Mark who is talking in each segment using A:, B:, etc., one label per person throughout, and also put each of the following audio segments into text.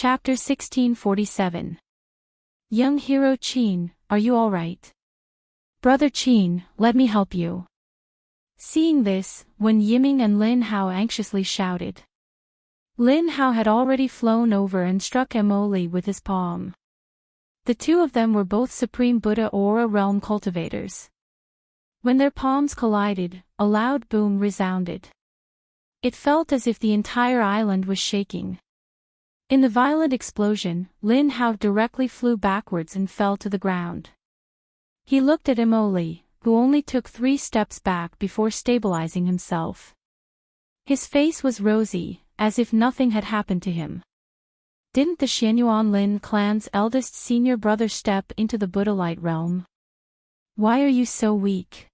A: Chapter 1647. Young hero Chin, are you alright? Brother Chin, let me help you. Seeing this, Wen Yiming and Lin Hao anxiously shouted. Lin Hao had already flown over and struck Emoli with his palm. The two of them were both Supreme Buddha Aura Realm cultivators. When their palms collided, a loud boom resounded. It felt as if the entire island was shaking. In the violent explosion, Lin Hao directly flew backwards and fell to the ground. He looked at Emoli, who only took 3 steps back before stabilizing himself. His face was rosy, as if nothing had happened to him. Didn't the Xianyuan Lin clan's eldest senior brother step into the Buddha light realm? Why are you so weak?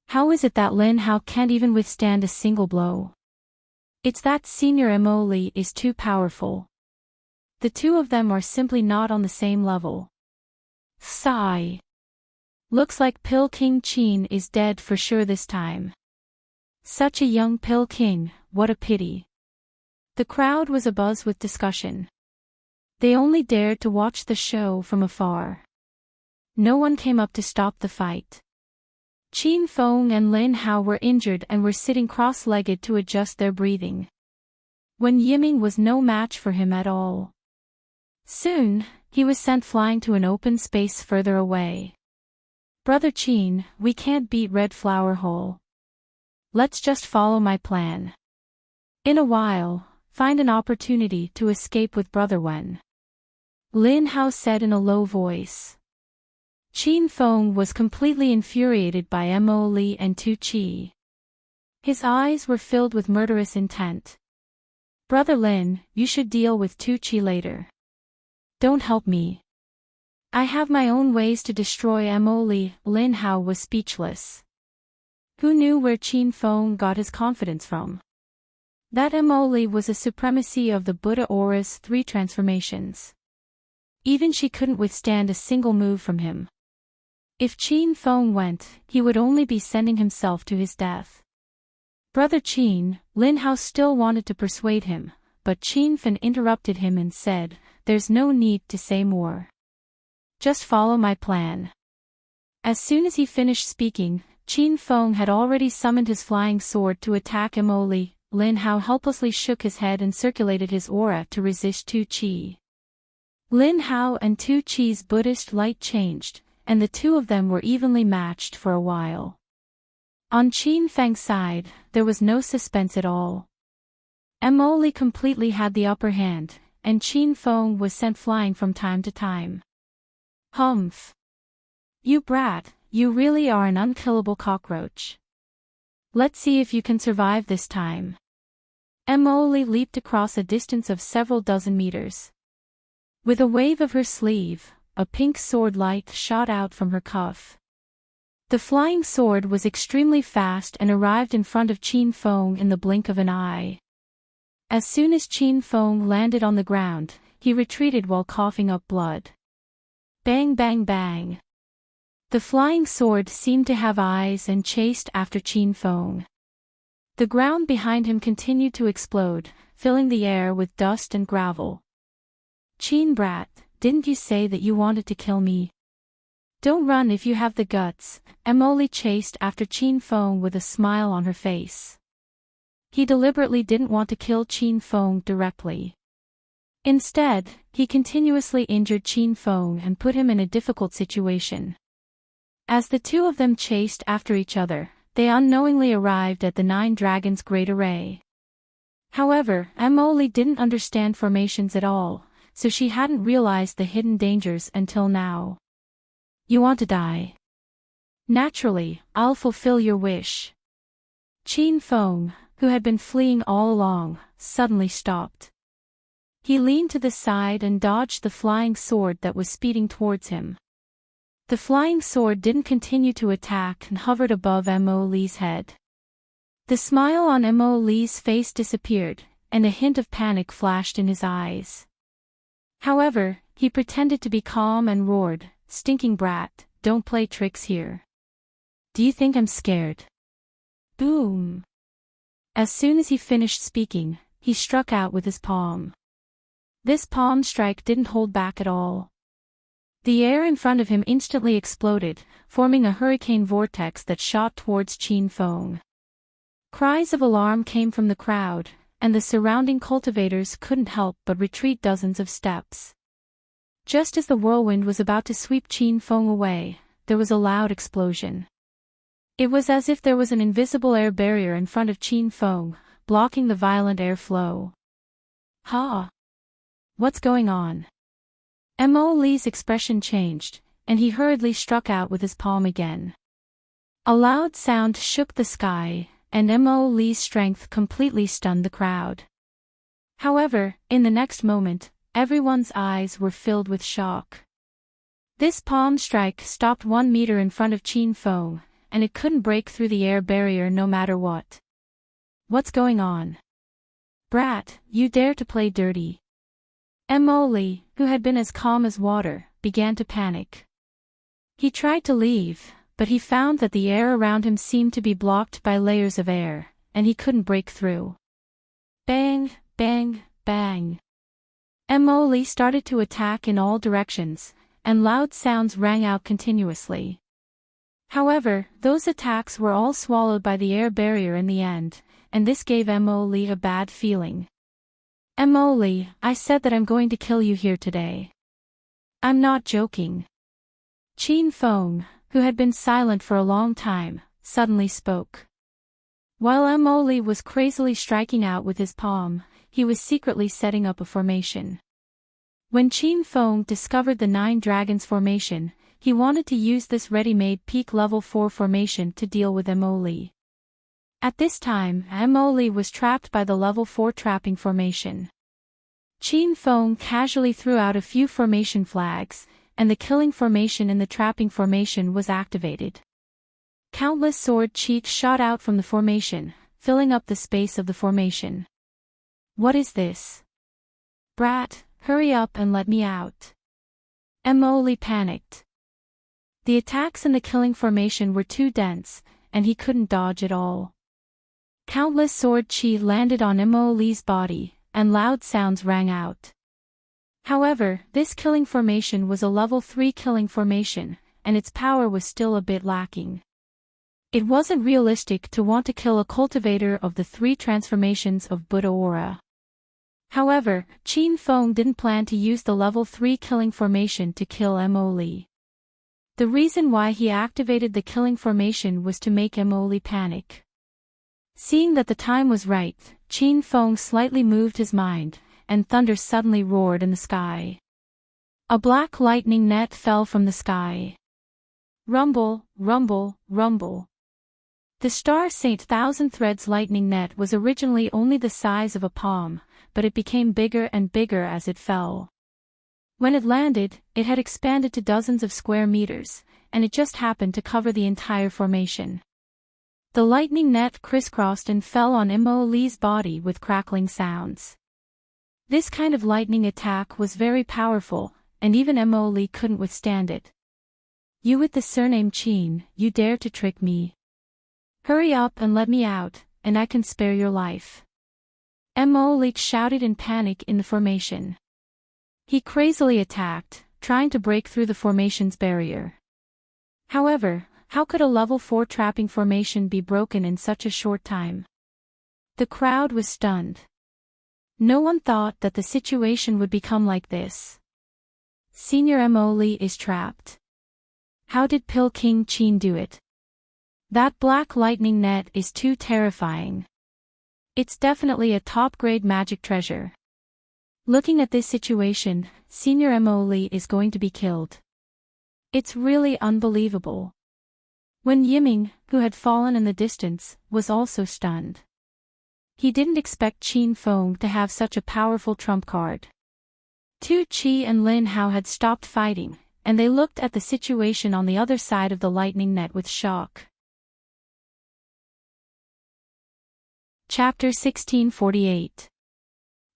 A: How is it that Lin Hao can't even withstand a single blow? It's that senior Emoli is too powerful. The two of them are simply not on the same level. Sigh. Looks like Pill King Chin is dead for sure this time. Such a young Pill King, what a pity. The crowd was abuzz with discussion. They only dared to watch the show from afar. No one came up to stop the fight. Qin Feng and Lin Hao were injured and were sitting cross-legged to adjust their breathing. Wen Yiming was no match for him at all. Soon, he was sent flying to an open space further away. Brother Qin, we can't beat Red Flower Hole. Let's just follow my plan. In a while, find an opportunity to escape with Brother Wen. Lin Hao said in a low voice. Qin Feng was completely infuriated by Emoli and Tu Chi. His eyes were filled with murderous intent. Brother Lin, you should deal with Tu Chi later. Don't help me. I have my own ways to destroy Emoli. Lin Hao was speechless. Who knew where Qin Feng got his confidence from? That Emoli was a supremacy of the Buddha Aura's 3 transformations. Even she couldn't withstand a single move from him. If Qin Feng went, he would only be sending himself to his death. Brother Qin, Lin Hao still wanted to persuade him, but Qin Fen interrupted him and said, "There's no need to say more. Just follow my plan." As soon as he finished speaking, Qin Feng had already summoned his flying sword to attack Emoli. Lin Hao helplessly shook his head and circulated his aura to resist Tu Chi. Lin Hao and Tu Chi's Buddhist light changed, and the two of them were evenly matched for a while. On Qin Feng's side, there was no suspense at all. Emoli completely had the upper hand, and Qin Feng was sent flying from time to time. Humph! You brat, you really are an unkillable cockroach. Let's see if you can survive this time. Emoli leaped across a distance of several dozen meters. With a wave of her sleeve, a pink sword light shot out from her cuff. The flying sword was extremely fast and arrived in front of Qin Feng in the blink of an eye. As soon as Qin Feng landed on the ground, he retreated while coughing up blood. Bang bang bang. The flying sword seemed to have eyes and chased after Qin Feng. The ground behind him continued to explode, filling the air with dust and gravel. Qin brat, didn't you say that you wanted to kill me? Don't run if you have the guts. Emoli chased after Qin Feng with a smile on her face. He deliberately didn't want to kill Qin Feng directly. Instead, he continuously injured Qin Feng and put him in a difficult situation. As the two of them chased after each other, they unknowingly arrived at the 9 Dragons' Great Array. However, Emoli didn't understand formations at all, so she hadn't realized the hidden dangers until now. You want to die? Naturally, I'll fulfill your wish. Qin Feng, who had been fleeing all along, suddenly stopped. He leaned to the side and dodged the flying sword that was speeding towards him. The flying sword didn't continue to attack and hovered above Emoli's head. The smile on Emoli's face disappeared, and a hint of panic flashed in his eyes. However, he pretended to be calm and roared, "Stinking brat, don't play tricks here. Do you think I'm scared?" Boom! As soon as he finished speaking, he struck out with his palm. This palm strike didn't hold back at all. The air in front of him instantly exploded, forming a hurricane vortex that shot towards Qin Feng. Cries of alarm came from the crowd, and the surrounding cultivators couldn't help but retreat dozens of steps. Just as the whirlwind was about to sweep Qin Feng away, there was a loud explosion. It was as if there was an invisible air barrier in front of Qin Feng, blocking the violent airflow. Ha! What's going on? Mo Li's expression changed, and he hurriedly struck out with his palm again. A loud sound shook the sky, and Mo Li's strength completely stunned the crowd. However, in the next moment, everyone's eyes were filled with shock. This palm strike stopped 1 meter in front of Qin Feng, and it couldn't break through the air barrier no matter what. What's going on? Brat, you dare to play dirty. Mo Li, who had been as calm as water, began to panic. He tried to leave, but he found that the air around him seemed to be blocked by layers of air, and he couldn't break through. Bang, bang, bang. Mo Li started to attack in all directions, and loud sounds rang out continuously. However, those attacks were all swallowed by the air barrier in the end, and this gave Mo Li a bad feeling. Mo Li, I said that I'm going to kill you here today. I'm not joking. Qin Feng, who had been silent for a long time, suddenly spoke. While Mo Li was crazily striking out with his palm, he was secretly setting up a formation. When Qin Feng discovered the 9 Dragons formation, he wanted to use this ready-made peak level 4 formation to deal with Mo Li. At this time, Mo Li was trapped by the level 4 trapping formation. Qin Feng casually threw out a few formation flags, and the killing formation in the trapping formation was activated. Countless sword cheeks shot out from the formation, filling up the space of the formation. What is this? Brat, hurry up and let me out. Mo Li panicked. The attacks in the killing formation were too dense, and he couldn't dodge at all. Countless sword chi landed on Mo Li's body, and loud sounds rang out. However, this killing formation was a level 3 killing formation, and its power was still a bit lacking. It wasn't realistic to want to kill a cultivator of the 3 transformations of Buddha aura. However, Qin Feng didn't plan to use the level 3 killing formation to kill Mo Li. The reason why he activated the killing formation was to make Mo Li panic. Seeing that the time was right, Qin Feng slightly moved his mind, and thunder suddenly roared in the sky. A black lightning net fell from the sky. Rumble, rumble, rumble. The Star Saint Thousand Threads lightning net was originally only the size of a palm, but it became bigger and bigger as it fell. When it landed, it had expanded to dozens of square meters, and it just happened to cover the entire formation. The lightning net crisscrossed and fell on Mo Li's body with crackling sounds. This kind of lightning attack was very powerful, and even Mo Li couldn't withstand it. You with the surname Qin, you dare to trick me. Hurry up and let me out, and I can spare your life. Mo Li shouted in panic in the formation. He crazily attacked, trying to break through the formation's barrier. However, how could a level 4 trapping formation be broken in such a short time? The crowd was stunned. No one thought that the situation would become like this. Senior Mo Li is trapped. How did Pill King Qin do it? That black lightning net is too terrifying. It's definitely a top-grade magic treasure. Looking at this situation, Senior Mo Li is going to be killed. It's really unbelievable. When Yiming, who had fallen in the distance, was also stunned. He didn't expect Qin Feng to have such a powerful trump card. Tu Chi and Lin Hao had stopped fighting, and they looked at the situation on the other side of the lightning net with shock. Chapter 1648.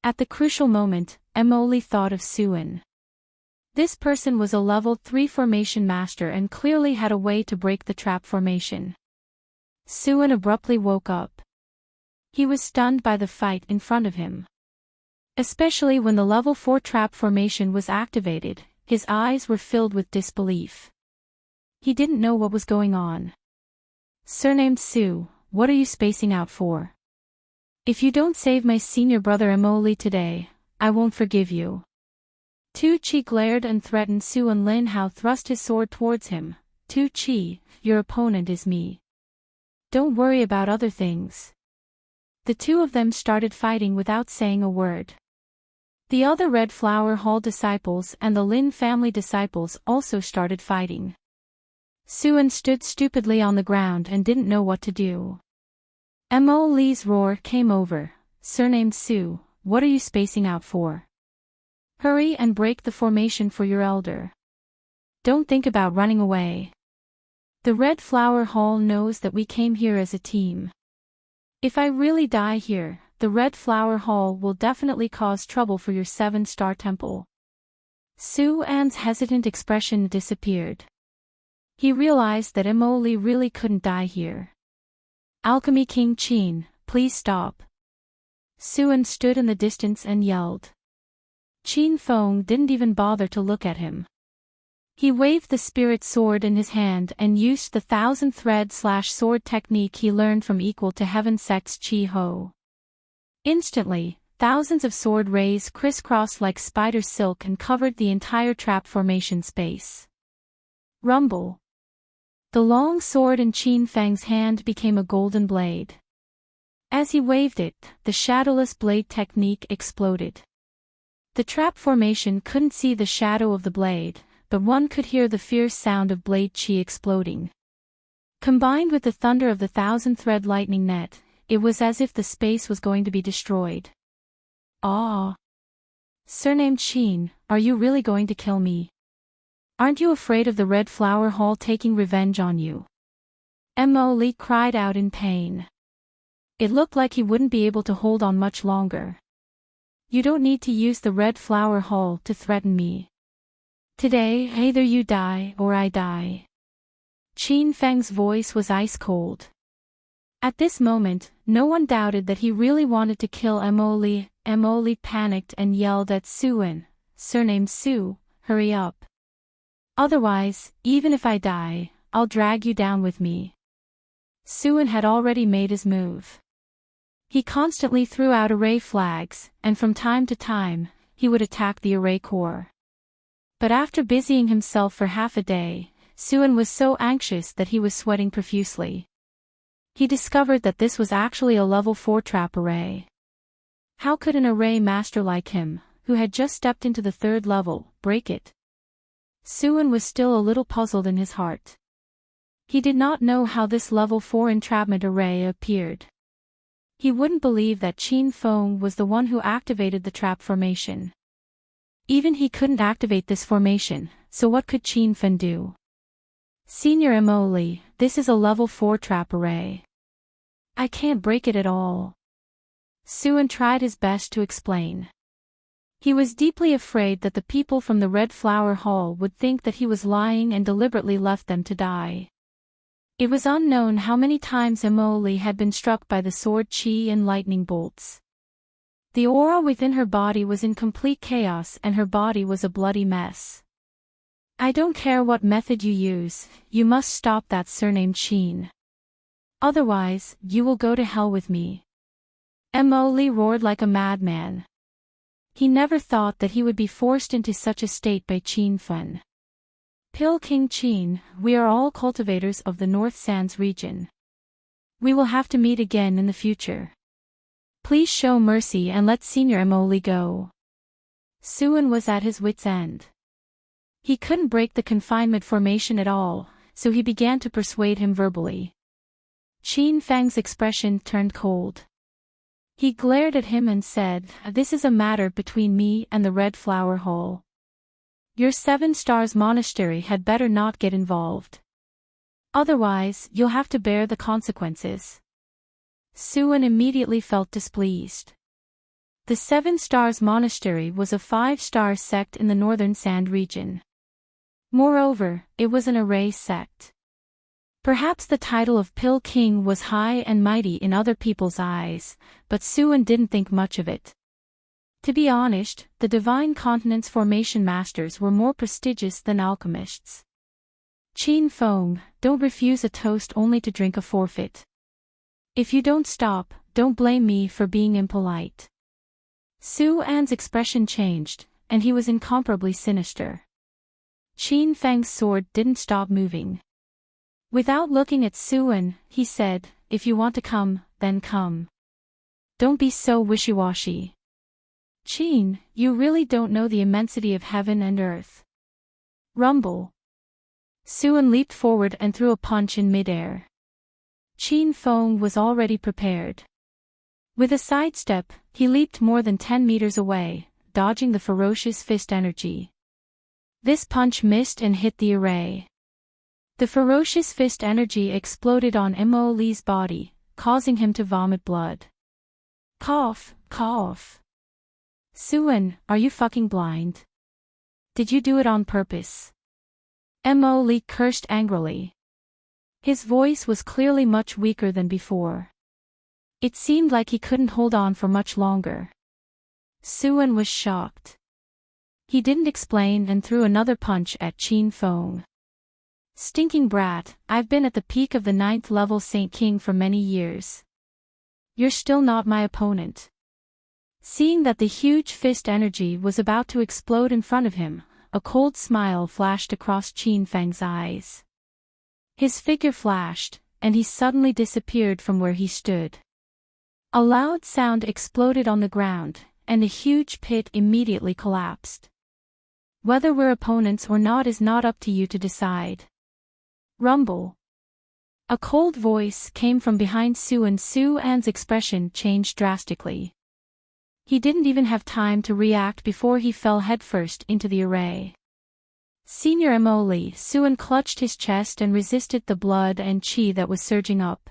A: At the crucial moment, Mo Li thought of Suan. This person was a level 3 formation master and clearly had a way to break the trap formation. Suan abruptly woke up. He was stunned by the fight in front of him. Especially when the level 4 trap formation was activated, his eyes were filled with disbelief. He didn't know what was going on. Surnamed Sue, what are you spacing out for? If you don't save my senior brother Emily today, I won't forgive you. Tu Chi glared and threatened Sue, and Lin Hao thrust his sword towards him. Tu Chi, your opponent is me. Don't worry about other things. The two of them started fighting without saying a word. The other Red Flower Hall disciples and the Lin family disciples also started fighting. Suen stood stupidly on the ground and didn't know what to do. Mo Li's roar came over. Surnamed Sue, what are you spacing out for? Hurry and break the formation for your elder. Don't think about running away. The Red Flower Hall knows that we came here as a team. If I really die here, the Red Flower Hall will definitely cause trouble for your 7-star temple. Su An's hesitant expression disappeared. He realized that Mo Li really couldn't die here. Alchemy King Qin, please stop. Suan stood in the distance and yelled. Qin Feng didn't even bother to look at him. He waved the spirit sword in his hand and used the 1,000-thread/sword technique he learned from equal to Heaven Sect's Chi Ho. Instantly, thousands of sword rays crisscrossed like spider silk and covered the entire trap formation space. Rumble. The long sword in Qin Feng's hand became a golden blade. As he waved it, the shadowless blade technique exploded. The trap formation couldn't see the shadow of the blade, but one could hear the fierce sound of blade chi exploding. Combined with the thunder of the 1,000-thread lightning net, it was as if the space was going to be destroyed. Ah! Surnamed Qin, are you really going to kill me? Aren't you afraid of the Red Flower Hall taking revenge on you? Mo Li cried out in pain. It looked like he wouldn't be able to hold on much longer. You don't need to use the Red Flower Hall to threaten me. Today, either you die or I die. Qin Feng's voice was ice cold. At this moment, no one doubted that he really wanted to kill Mo Li. Mo Li panicked and yelled at Suan, surnamed Su, hurry up. Otherwise, even if I die, I'll drag you down with me. Suan had already made his move. He constantly threw out array flags, and from time to time, he would attack the array core. But after busying himself for half a day, Suan was so anxious that he was sweating profusely. He discovered that this was actually a level 4 trap array. How could an array master like him, who had just stepped into the 3rd level, break it? Suan was still a little puzzled in his heart. He did not know how this level 4 entrapment array appeared. He wouldn't believe that Qin Feng was the one who activated the trap formation. Even he couldn't activate this formation, so what could Qin Feng do? Senior Mo Li, this is a level 4 trap array. I can't break it at all. Suan tried his best to explain. He was deeply afraid that the people from the Red Flower Hall would think that he was lying and deliberately left them to die. It was unknown how many times Mo Li had been struck by the sword chi and lightning bolts. The aura within her body was in complete chaos and her body was a bloody mess. I don't care what method you use, you must stop that surnamed Qin. Otherwise, you will go to hell with me. Mo Li roared like a madman. He never thought that he would be forced into such a state by Qin Feng. Pill King Qin, we are all cultivators of the North Sands region. We will have to meet again in the future. Please show mercy and let Senior Mo Li go. Suan was at his wit's end. He couldn't break the confinement formation at all, so he began to persuade him verbally. Qin Feng's expression turned cold. He glared at him and said, this is a matter between me and the Red Flower Hall. Your 7 Stars Monastery had better not get involved. Otherwise, you'll have to bear the consequences. Suan immediately felt displeased. The 7 Stars Monastery was a 5-star sect in the Northern Sand region. Moreover, it was an array sect. Perhaps the title of Pill King was high and mighty in other people's eyes, but Suan didn't think much of it. To be honest, the Divine Continence Formation Masters were more prestigious than alchemists. Qin Feng, don't refuse a toast only to drink a forfeit. If you don't stop, don't blame me for being impolite. Su An's expression changed, and he was incomparably sinister. Qin Feng's sword didn't stop moving. Without looking at Su An, he said, if you want to come, then come. Don't be so wishy-washy. Qin, you really don't know the immensity of heaven and earth. Rumble. Su An leaped forward and threw a punch in midair. Qin Feng was already prepared. With a sidestep, he leaped more than 10 meters away, dodging the ferocious fist energy. This punch missed and hit the array. The ferocious fist energy exploded on Mo Li's body, causing him to vomit blood. Cough, cough. Su An, are you fucking blind? Did you do it on purpose? Mo Li cursed angrily. His voice was clearly much weaker than before. It seemed like he couldn't hold on for much longer. Su An was shocked. He didn't explain and threw another punch at Qin Feng. Stinking brat, I've been at the peak of the 9th level Saint King for many years. You're still not my opponent. Seeing that the huge fist energy was about to explode in front of him, a cold smile flashed across Qin Feng's eyes. His figure flashed, and he suddenly disappeared from where he stood. A loud sound exploded on the ground, and a huge pit immediately collapsed. Whether we're opponents or not is not up to you to decide. Rumble. A cold voice came from behind Su An. Su An's expression changed drastically. He didn't even have time to react before he fell headfirst into the array. Senior Mo Li. Su An clutched his chest and resisted the blood and qi that was surging up.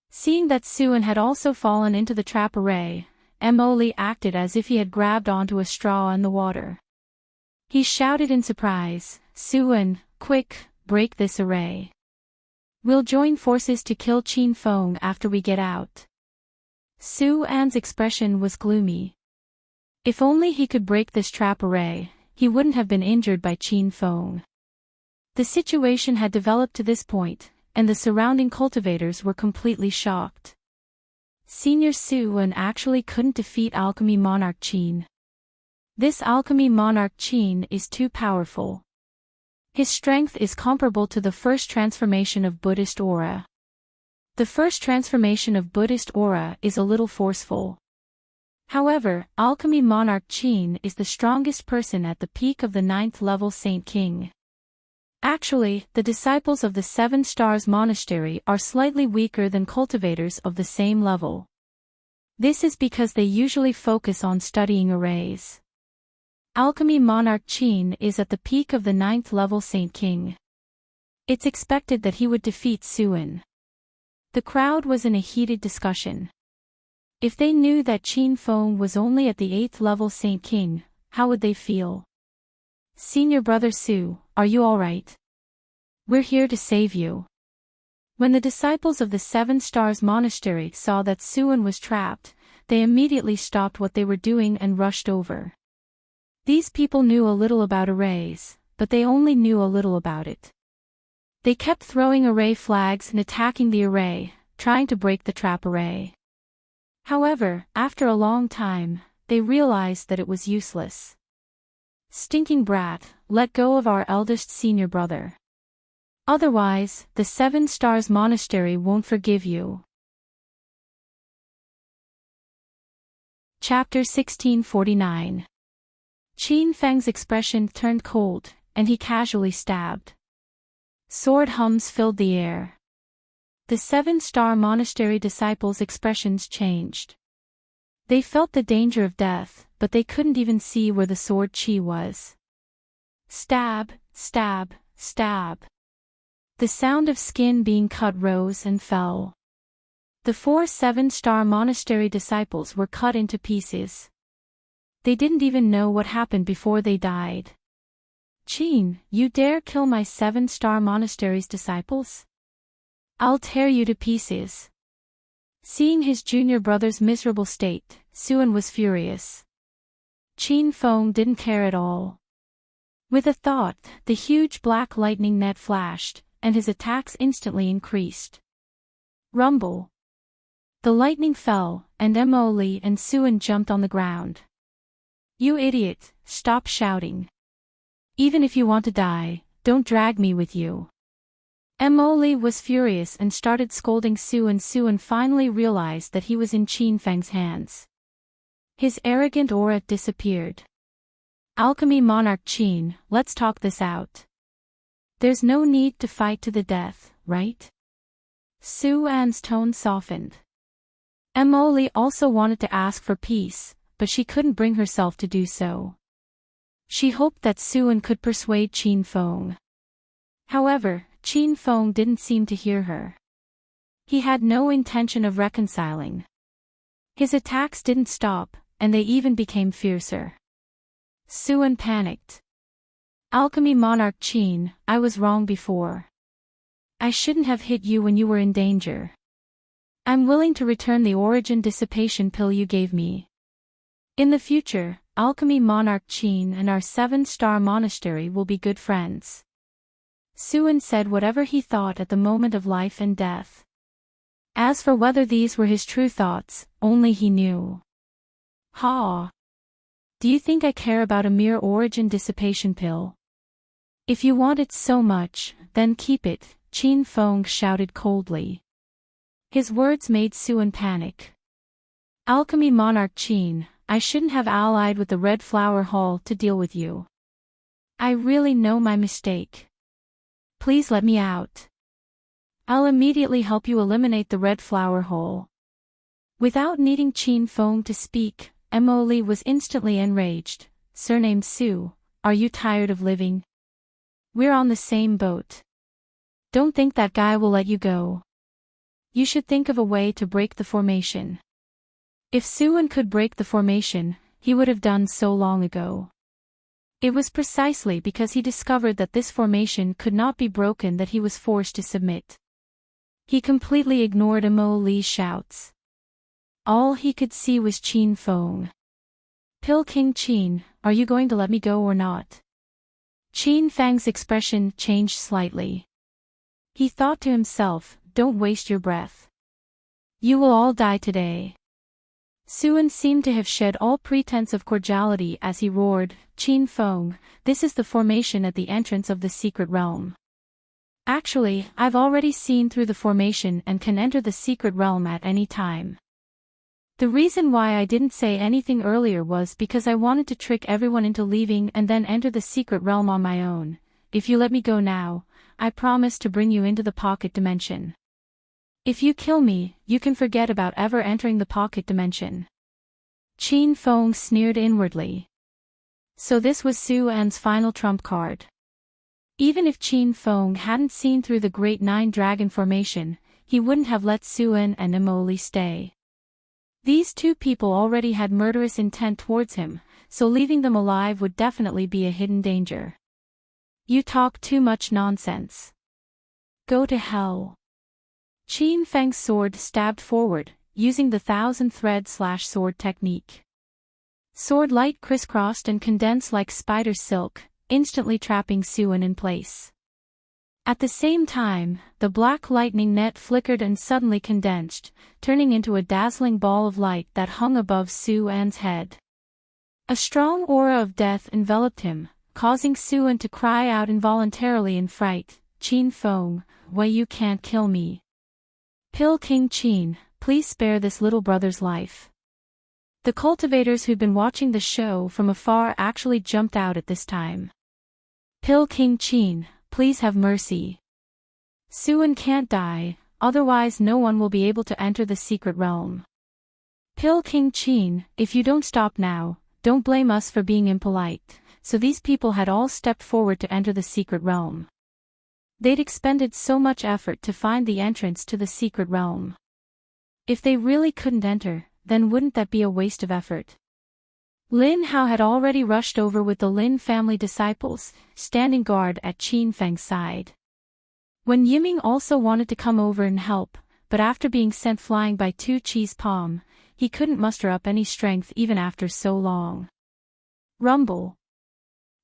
A: Seeing that Su An had also fallen into the trap array, Mo Li acted as if he had grabbed onto a straw in the water. He shouted in surprise, Su An, quick, break this array. We'll join forces to kill Qin Feng after we get out. Su An's expression was gloomy. If only he could break this trap array, he wouldn't have been injured by Qin Feng. The situation had developed to this point, and the surrounding cultivators were completely shocked. Senior Su An actually couldn't defeat Alchemy Monarch Qin. This Alchemy Monarch Qin is too powerful. His strength is comparable to the first transformation of Buddhist aura. The first transformation of Buddhist aura is a little forceful. However, Alchemy Monarch Qin is the strongest person at the peak of the 9th level Saint King. Actually, the disciples of the 7 Stars Monastery are slightly weaker than cultivators of the same level. This is because they usually focus on studying arrays. Alchemy Monarch Qin is at the peak of the 9th level Saint King. It's expected that he would defeat Su An. The crowd was in a heated discussion. If they knew that Qin Feng was only at the 8th level Saint King, how would they feel? Senior brother Su, are you alright? We're here to save you. When the disciples of the 7 Stars Monastery saw that Su An was trapped, they immediately stopped what they were doing and rushed over. These people knew a little about arrays, but they only knew a little about it. They kept throwing array flags and attacking the array, trying to break the trap array. However, after a long time, they realized that it was useless. Stinking brat, let go of our eldest senior brother. Otherwise, the 7 Stars Monastery won't forgive you. Chapter 1649. Qin Feng's expression turned cold, and he casually stabbed. Sword hums filled the air. The 7-Star Monastery disciples' expressions changed. They felt the danger of death, but they couldn't even see where the sword qi was. Stab, stab, stab. The sound of skin being cut rose and fell. The 4 7-Star Monastery disciples were cut into pieces. They didn't even know what happened before they died. Qin, you dare kill my 7-Star Monastery's disciples? I'll tear you to pieces. Seeing his junior brother's miserable state, Su An was furious. Qin Feng didn't care at all. With a thought, the huge black lightning net flashed, and his attacks instantly increased. Rumble. The lightning fell, and Emily and Suan jumped on the ground. You idiot, stop shouting. Even if you want to die, don't drag me with you. Emily was furious and started scolding Suan. Suan finally realized that he was in Qin Feng's hands. His arrogant aura disappeared. Alchemy Monarch Qin, let's talk this out. There's no need to fight to the death, right? Suan's tone softened. Emily also wanted to ask for peace, but she couldn't bring herself to do so. She hoped that Suan could persuade Qin Feng. However, Qin Feng didn't seem to hear her. He had no intention of reconciling. His attacks didn't stop, and they even became fiercer. Suan panicked. Alchemy Monarch Qin, I was wrong before. I shouldn't have hit you when you were in danger. I'm willing to return the origin dissipation pill you gave me. In the future, Alchemy Monarch Qin and our 7-star monastery will be good friends. Suan said whatever he thought at the moment of life and death. As for whether these were his true thoughts, only he knew. Ha! Do you think I care about a mere origin dissipation pill? If you want it so much, then keep it, Qin Feng shouted coldly. His words made Suan panic. Alchemy Monarch Qin, I shouldn't have allied with the Red Flower Hall to deal with you. I really know my mistake. Please let me out. I'll immediately help you eliminate the Red Flower Hole. Without needing Qin Feng to speak, Emily was instantly enraged. Surnamed Su, are you tired of living? We're on the same boat. Don't think that guy will let you go. You should think of a way to break the formation. If Suan could break the formation, he would have done so long ago. It was precisely because he discovered that this formation could not be broken that he was forced to submit. He completely ignored Emily's shouts. All he could see was Qin Feng. Pill King Qin, are you going to let me go or not? Qin Feng's expression changed slightly. He thought to himself, don't waste your breath. You will all die today. Suan seemed to have shed all pretense of cordiality as he roared, Qin Feng, this is the formation at the entrance of the secret realm. Actually, I've already seen through the formation and can enter the secret realm at any time. The reason why I didn't say anything earlier was because I wanted to trick everyone into leaving and then enter the secret realm on my own. If you let me go now, I promise to bring you into the pocket dimension. If you kill me, you can forget about ever entering the pocket dimension. Qin Feng sneered inwardly. So this was Suan's final trump card. Even if Qin Feng hadn't seen through the Great Nine Dragon formation, he wouldn't have let Suan and Emily stay. These two people already had murderous intent towards him, so leaving them alive would definitely be a hidden danger. You talk too much nonsense. Go to hell. Qin Feng's sword stabbed forward, using the 1,000-thread/sword technique. Sword light crisscrossed and condensed like spider silk, instantly trapping Suan in place. At the same time, the black lightning net flickered and suddenly condensed, turning into a dazzling ball of light that hung above Suan's head. A strong aura of death enveloped him, causing Suan to cry out involuntarily in fright, Qin Feng, why you can't kill me? Pill King Qin, please spare this little brother's life. The cultivators who'd been watching the show from afar actually jumped out at this time. Pill King Qin, please have mercy. Suan can't die, otherwise no one will be able to enter the secret realm. Pill King Qin, if you don't stop now, don't blame us for being impolite. So these people had all stepped forward to enter the secret realm. They'd expended so much effort to find the entrance to the secret realm. If they really couldn't enter, then wouldn't that be a waste of effort? Lin Hao had already rushed over with the Lin family disciples, standing guard at Qin Feng's side. When Yiming also wanted to come over and help, but after being sent flying by Tu Chi's palm, he couldn't muster up any strength even after so long. Rumble.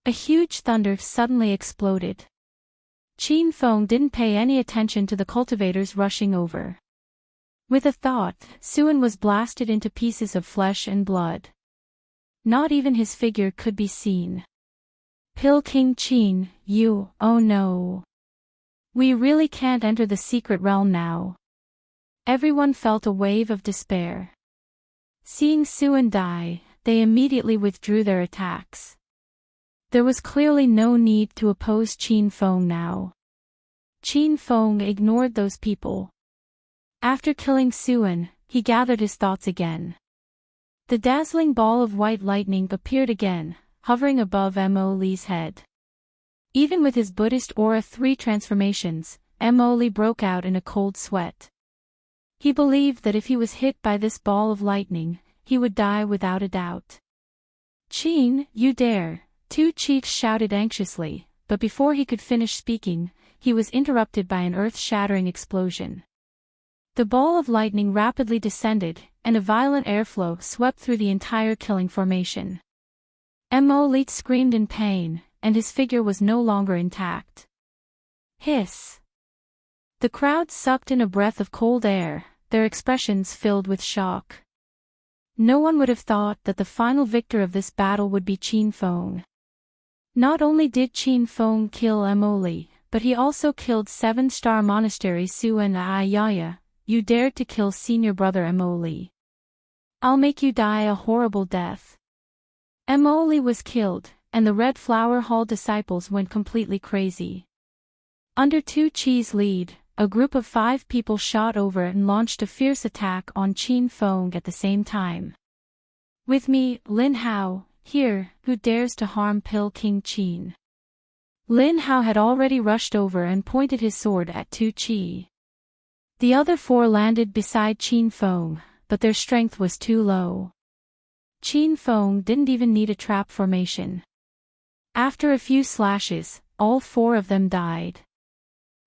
A: A huge thunder suddenly exploded. Qin Feng didn't pay any attention to the cultivators rushing over. With a thought, Suan was blasted into pieces of flesh and blood. Not even his figure could be seen. Pil King Qin, you, oh no. We really can't enter the secret realm now. Everyone felt a wave of despair. Seeing Suan die, they immediately withdrew their attacks. There was clearly no need to oppose Qin Feng now. Qin Feng ignored those people. After killing Suan, he gathered his thoughts again. The dazzling ball of white lightning appeared again, hovering above Mo Li's head. Even with his Buddhist Aura 3 transformations, Mo Li broke out in a cold sweat. He believed that if he was hit by this ball of lightning, he would die without a doubt. Qin, you dare, two chiefs shouted anxiously, but before he could finish speaking, he was interrupted by an earth-shattering explosion. The ball of lightning rapidly descended, and a violent airflow swept through the entire killing formation. Mo Li screamed in pain, and his figure was no longer intact. Hiss! The crowd sucked in a breath of cold air, their expressions filled with shock. No one would have thought that the final victor of this battle would be Qin Feng. Not only did Qin Feng kill Mo Li, but he also killed 7-star monastery Suan Ayaya. You dared to kill senior brother Mo Li. I'll make you die a horrible death. Mo Li was killed, and the Red Flower Hall disciples went completely crazy. Under Tu Chi's lead, a group of 5 people shot over and launched a fierce attack on Qin Feng at the same time. With me, Lin Hao, here, who dares to harm Pil King Qin? Lin Hao had already rushed over and pointed his sword at Tu Chi. The other 4 landed beside Qin Feng, but their strength was too low. Qin Feng didn't even need a trap formation. After a few slashes, all 4 of them died.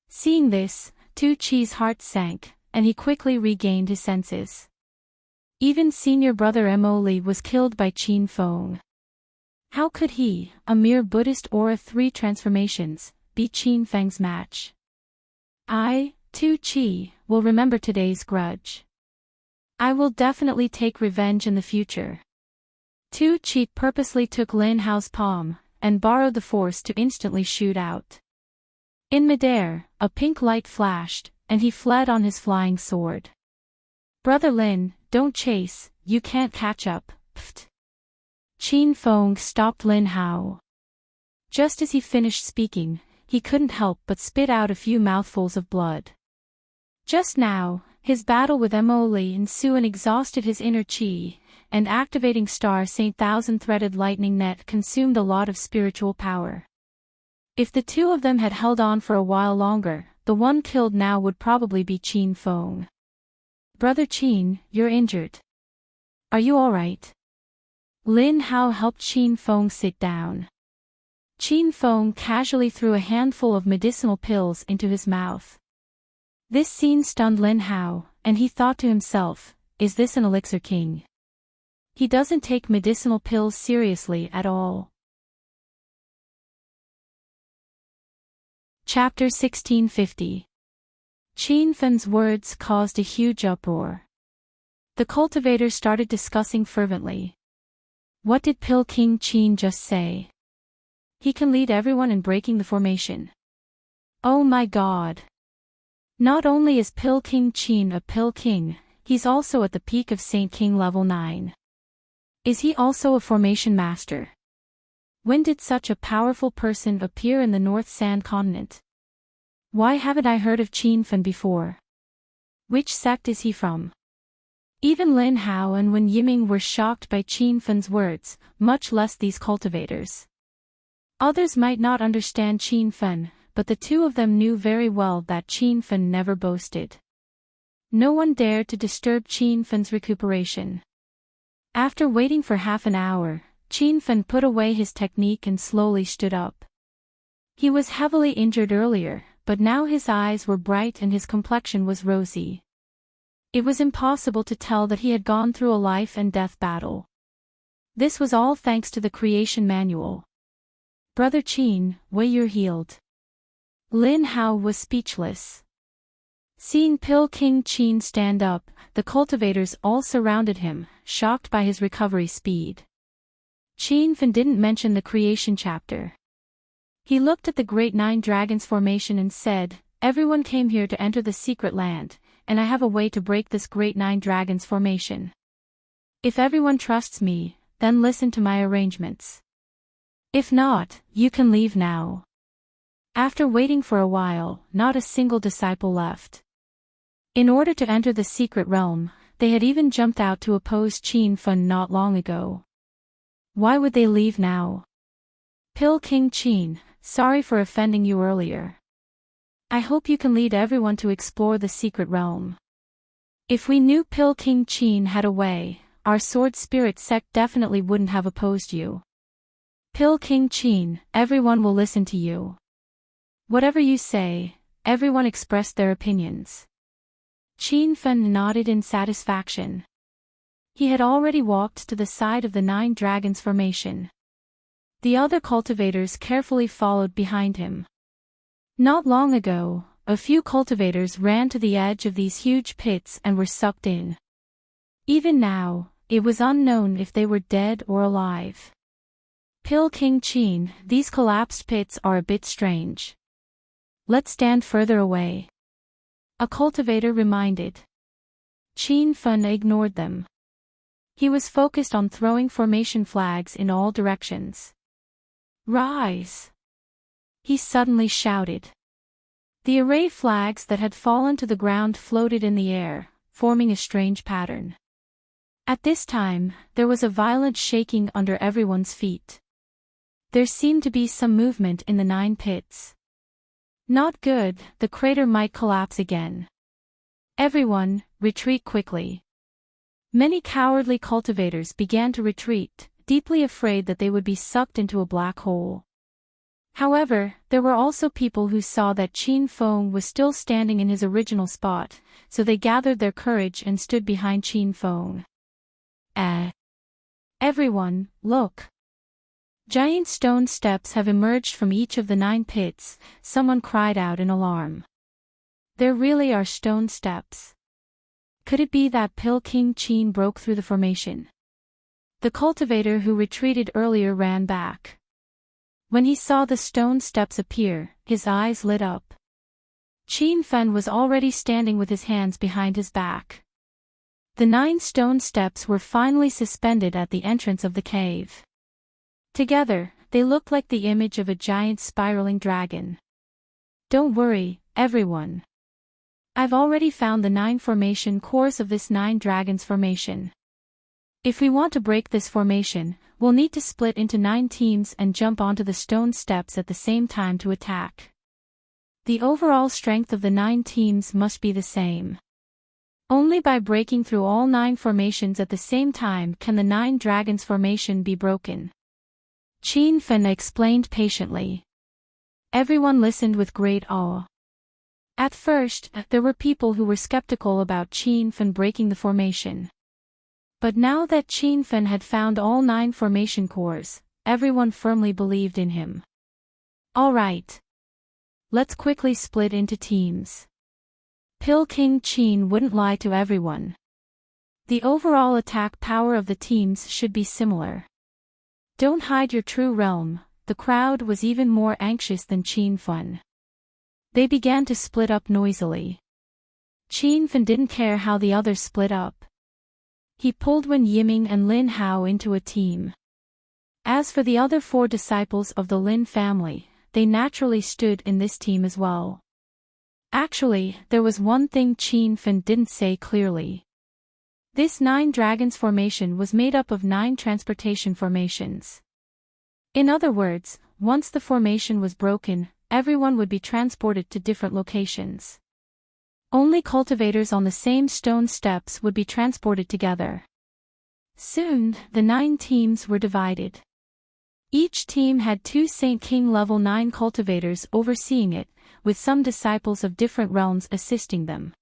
A: Seeing this, Tu Chi's heart sank, and he quickly regained his senses. Even senior brother Mo Li was killed by Qin Feng. How could he, a mere Buddhist Aura 3 transformations, be Qin Feng's match? I, Tu Chi, will remember today's grudge. I will definitely take revenge in the future. Tu Chi purposely took Lin Hao's palm, and borrowed the force to instantly shoot out. In midair, a pink light flashed, and he fled on his flying sword. Brother Lin, don't chase, you can't catch up, pft. Qin Feng stopped Lin Hao. Just as he finished speaking, he couldn't help but spit out a few mouthfuls of blood. Just now, his battle with Mo Li and Suan exhausted his inner chi, and activating Star Saint Thousand-Threaded Lightning Net consumed a lot of spiritual power. If the 2 of them had held on for a while longer, the one killed now would probably be Qin Feng. Brother Qin, you're injured. Are you alright? Lin Hao helped Qin Feng sit down. Qin Feng casually threw a handful of medicinal pills into his mouth. This scene stunned Lin Hao, and he thought to himself, is this an elixir king? He doesn't take medicinal pills seriously at all. Chapter 1650. Qin Feng's words caused a huge uproar. The cultivators started discussing fervently. What did Pil King Qin just say? He can lead everyone in breaking the formation. Oh my god! Not only is Pil King Qin a Pil King, he's also at the peak of Saint King level 9. Is he also a formation master? When did such a powerful person appear in the North Sand continent? Why haven't I heard of Qin Feng before? Which sect is he from? Even Lin Hao and Wen Yiming were shocked by Qin Feng's words, much less these cultivators. Others might not understand Qin Feng, but the 2 of them knew very well that Qin Feng never boasted. No one dared to disturb Qin Feng's recuperation. After waiting for half an hour, Qin Feng put away his technique and slowly stood up. He was heavily injured earlier, but now his eyes were bright and his complexion was rosy. It was impossible to tell that he had gone through a life and death battle. This was all thanks to the creation manual. Brother Qin, why you're healed. Lin Hao was speechless. Seeing Pil King Qin stand up, the cultivators all surrounded him, shocked by his recovery speed. Qin Fan didn't mention the creation chapter. He looked at the Great Nine Dragons formation and said, "Everyone came here to enter the secret land, and I have a way to break this Great Nine Dragons formation. If everyone trusts me, then listen to my arrangements. If not, you can leave now." After waiting for a while, not a single disciple left. In order to enter the secret realm, they had even jumped out to oppose Qin Fan not long ago. Why would they leave now? Pil King Qin, sorry for offending you earlier. I hope you can lead everyone to explore the secret realm. If we knew Pil King Qin had a way, our sword spirit sect definitely wouldn't have opposed you. Pil King Qin, everyone will listen to you. Whatever you say, everyone expressed their opinions. Qin Fan nodded in satisfaction. He had already walked to the side of the Nine Dragons formation. The other cultivators carefully followed behind him. Not long ago, a few cultivators ran to the edge of these huge pits and were sucked in. Even now, it was unknown if they were dead or alive. Pil King Qin, these collapsed pits are a bit strange. Let's stand further away. A cultivator reminded. Qin Fan ignored them. He was focused on throwing formation flags in all directions. Rise! He suddenly shouted. The array flags that had fallen to the ground floated in the air, forming a strange pattern. At this time, there was a violent shaking under everyone's feet. There seemed to be some movement in the 9 pits. Not good, the crater might collapse again. Everyone, retreat quickly. Many cowardly cultivators began to retreat, deeply afraid that they would be sucked into a black hole. However, there were also people who saw that Qin Feng was still standing in his original spot, so they gathered their courage and stood behind Qin Feng. Everyone, look! Giant stone steps have emerged from each of the 9 pits, someone cried out in alarm. There really are stone steps. Could it be that Pil King Qin broke through the formation? The cultivator who retreated earlier ran back. When he saw the stone steps appear, his eyes lit up. Qin Fan was already standing with his hands behind his back. The 9 stone steps were finally suspended at the entrance of the cave. Together, they looked like the image of a giant spiraling dragon. Don't worry, everyone. I've already found the 9 formation cores of this 9 dragons formation. If we want to break this formation, we'll need to split into 9 teams and jump onto the stone steps at the same time to attack. The overall strength of the 9 teams must be the same. Only by breaking through all 9 formations at the same time can the 9 dragons formation be broken. Qin Fan explained patiently. Everyone listened with great awe. At first, there were people who were skeptical about Qin Fan breaking the formation. But now that Qin Fan had found all 9 formation cores, everyone firmly believed in him. All right. Let's quickly split into teams. Pil King Qin wouldn't lie to everyone. The overall attack power of the teams should be similar. Don't hide your true realm. The crowd was even more anxious than Qin Fan. They began to split up noisily. Qin Fan didn't care how the others split up. He pulled Wen Yiming and Lin Hao into a team. As for the other 4 disciples of the Lin family, they naturally stood in this team as well. Actually, there was one thing Qin Fan didn't say clearly. This 9 dragons formation was made up of 9 transportation formations. In other words, once the formation was broken, everyone would be transported to different locations. Only cultivators on the same stone steps would be transported together. Soon, the 9 teams were divided. Each team had 2 Saint King level 9 cultivators overseeing it, with some disciples of different realms assisting them.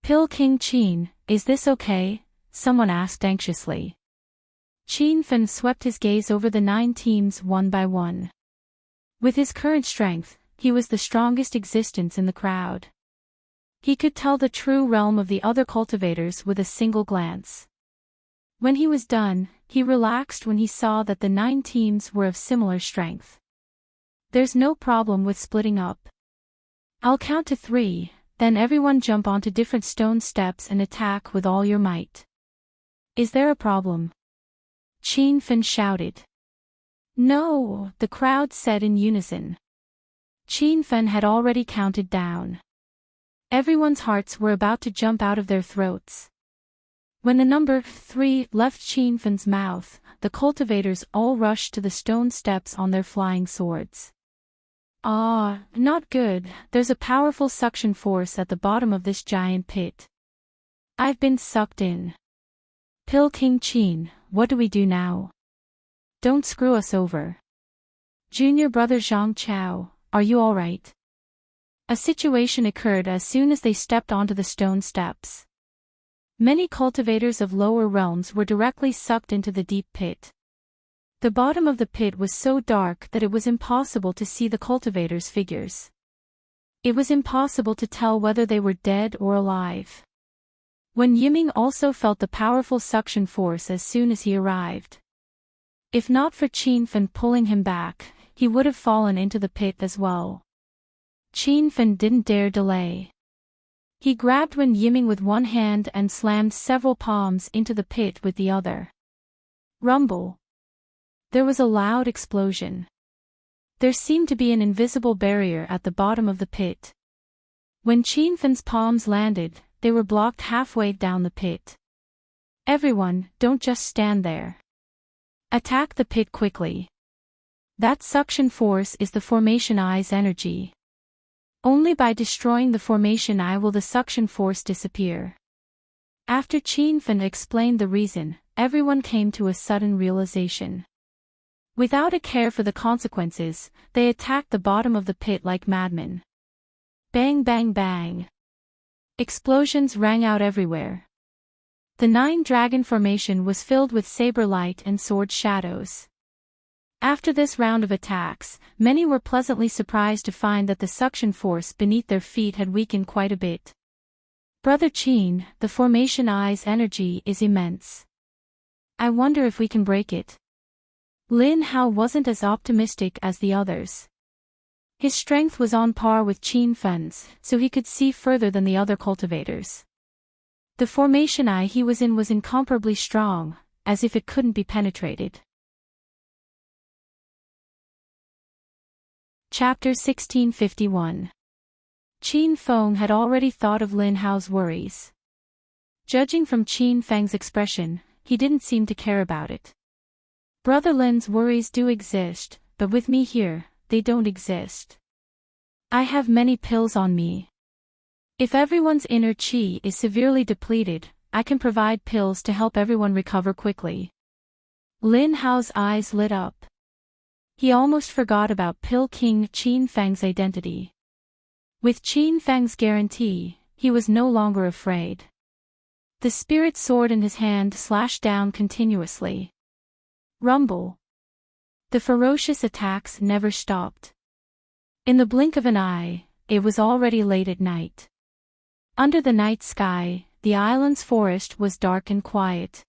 A: Pil King Qin, is this okay? Someone asked anxiously. Qin Fen swept his gaze over the 9 teams one by one. With his current strength, he was the strongest existence in the crowd. He could tell the true realm of the other cultivators with a single glance. When he was done, he relaxed when he saw that the 9 teams were of similar strength. There's no problem with splitting up. I'll count to 3, then everyone jump onto different stone steps and attack with all your might. Is there a problem? Qin Fen shouted. No, the crowd said in unison. Qin Fen had already counted down. Everyone's hearts were about to jump out of their throats. When the number 3 left Qin Fen's mouth, the cultivators all rushed to the stone steps on their flying swords. Ah, not good, there's a powerful suction force at the bottom of this giant pit. I've been sucked in. Pill King Qin, what do we do now? Don't screw us over. Junior brother Zhang Chao, are you alright? A situation occurred as soon as they stepped onto the stone steps. Many cultivators of lower realms were directly sucked into the deep pit. The bottom of the pit was so dark that it was impossible to see the cultivators' figures. It was impossible to tell whether they were dead or alive. Wen Yiming also felt the powerful suction force as soon as he arrived. If not for Qin Fen pulling him back, he would have fallen into the pit as well. Qin Fen didn't dare delay. He grabbed Wen Yiming with one hand and slammed several palms into the pit with the other. Rumble. There was a loud explosion. There seemed to be an invisible barrier at the bottom of the pit. When Qin Fen's palms landed, they were blocked halfway down the pit. Everyone, don't just stand there. Attack the pit quickly. That suction force is the Formation Eye's energy. Only by destroying the Formation Eye will the suction force disappear. After Qin Fen explained the reason, everyone came to a sudden realization. Without a care for the consequences, they attacked the bottom of the pit like madmen. Bang bang bang. Explosions rang out everywhere. The 9-dragon formation was filled with saber light and sword shadows. After this round of attacks, many were pleasantly surprised to find that the suction force beneath their feet had weakened quite a bit. Brother Qin, the Formation Eye's energy is immense. I wonder if we can break it. Lin Hao wasn't as optimistic as the others. His strength was on par with Qin Fen's, so he could see further than the other cultivators. The Formation Eye he was in was incomparably strong, as if it couldn't be penetrated. Chapter 1651. Qin Feng had already thought of Lin Hao's worries. Judging from Qin Feng's expression, he didn't seem to care about it. Brother Lin's worries do exist, but with me here, they don't exist. I have many pills on me. If everyone's inner qi is severely depleted, I can provide pills to help everyone recover quickly. Lin Hao's eyes lit up. He almost forgot about Pill King Qin Feng's identity. With Qin Feng's guarantee, he was no longer afraid. The spirit sword in his hand slashed down continuously. Rumble. The ferocious attacks never stopped. In the blink of an eye, it was already late at night. Under the night sky, the island's forest was dark and quiet.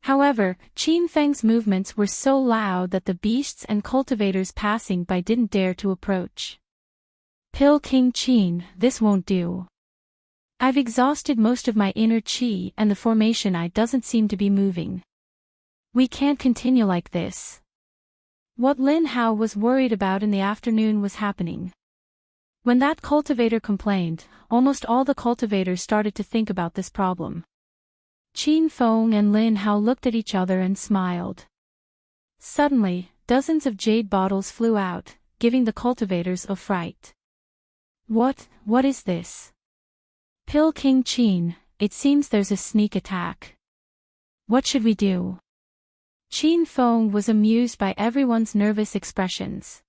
A: However, Qin Feng's movements were so loud that the beasts and cultivators passing by didn't dare to approach. Pill King Qin, this won't do. I've exhausted most of my inner qi and the Formation Eye doesn't seem to be moving. We can't continue like this. What Lin Hao was worried about in the afternoon was happening. When that cultivator complained, almost all the cultivators started to think about this problem. Qin Feng and Lin Hao looked at each other and smiled. Suddenly, dozens of jade bottles flew out, giving the cultivators a fright. What is this? Pill King Qin, it seems there's a sneak attack. What should we do? Qin Feng was amused by everyone's nervous expressions.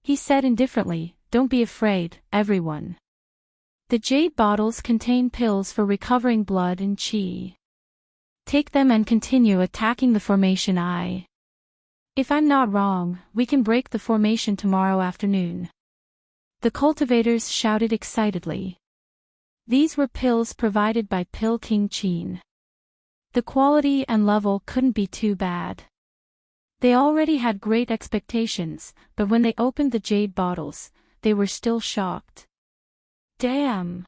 A: He said indifferently, don't be afraid, everyone. The jade bottles contain pills for recovering blood and qi. Take them and continue attacking the formation I. If I'm not wrong, we can break the formation tomorrow afternoon. The cultivators shouted excitedly. These were pills provided by Pill King Chin. The quality and level couldn't be too bad. They already had great expectations, but when they opened the jade bottles, they were still shocked. Damn!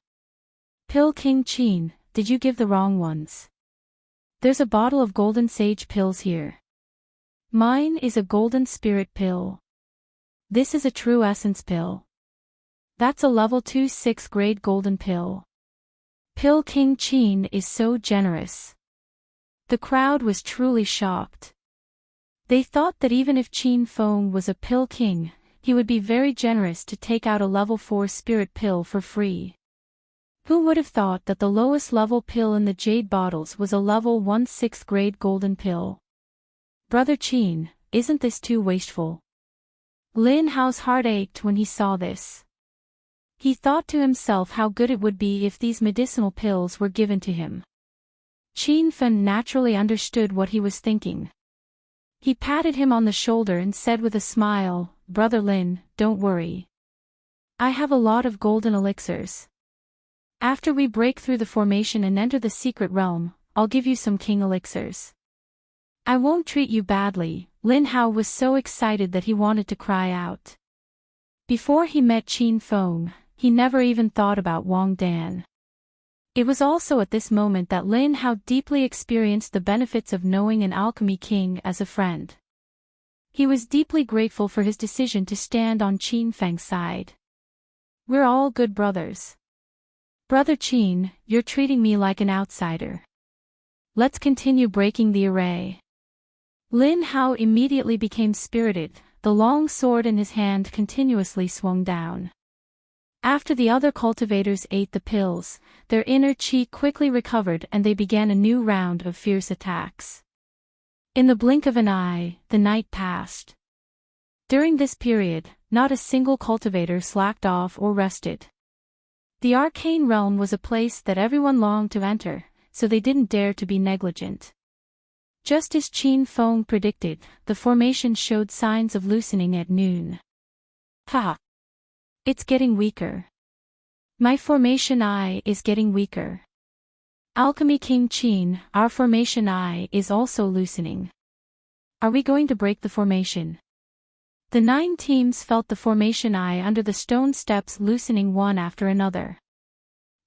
A: Pill King Chin, did you give the wrong ones? There's a bottle of golden sage pills here. Mine is a golden spirit pill. This is a true essence pill. That's a level 2 6th grade golden pill. Pill King Chin is so generous. The crowd was truly shocked. They thought that even if Chin Feng was a pill king, he would be very generous to take out a level 4 spirit pill for free. Who would have thought that the lowest level pill in the jade bottles was a level 1 6th grade golden pill? Brother Chin, isn't this too wasteful? Lin Hao's heart ached when he saw this. He thought to himself how good it would be if these medicinal pills were given to him. Chin Feng naturally understood what he was thinking. He patted him on the shoulder and said with a smile, "Brother Lin, don't worry. I have a lot of golden elixirs. After we break through the formation and enter the secret realm, I'll give you some king elixirs. I won't treat you badly." Lin Hao was so excited that he wanted to cry out. Before he met Chin Feng, he never even thought about Wang Dan. It was also at this moment that Lin Hao deeply experienced the benefits of knowing an alchemy king as a friend. He was deeply grateful for his decision to stand on Chin Feng's side. We're all good brothers. Brother Chin, you're treating me like an outsider. Let's continue breaking the array. Lin Hao immediately became spirited, the long sword in his hand continuously swung down. After the other cultivators ate the pills, their inner chi quickly recovered and they began a new round of fierce attacks. In the blink of an eye, the night passed. During this period, not a single cultivator slacked off or rested. The arcane realm was a place that everyone longed to enter, so they didn't dare to be negligent. Just as Chin Feng predicted, the formation showed signs of loosening at noon. Ha! It's getting weaker. My formation eye is getting weaker. Alchemy King Chin, our formation eye is also loosening. Are we going to break the formation? The 9 teams felt the formation eye under the stone steps loosening one after another.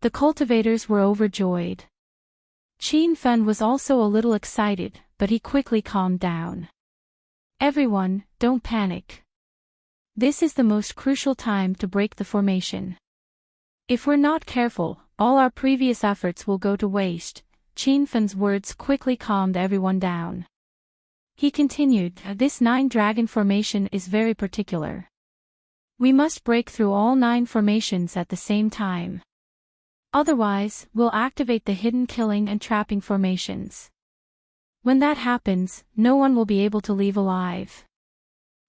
A: The cultivators were overjoyed. Chin Feng was also a little excited, but he quickly calmed down. Everyone, don't panic. This is the most crucial time to break the formation. If we're not careful, all our previous efforts will go to waste. Chin Feng's words quickly calmed everyone down. He continued, this 9 dragon formation is very particular. We must break through all 9 formations at the same time. Otherwise, we'll activate the hidden killing and trapping formations. When that happens, no one will be able to leave alive.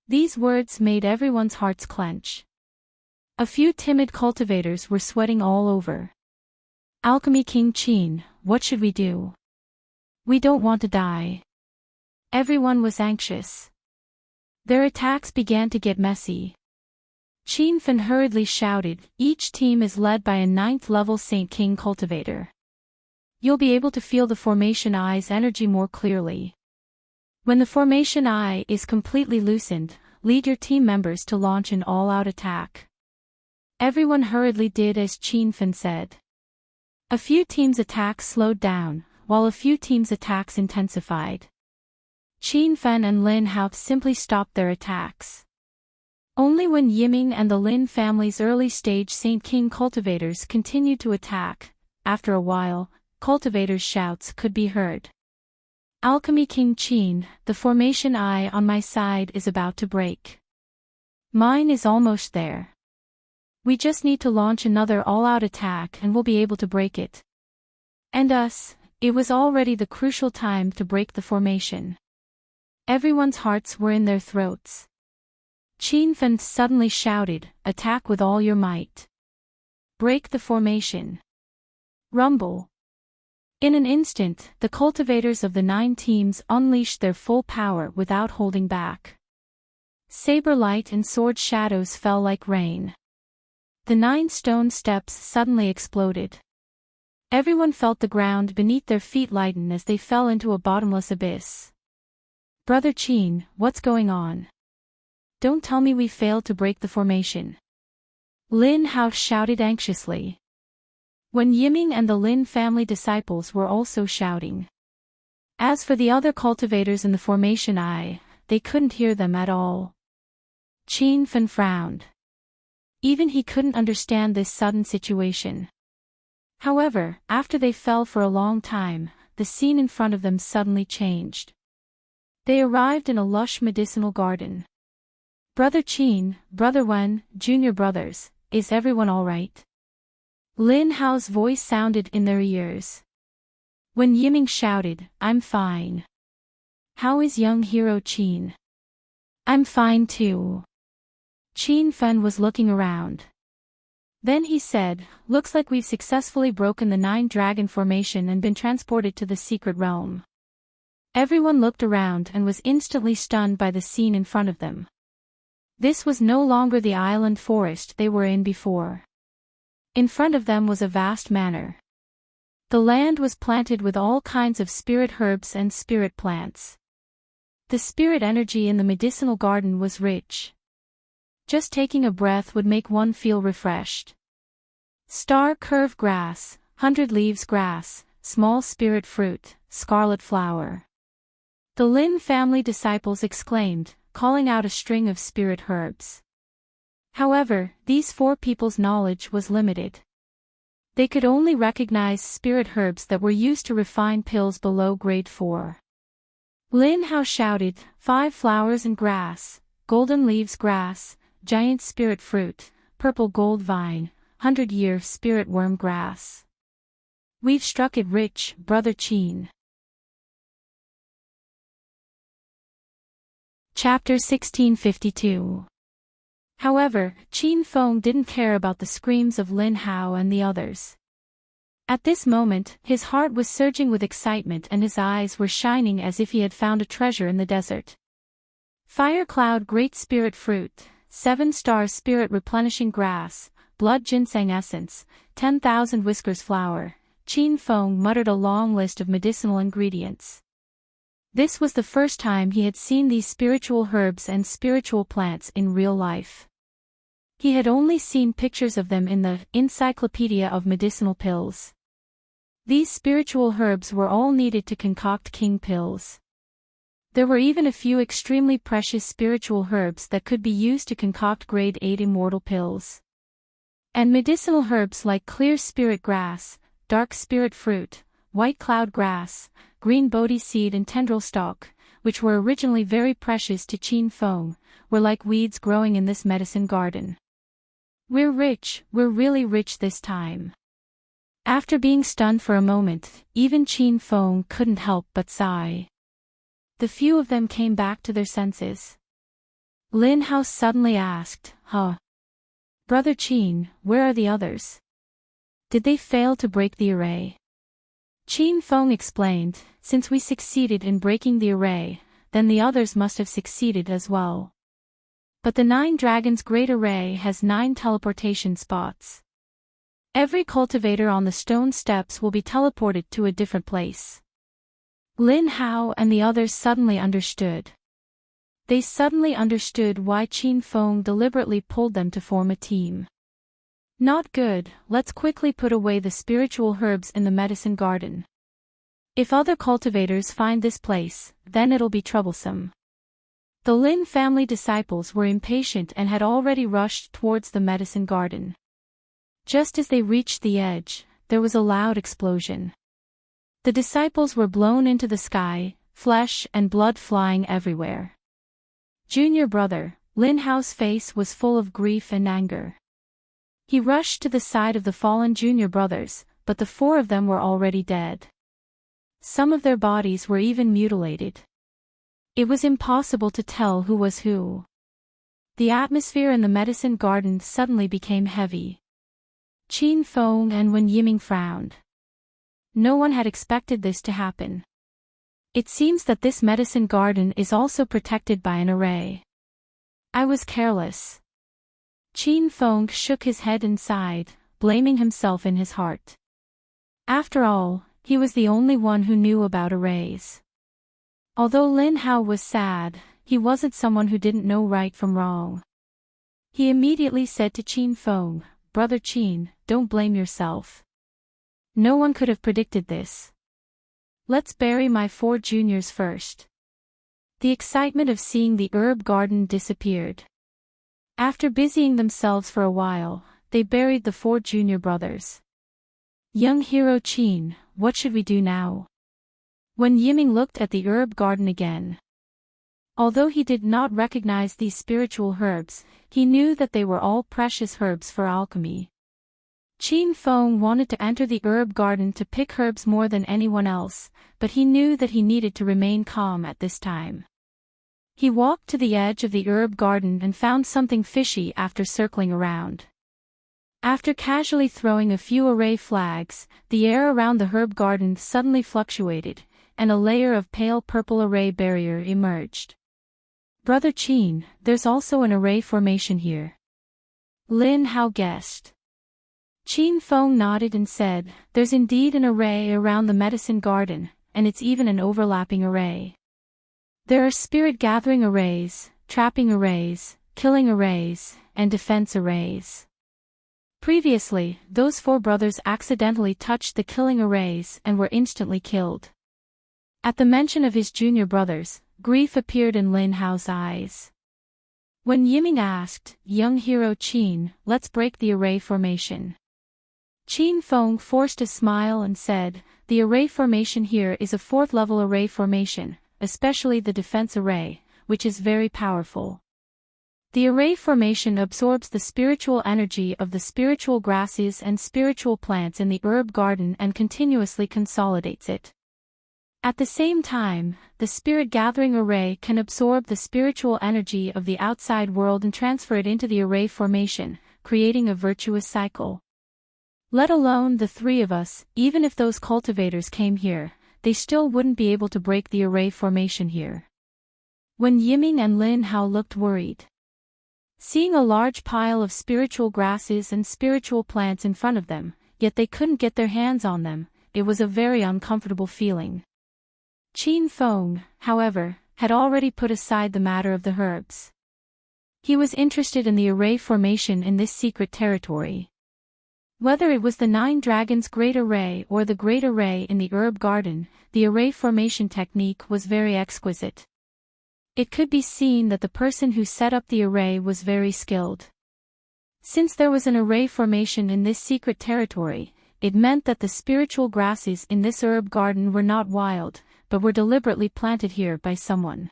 A: These words made everyone's hearts clench. A few timid cultivators were sweating all over. Alchemy King Chin, what should we do? We don't want to die. Everyone was anxious. Their attacks began to get messy. Chin Feng hurriedly shouted, each team is led by a 9th level Saint King cultivator. You'll be able to feel the formation eye's energy more clearly. When the formation eye is completely loosened, lead your team members to launch an all-out attack. Everyone hurriedly did as Chin Feng said. A few teams' attacks slowed down, while a few teams' attacks intensified. Chin Feng and Lin Hao simply stopped their attacks. Only when Yiming and the Lin family's early-stage Saint King cultivators continued to attack, after a while, cultivators' shouts could be heard. Alchemy King Chin, the formation eye on my side is about to break. Mine is almost there. We just need to launch another all-out attack and we'll be able to break it. And us, it was already the crucial time to break the formation. Everyone's hearts were in their throats. Chin Feng suddenly shouted, attack with all your might. Break the formation. Rumble. In an instant, the cultivators of the 9 teams unleashed their full power without holding back. Saber light and sword shadows fell like rain. The 9 stone steps suddenly exploded. Everyone felt the ground beneath their feet lighten as they fell into a bottomless abyss. Brother Qin, what's going on? Don't tell me we failed to break the formation. Lin Hao shouted anxiously. When Yiming and the Lin family disciples were also shouting. As for the other cultivators in the formation they couldn't hear them at all. Qin Fan frowned. Even he couldn't understand this sudden situation. However, after they fell for a long time, the scene in front of them suddenly changed. They arrived in a lush medicinal garden. Brother Qin, Brother Wen, junior brothers, is everyone all right? Lin Hao's voice sounded in their ears. When Yiming shouted, I'm fine. How is young hero Qin? I'm fine too. Qin Fan was looking around. Then he said, looks like we've successfully broken the 9 dragon formation and been transported to the secret realm. Everyone looked around and was instantly stunned by the scene in front of them. This was no longer the island forest they were in before. In front of them was a vast manor. The land was planted with all kinds of spirit herbs and spirit plants. The spirit energy in the medicinal garden was rich. Just taking a breath would make one feel refreshed. Star curve grass, 100 leaves grass, small spirit fruit, scarlet flower. The Lin family disciples exclaimed, calling out a string of spirit herbs. However, these 4 people's knowledge was limited. They could only recognize spirit herbs that were used to refine pills below grade 4. Lin Hao shouted, 5 flowers and grass, golden leaves grass, giant spirit fruit, purple gold vine, 100-year spirit worm grass. We've struck it rich, Brother Qin. Chapter 1652. However, Qin Feng didn't care about the screams of Lin Hao and the others. At this moment, his heart was surging with excitement and his eyes were shining as if he had found a treasure in the desert. Fire Cloud Great Spirit Fruit, 7-star Spirit Replenishing Grass, Blood Ginseng Essence, 10,000 Whiskers Flower. Qin Feng muttered a long list of medicinal ingredients. This was the first time he had seen these spiritual herbs and spiritual plants in real life. He had only seen pictures of them in the Encyclopedia of Medicinal Pills. These spiritual herbs were all needed to concoct king pills. There were even a few extremely precious spiritual herbs that could be used to concoct grade 8 immortal pills. And medicinal herbs like clear spirit grass, dark spirit fruit, white cloud grass, green bodhi seed and tendril stalk, which were originally very precious to Qin Feng, were like weeds growing in this medicine garden. We're rich, we're really rich this time. After being stunned for a moment, even Qin Feng couldn't help but sigh. The few of them came back to their senses. Lin Hao suddenly asked, Brother Qin, where are the others? Did they fail to break the array? Qin Feng explained, since we succeeded in breaking the array, then the others must have succeeded as well. But the 9 Dragons Great Array has 9 teleportation spots. Every cultivator on the stone steps will be teleported to a different place. Lin Hao and the others suddenly understood. They suddenly understood why Qin Feng deliberately pulled them to form a team. Not good, let's quickly put away the spiritual herbs in the medicine garden. If other cultivators find this place, then it'll be troublesome. The Lin family disciples were impatient and had already rushed towards the medicine garden. Just as they reached the edge, there was a loud explosion. The disciples were blown into the sky, flesh and blood flying everywhere. Junior brother, Lin Hao's face was full of grief and anger. He rushed to the side of the fallen junior brothers, but the 4 of them were already dead. Some of their bodies were even mutilated. It was impossible to tell who was who. The atmosphere in the medicine garden suddenly became heavy. Qin Feng and Wen Yiming frowned. No one had expected this to happen. It seems that this medicine garden is also protected by an array. I was careless. Qin Feng shook his head and sighed, blaming himself in his heart. After all, he was the only one who knew about arrays. Although Lin Hao was sad, he wasn't someone who didn't know right from wrong. He immediately said to Qin Feng, "Brother Qin, don't blame yourself. No one could have predicted this. Let's bury my 4 juniors first." The excitement of seeing the herb garden disappeared. After busying themselves for a while, they buried the 4 junior brothers. Young hero Qin, what should we do now? When Yiming looked at the herb garden again. Although he did not recognize these spiritual herbs, he knew that they were all precious herbs for alchemy. Qin Feng wanted to enter the herb garden to pick herbs more than anyone else, but he knew that he needed to remain calm at this time. He walked to the edge of the herb garden and found something fishy after circling around. After casually throwing a few array flags, the air around the herb garden suddenly fluctuated, and a layer of pale purple array barrier emerged. "Brother Qin, there's also an array formation here." Lin Hao guessed. Qin Feng nodded and said, "There's indeed an array around the medicine garden, and it's even an overlapping array. There are spirit-gathering arrays, trapping arrays, killing arrays, and defense arrays." Previously, those 4 brothers accidentally touched the killing arrays and were instantly killed. At the mention of his junior brothers, grief appeared in Lin Hao's eyes. When Yiming asked, "Young hero Qin, let's break the array formation." Qin Feng forced a smile and said, "The array formation here is a 4th-level array formation, especially the defense array, which is very powerful. The array formation absorbs the spiritual energy of the spiritual grasses and spiritual plants in the herb garden and continuously consolidates it. At the same time, the spirit-gathering array can absorb the spiritual energy of the outside world and transfer it into the array formation, creating a virtuous cycle. Let alone the 3 of us, even if those cultivators came here, they still wouldn't be able to break the array formation here." When Yiming and Lin Hao looked worried, seeing a large pile of spiritual grasses and spiritual plants in front of them, yet they couldn't get their hands on them, it was a very uncomfortable feeling. Qin Feng, however, had already put aside the matter of the herbs. He was interested in the array formation in this secret territory. Whether it was the 9 Dragons Great Array or the Great Array in the herb garden, the array formation technique was very exquisite. It could be seen that the person who set up the array was very skilled. Since there was an array formation in this secret territory, it meant that the spiritual grasses in this herb garden were not wild, but were deliberately planted here by someone.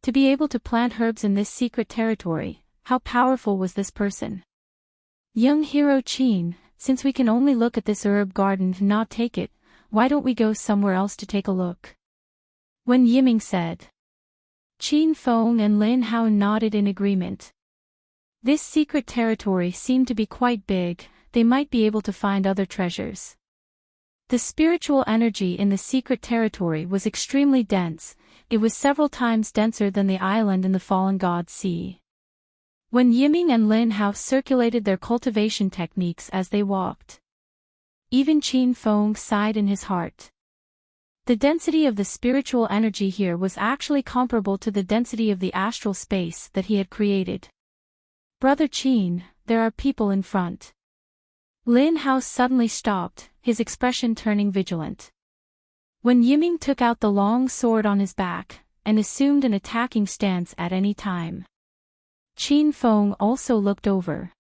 A: To be able to plant herbs in this secret territory, how powerful was this person? "Young hero Qin, since we can only look at this herb garden and not take it, why don't we go somewhere else to take a look?" When Yiming said. Qin Feng and Lin Hao nodded in agreement. This secret territory seemed to be quite big, they might be able to find other treasures. The spiritual energy in the secret territory was extremely dense, it was several times denser than the island in the Fallen God Sea. When Yiming and Lin Hao circulated their cultivation techniques as they walked, even Qin Feng sighed in his heart. The density of the spiritual energy here was actually comparable to the density of the astral space that he had created. "Brother Qin, there are people in front." Lin Hao suddenly stopped, his expression turning vigilant. When Yiming took out the long sword on his back, and assumed an attacking stance at any time. Qin Feng also looked over.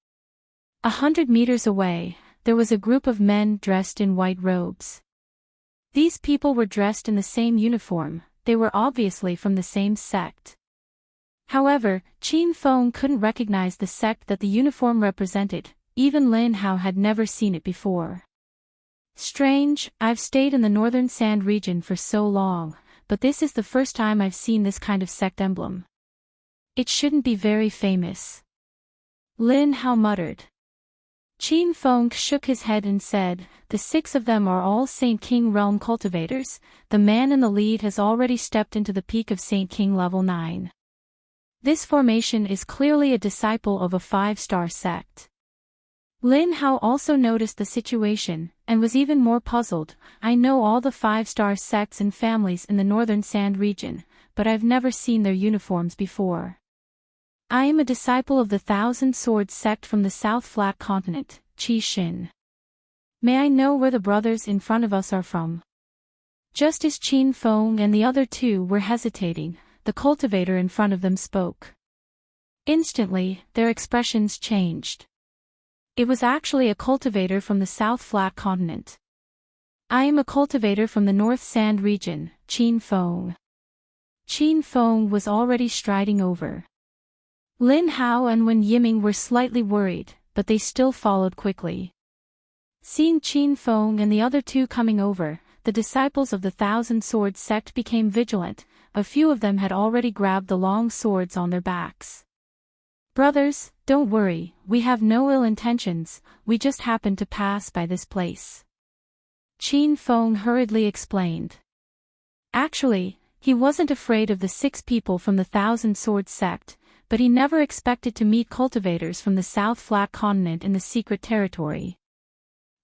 A: 100 meters away, there was a group of men dressed in white robes. These people were dressed in the same uniform, they were obviously from the same sect. However, Qin Feng couldn't recognize the sect that the uniform represented, even Lin Hao had never seen it before. "Strange, I've stayed in the northern sand region for so long, but this is the first time I've seen this kind of sect emblem. It shouldn't be very famous." Lin Hao muttered. Qin Feng shook his head and said, "The 6 of them are all Saint King realm cultivators. The man in the lead has already stepped into the peak of Saint King level 9. This formation is clearly a disciple of a 5-star sect." Lin Hao also noticed the situation, and was even more puzzled. "I know all the 5-star sects and families in the northern Sand region, but I've never seen their uniforms before. I am a disciple of the Thousand Swords sect from the South Flat Continent, Qi Xin. May I know where the brothers in front of us are from?" Just as Qin Feng and the other 2 were hesitating, the cultivator in front of them spoke. Instantly, their expressions changed. It was actually a cultivator from the South Flat Continent. "I am a cultivator from the North Sand region, Qin Feng." Qin Feng was already striding over. Lin Hao and Wen Yiming were slightly worried, but they still followed quickly. Seeing Qin Feng and the other 2 coming over, the disciples of the Thousand Swords sect became vigilant. A few of them had already grabbed the long swords on their backs. "Brothers, don't worry, we have no ill intentions, we just happened to pass by this place," Qin Feng hurriedly explained. Actually, he wasn't afraid of the 6 people from the Thousand Swords sect, but he never expected to meet cultivators from the South Flat Continent in the secret territory.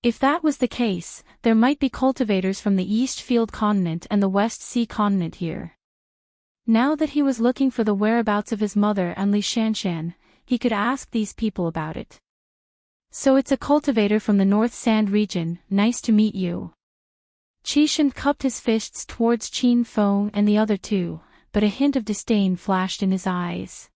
A: If that was the case, there might be cultivators from the East Field Continent and the West Sea Continent here. Now that he was looking for the whereabouts of his mother and Li Shanshan, he could ask these people about it. "So it's a cultivator from the North Sand region, nice to meet you." Qishan cupped his fists towards Qin Feng and the other 2, but a hint of disdain flashed in his eyes.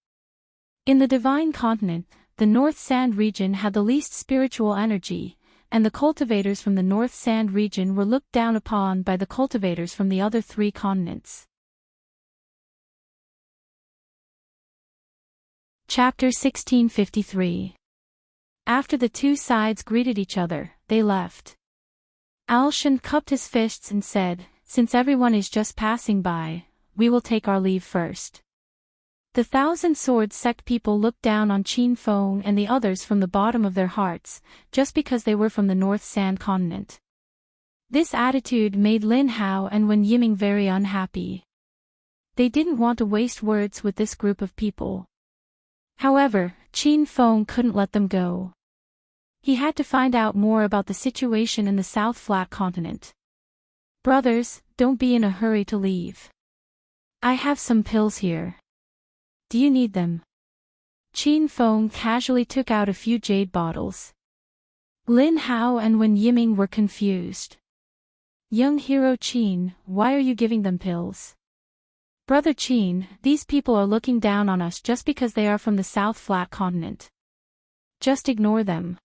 A: In the Divine Continent, the North Sand region had the least spiritual energy, and the cultivators from the North Sand region were looked down upon by the cultivators from the other 3 continents. Chapter 1653. After the 2 sides greeted each other, they left. Alshan cupped his fists and said, "Since everyone is just passing by, we will take our leave first." The Thousand Swords sect people looked down on Qin Feng and the others from the bottom of their hearts, just because they were from the North Sand Continent. This attitude made Lin Hao and Wen Yiming very unhappy. They didn't want to waste words with this group of people. However, Qin Feng couldn't let them go. He had to find out more about the situation in the South Flat Continent. "Brothers, don't be in a hurry to leave. I have some pills here. Do you need them?" Qin Feng casually took out a few jade bottles. Lin Hao and Wen Yiming were confused. "Young hero Qin, why are you giving them pills?" "Brother Qin, these people are looking down on us just because they are from the South Flat Continent. Just ignore them."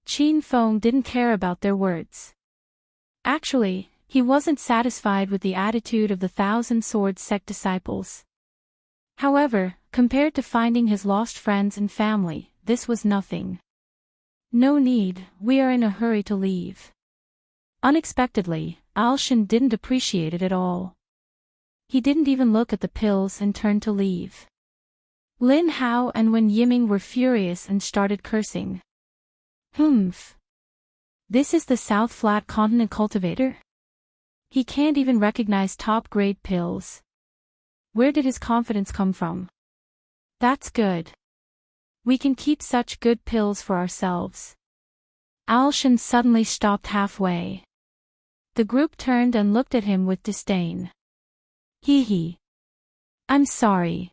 A: Qin Feng didn't care about their words. Actually, he wasn't satisfied with the attitude of the Thousand Swords sect disciples. However, compared to finding his lost friends and family, this was nothing. "No need, we are in a hurry to leave." Unexpectedly, Alshan didn't appreciate it at all. He didn't even look at the pills and turned to leave. Lin Hao and Wen Yiming were furious and started cursing. "Humph. This is the South Flat Continent cultivator? He can't even recognize top-grade pills. Where did his confidence come from? That's good. We can keep such good pills for ourselves." Alshan suddenly stopped halfway. The group turned and looked at him with disdain. Hee hee. "I'm sorry.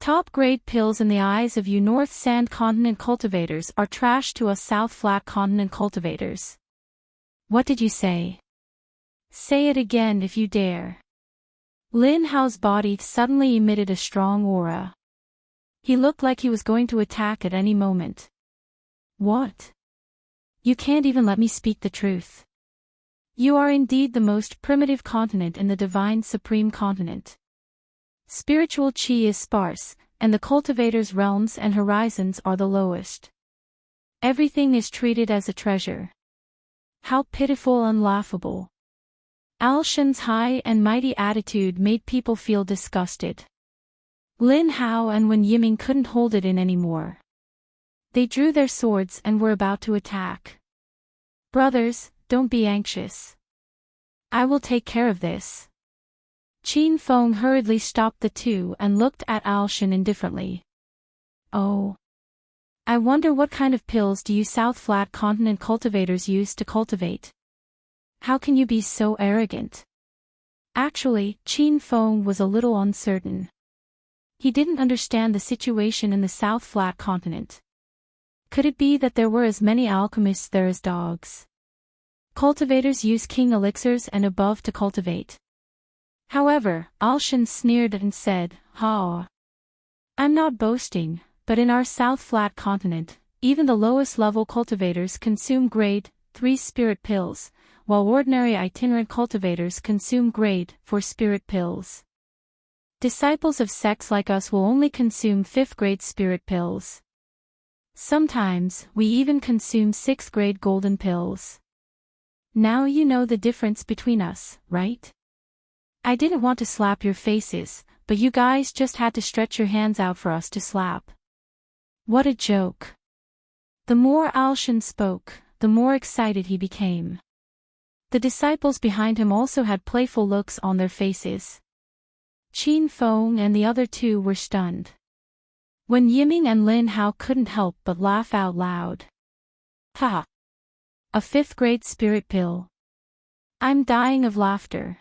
A: Top-grade pills in the eyes of you North Sand Continent cultivators are trash to us South Flat Continent cultivators." "What did you say?" "Say it again if you dare." Lin Hao's body suddenly emitted a strong aura. He looked like he was going to attack at any moment. "What? You can't even let me speak the truth. You are indeed the most primitive continent in the Divine Supreme Continent. Spiritual chi is sparse, and the cultivator's realms and horizons are the lowest. Everything is treated as a treasure. How pitiful and laughable." Alshan's high and mighty attitude made people feel disgusted. Lin Hao and Wen Yiming couldn't hold it in anymore. They drew their swords and were about to attack. Brothers, don't be anxious. I will take care of this. Qin Feng hurriedly stopped the two and looked at Alshan indifferently. Oh. I wonder what kind of pills do you South Flat Continent cultivators use to cultivate? How can you be so arrogant? Actually, Qin Feng was a little uncertain. He didn't understand the situation in the South Flat Continent. Could it be that there were as many alchemists there as dogs? Cultivators use king elixirs and above to cultivate. However, Alshan sneered and said, "Ha! I'm not boasting, but in our South Flat Continent, even the lowest level cultivators consume grade 3 spirit pills, while ordinary itinerant cultivators consume grade 4 spirit pills. Disciples of sects like us will only consume 5th grade spirit pills. Sometimes, we even consume 6th grade golden pills. Now you know the difference between us, right? I didn't want to slap your faces, but you guys just had to stretch your hands out for us to slap. What a joke." The more Alshan spoke, the more excited he became. The disciples behind him also had playful looks on their faces. Qin Feng and the other two were stunned. When Yiming and Lin Hao couldn't help but laugh out loud. Ha! A 5th grade spirit pill. I'm dying of laughter.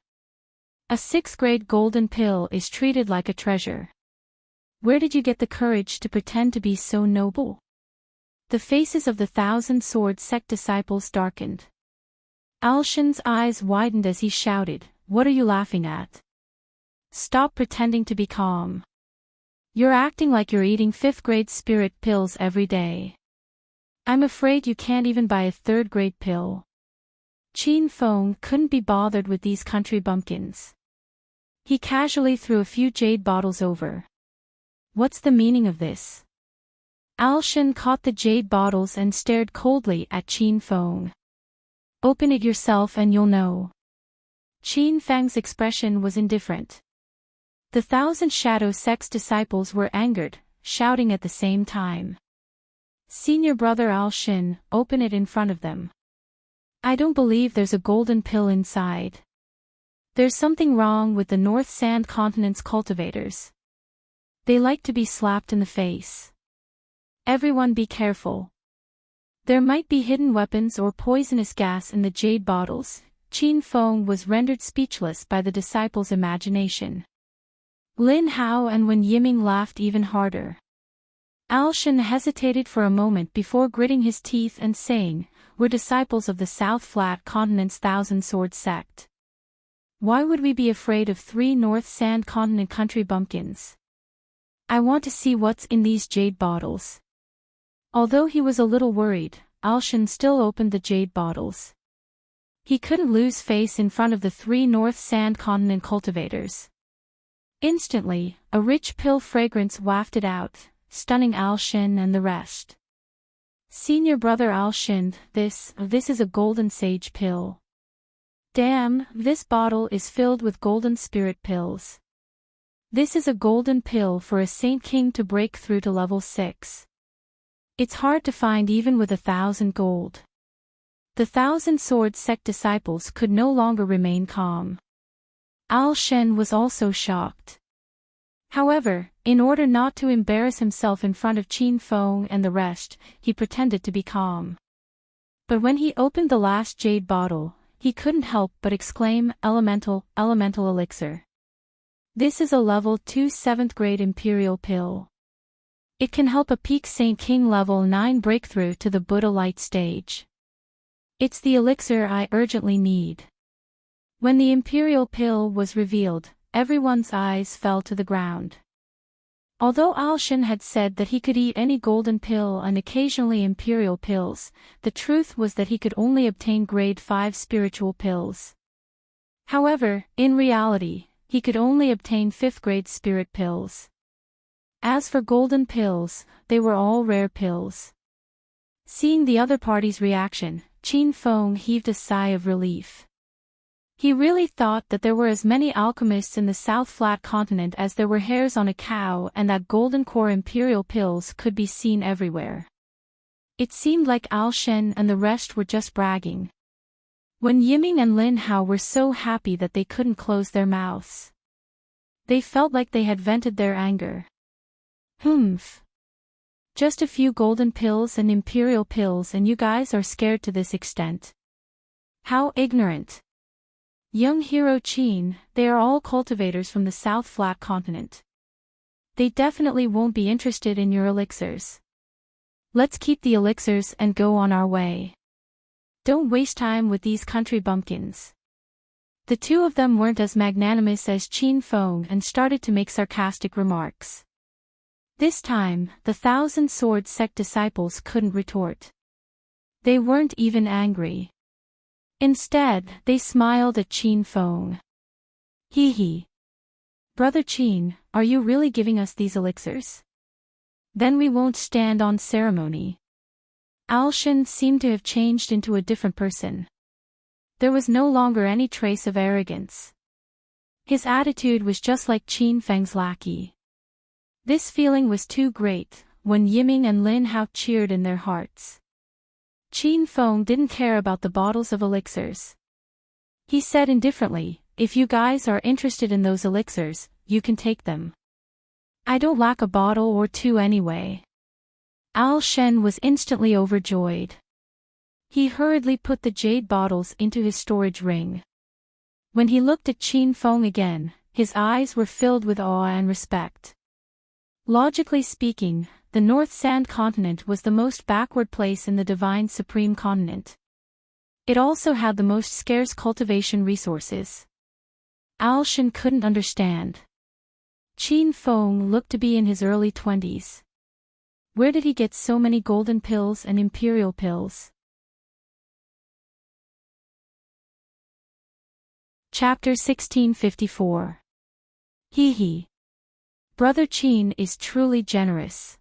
A: A 6th grade golden pill is treated like a treasure. Where did you get the courage to pretend to be so noble? The faces of the Thousand Sword Sect disciples darkened. Alshan's eyes widened as he shouted, "What are you laughing at? Stop pretending to be calm. You're acting like you're eating 5th grade spirit pills every day. I'm afraid you can't even buy a 3rd grade pill." Qin Feng couldn't be bothered with these country bumpkins. He casually threw a few jade bottles over. What's the meaning of this? Alshan caught the jade bottles and stared coldly at Qin Feng. Open it yourself and you'll know. Qin Feng's expression was indifferent. The Thousand Shadow Sect's disciples were angered, shouting at the same time. Senior brother Alshan, open it in front of them. I don't believe there's a golden pill inside. There's something wrong with the North Sand Continent's cultivators. They like to be slapped in the face. Everyone be careful. There might be hidden weapons or poisonous gas in the jade bottles. Qin Feng was rendered speechless by the disciples' imagination. Lin Hao and Wen Yiming laughed even harder. Alshan hesitated for a moment before gritting his teeth and saying, "We're disciples of the South Flat Continent's Thousand Sword Sect. Why would we be afraid of 3 North Sand Continent country bumpkins? I want to see what's in these jade bottles." Although he was a little worried, Alshan still opened the jade bottles. He couldn't lose face in front of the 3 North Sand Continent cultivators. Instantly, a rich pill fragrance wafted out, stunning Alshan and the rest. Senior brother Alshan, this is a golden sage pill. Damn, this bottle is filled with golden spirit pills. This is a golden pill for a Saint King to break through to level 6. It's hard to find even with 1,000 gold. The Thousand Sword Sect disciples could no longer remain calm. Alshan was also shocked. However, in order not to embarrass himself in front of Qin Feng and the rest, he pretended to be calm. But when he opened the last jade bottle, he couldn't help but exclaim, elemental elixir. This is a level 2 7th grade imperial pill. It can help a peak Saint King level 9 breakthrough to the Buddha light stage. It's the elixir I urgently need. When the imperial pill was revealed, everyone's eyes fell to the ground. Although Alshan had said that he could eat any golden pill and occasionally imperial pills, the truth was that he could only obtain grade 5 spiritual pills. However, in reality, he could only obtain 5th grade spirit pills. As for golden pills, they were all rare pills. Seeing the other party's reaction, Qin Feng heaved a sigh of relief. He really thought that there were as many alchemists in the South Flat Continent as there were hairs on a cow and that golden core imperial pills could be seen everywhere. It seemed like Al Shen and the rest were just bragging. When Yiming and Lin Hao were so happy that they couldn't close their mouths. They felt like they had vented their anger. Humph. Just a few golden pills and imperial pills and you guys are scared to this extent. How ignorant. Young hero Qin, they are all cultivators from the South Flat Continent. They definitely won't be interested in your elixirs. Let's keep the elixirs and go on our way. Don't waste time with these country bumpkins. The two of them weren't as magnanimous as Qin Feng and started to make sarcastic remarks. This time, the Thousand Sword Sect disciples couldn't retort. They weren't even angry. Instead, they smiled at Qin Feng. Hee hee. Brother Qin, are you really giving us these elixirs? Then we won't stand on ceremony. Al Shen seemed to have changed into a different person. There was no longer any trace of arrogance. His attitude was just like Qin Feng's lackey. This feeling was too great, when Yiming and Lin Hao cheered in their hearts. Qin Feng didn't care about the bottles of elixirs. He said indifferently, if you guys are interested in those elixirs, you can take them. I don't lack a bottle or two anyway. Al Shen was instantly overjoyed. He hurriedly put the jade bottles into his storage ring. When he looked at Qin Feng again, his eyes were filled with awe and respect. Logically speaking, the North Sand Continent was the most backward place in the Divine Supreme Continent. It also had the most scarce cultivation resources. Al Shen couldn't understand. Qin Feng looked to be in his early 20s. Where did he get so many golden pills and imperial pills? Chapter 1654. Hee hee. Brother Qin is truly generous.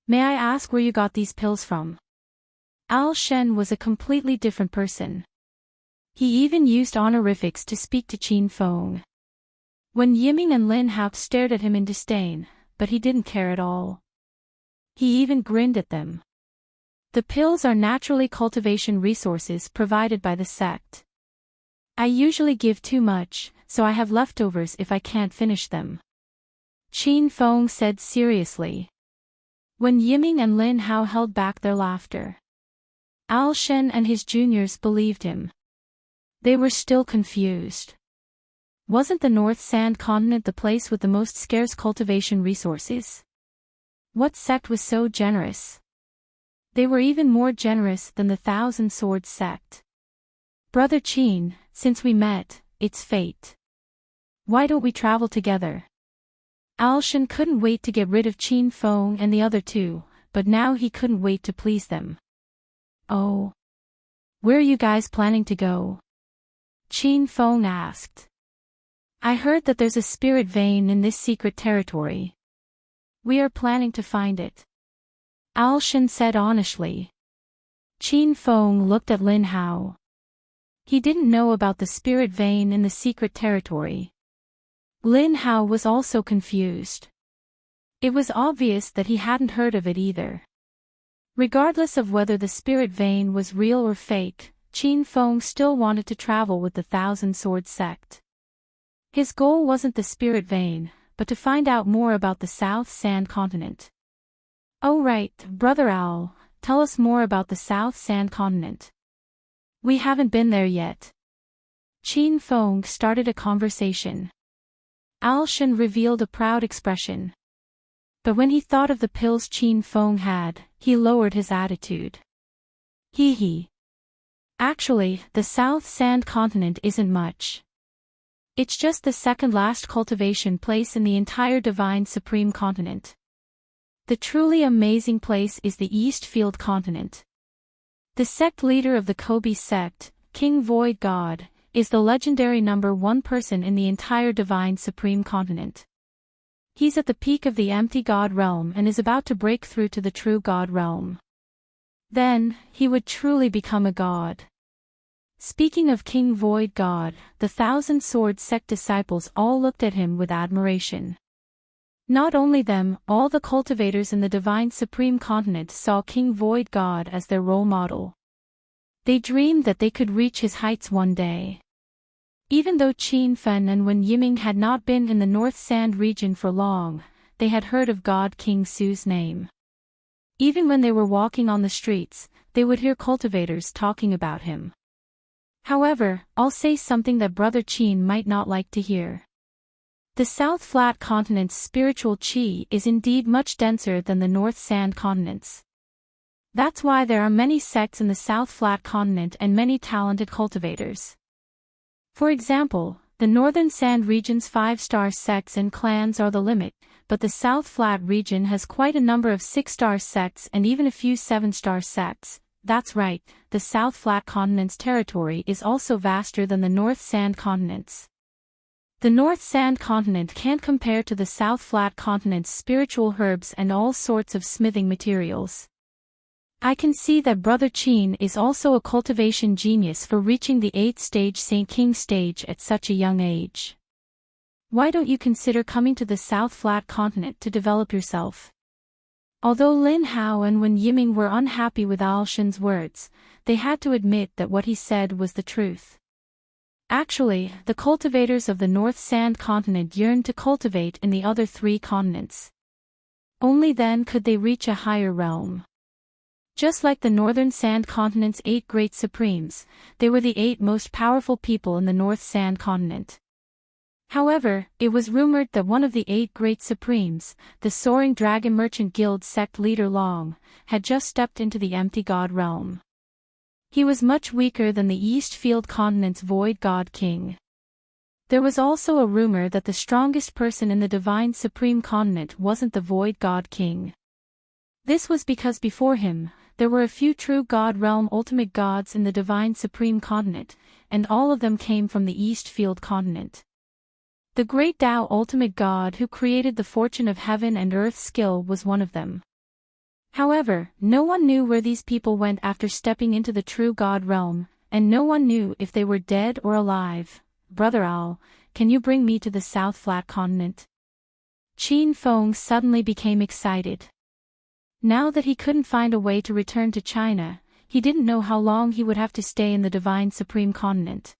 A: May I ask where you got these pills from? Al Shen was a completely different person. He even used honorifics to speak to Qin Feng. When Yiming and Lin Hao stared at him in disdain, but he didn't care at all. He even grinned at them. The pills are naturally cultivation resources provided by the sect. I usually give too much, so I have leftovers if I can't finish them. Qin Feng said seriously. When Yiming and Lin Hao held back their laughter. Al Shen and his juniors believed him. They were still confused. Wasn't the North Sand Continent the place with the most scarce cultivation resources? What sect was so generous? They were even more generous than the Thousand Swords sect. Brother Qin, since we met, it's fate. Why don't we travel together? Al Shen couldn't wait to get rid of Qin Feng and the other two, but now he couldn't wait to please them. Oh. Where are you guys planning to go? Qin Feng asked. I heard that there's a spirit vein in this secret territory. We are planning to find it. Al Shen said honestly. Qin Feng looked at Lin Hao. He didn't know about the spirit vein in the secret territory. Lin Hao was also confused. It was obvious that he hadn't heard of it either. Regardless of whether the spirit vein was real or fake, Qin Feng still wanted to travel with the Thousand Sword sect. His goal wasn't the spirit vein, but to find out more about the South Sand Continent. Oh right, Brother Al, tell us more about the South Sand Continent. We haven't been there yet. Qin Feng started a conversation. Al Shen revealed a proud expression. But when he thought of the pills Qin Feng had, he lowered his attitude. Hee hee. Actually, the South Sand Continent isn't much. It's just the second last cultivation place in the entire Divine Supreme Continent. The truly amazing place is the Eastfield Continent. The sect leader of the Kobe sect, King Void God, is the legendary #1 person in the entire Divine Supreme Continent. He's at the peak of the empty God realm and is about to break through to the true God realm. Then, he would truly become a god. Speaking of King Void God, the Thousand Sword sect disciples all looked at him with admiration. Not only them, all the cultivators in the Divine Supreme Continent saw King Void God as their role model. They dreamed that they could reach his heights one day. Even though Qin Fen and Wen Yiming had not been in the North Sand region for long, they had heard of God King Su's name. Even when they were walking on the streets, they would hear cultivators talking about him. However, I'll say something that Brother Qin might not like to hear. The South Flat Continent's spiritual qi is indeed much denser than the North Sand Continent's. That's why there are many sects in the South Flat Continent and many talented cultivators. For example, the Northern Sand region's 5-star sects and clans are the limit, but the South Flat region has quite a number of 6-star sects and even a few 7-star sects. That's right, the South Flat Continent's territory is also vaster than the North Sand Continent's. The North Sand Continent can't compare to the South Flat Continent's spiritual herbs and all sorts of smithing materials. I can see that Brother Qin is also a cultivation genius for reaching the 8th stage Saint King stage at such a young age. Why don't you consider coming to the South Flat Continent to develop yourself? Although Lin Hao and Wen Yiming were unhappy with Al Shen's words, they had to admit that what he said was the truth. Actually, the cultivators of the North Sand Continent yearned to cultivate in the other 3 continents. Only then could they reach a higher realm. Just like the Northern Sand Continent's 8 great supremes, they were the 8 most powerful people in the North Sand Continent. However, it was rumored that one of the 8 great supremes, the Soaring Dragon Merchant Guild sect leader Long, had just stepped into the empty god realm. He was much weaker than the East Field Continent's Void God King. There was also a rumor that the strongest person in the Divine Supreme Continent wasn't the Void God King. This was because before him, there were a few true God Realm Ultimate Gods in the Divine Supreme Continent, and all of them came from the East Field Continent. The Great Tao Ultimate God who created the fortune of heaven and earth skill was one of them. However, no one knew where these people went after stepping into the true God realm, and no one knew if they were dead or alive. Brother Al, can you bring me to the South Flat Continent? Qin Feng suddenly became excited. Now that he couldn't find a way to return to China, he didn't know how long he would have to stay in the Divine Supreme Continent.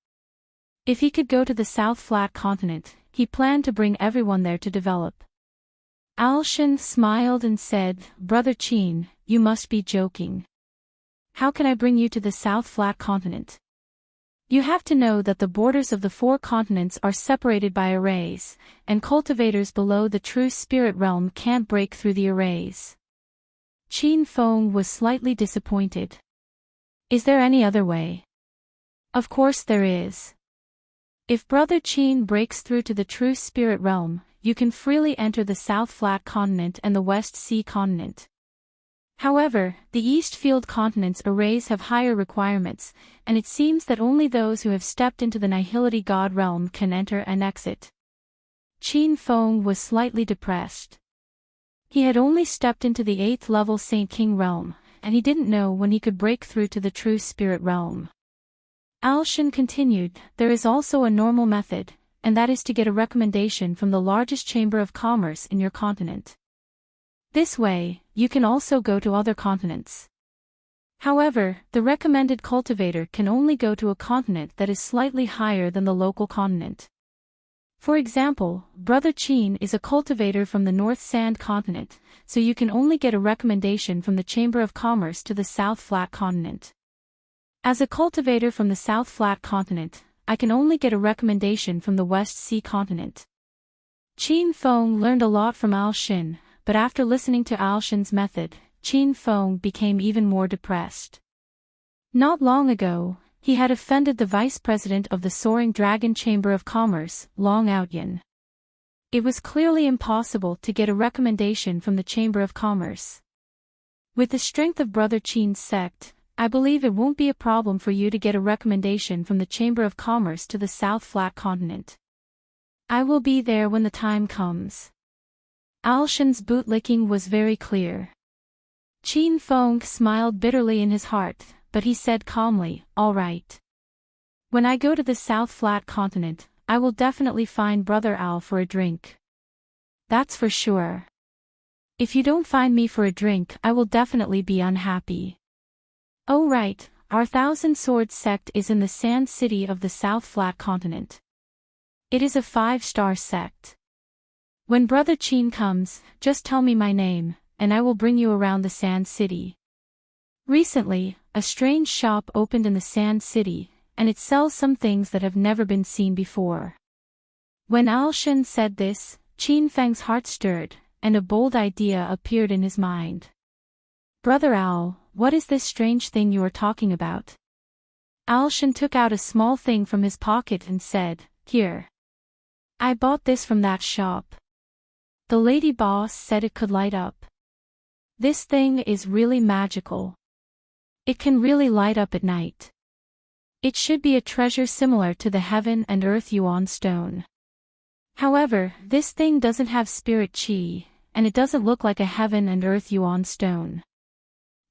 A: If he could go to the South Flat Continent, he planned to bring everyone there to develop. Al Shen smiled and said, Brother Qin, you must be joking. How can I bring you to the South Flat Continent? You have to know that the borders of the 4 continents are separated by arrays, and cultivators below the true spirit realm can't break through the arrays. Qin Feng was slightly disappointed. Is there any other way? Of course there is. If Brother Qin breaks through to the true spirit realm, you can freely enter the South Flat Continent and the West Sea Continent. However, the East Field Continent's arrays have higher requirements, and it seems that only those who have stepped into the Nihility God realm can enter and exit. Qin Feng was slightly depressed. He had only stepped into the 8th level Saint King realm, and he didn't know when he could break through to the true spirit realm. Al Shen continued, there is also a normal method, and that is to get a recommendation from the largest chamber of commerce in your continent. This way, you can also go to other continents. However, the recommended cultivator can only go to a continent that is slightly higher than the local continent. For example, Brother Qin is a cultivator from the North Sand Continent, so you can only get a recommendation from the Chamber of Commerce to the South Flat Continent. As a cultivator from the South Flat Continent, I can only get a recommendation from the West Sea Continent. Qin Feng learned a lot from Al Shen, but after listening to Al Shen's method, Qin Feng became even more depressed. Not long ago, he had offended the vice president of the Soaring Dragon Chamber of Commerce, Long Outyan. It was clearly impossible to get a recommendation from the Chamber of Commerce. With the strength of Brother Qin's sect, I believe it won't be a problem for you to get a recommendation from the Chamber of Commerce to the South Flat Continent. I will be there when the time comes. Al Shen's bootlicking was very clear. Qin Feng smiled bitterly in his heart, but he said calmly, all right. When I go to the South Flat Continent, I will definitely find Brother Al for a drink. That's for sure. If you don't find me for a drink, I will definitely be unhappy. Oh right, our Thousand Swords sect is in the Sand City of the South Flat Continent. It is a 5-star sect. When Brother Chin comes, just tell me my name, and I will bring you around the Sand City. Recently, a strange shop opened in the Sand City, and it sells some things that have never been seen before. When Al Shen said this, Qin Feng's heart stirred, and a bold idea appeared in his mind. Brother Al, what is this strange thing you are talking about? Al Shen took out a small thing from his pocket and said, Here. I bought this from that shop. The lady boss said it could light up. This thing is really magical. It can really light up at night. It should be a treasure similar to the Heaven and Earth Yuan stone. However, this thing doesn't have spirit qi, and it doesn't look like a Heaven and Earth Yuan stone.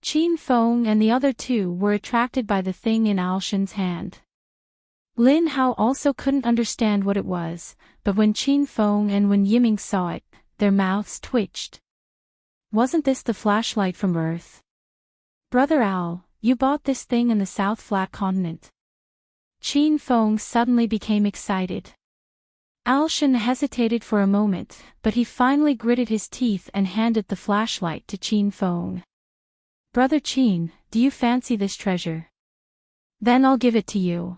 A: Qin Feng and the other two were attracted by the thing in Al Shen's hand. Lin Hao also couldn't understand what it was, but when Qin Feng and Wen Yiming saw it, their mouths twitched. Wasn't this the flashlight from Earth? Brother Al, you bought this thing in the South Flat Continent. Qin Feng suddenly became excited. Al Shen hesitated for a moment, but he finally gritted his teeth and handed the flashlight to Qin Feng. Brother Qin, do you fancy this treasure? Then I'll give it to you.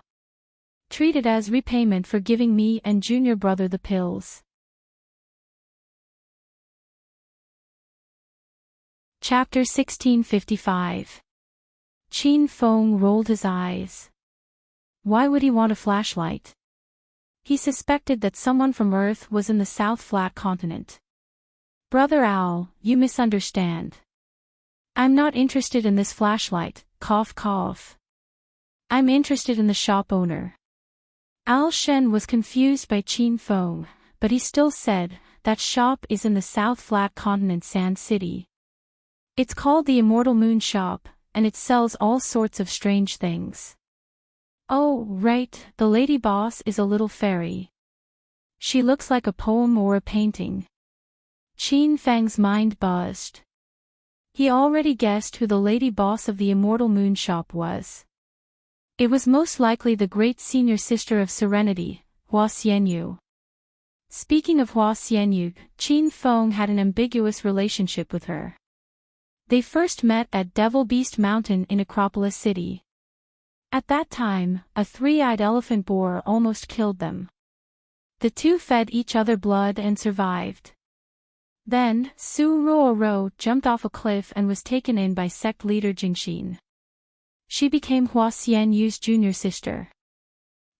A: Treat it as repayment for giving me and junior brother the pills. Chapter 1655. Qin Feng rolled his eyes. Why would he want a flashlight? He suspected that someone from Earth was in the South Flat Continent. Brother Al, you misunderstand. I'm not interested in this flashlight, cough cough. I'm interested in the shop owner. Al Shen was confused by Qin Feng, but he still said, that shop is in the South Flat Continent Sand City. It's called the Immortal Moon Shop, and it sells all sorts of strange things. Oh, right, the lady boss is a little fairy. She looks like a poem or a painting. Qin Feng's mind buzzed. He already guessed who the lady boss of the Immortal Moon Shop was. It was most likely the great senior sister of Serenity, Hua Xianyu. Speaking of Hua Xianyu, Qin Feng had an ambiguous relationship with her. They first met at Devil Beast Mountain in Acropolis City. At that time, a 3-eyed elephant boar almost killed them. The two fed each other blood and survived. Then, Su Ruoro jumped off a cliff and was taken in by sect leader Jingxin. She became Hua Xianyu's junior sister.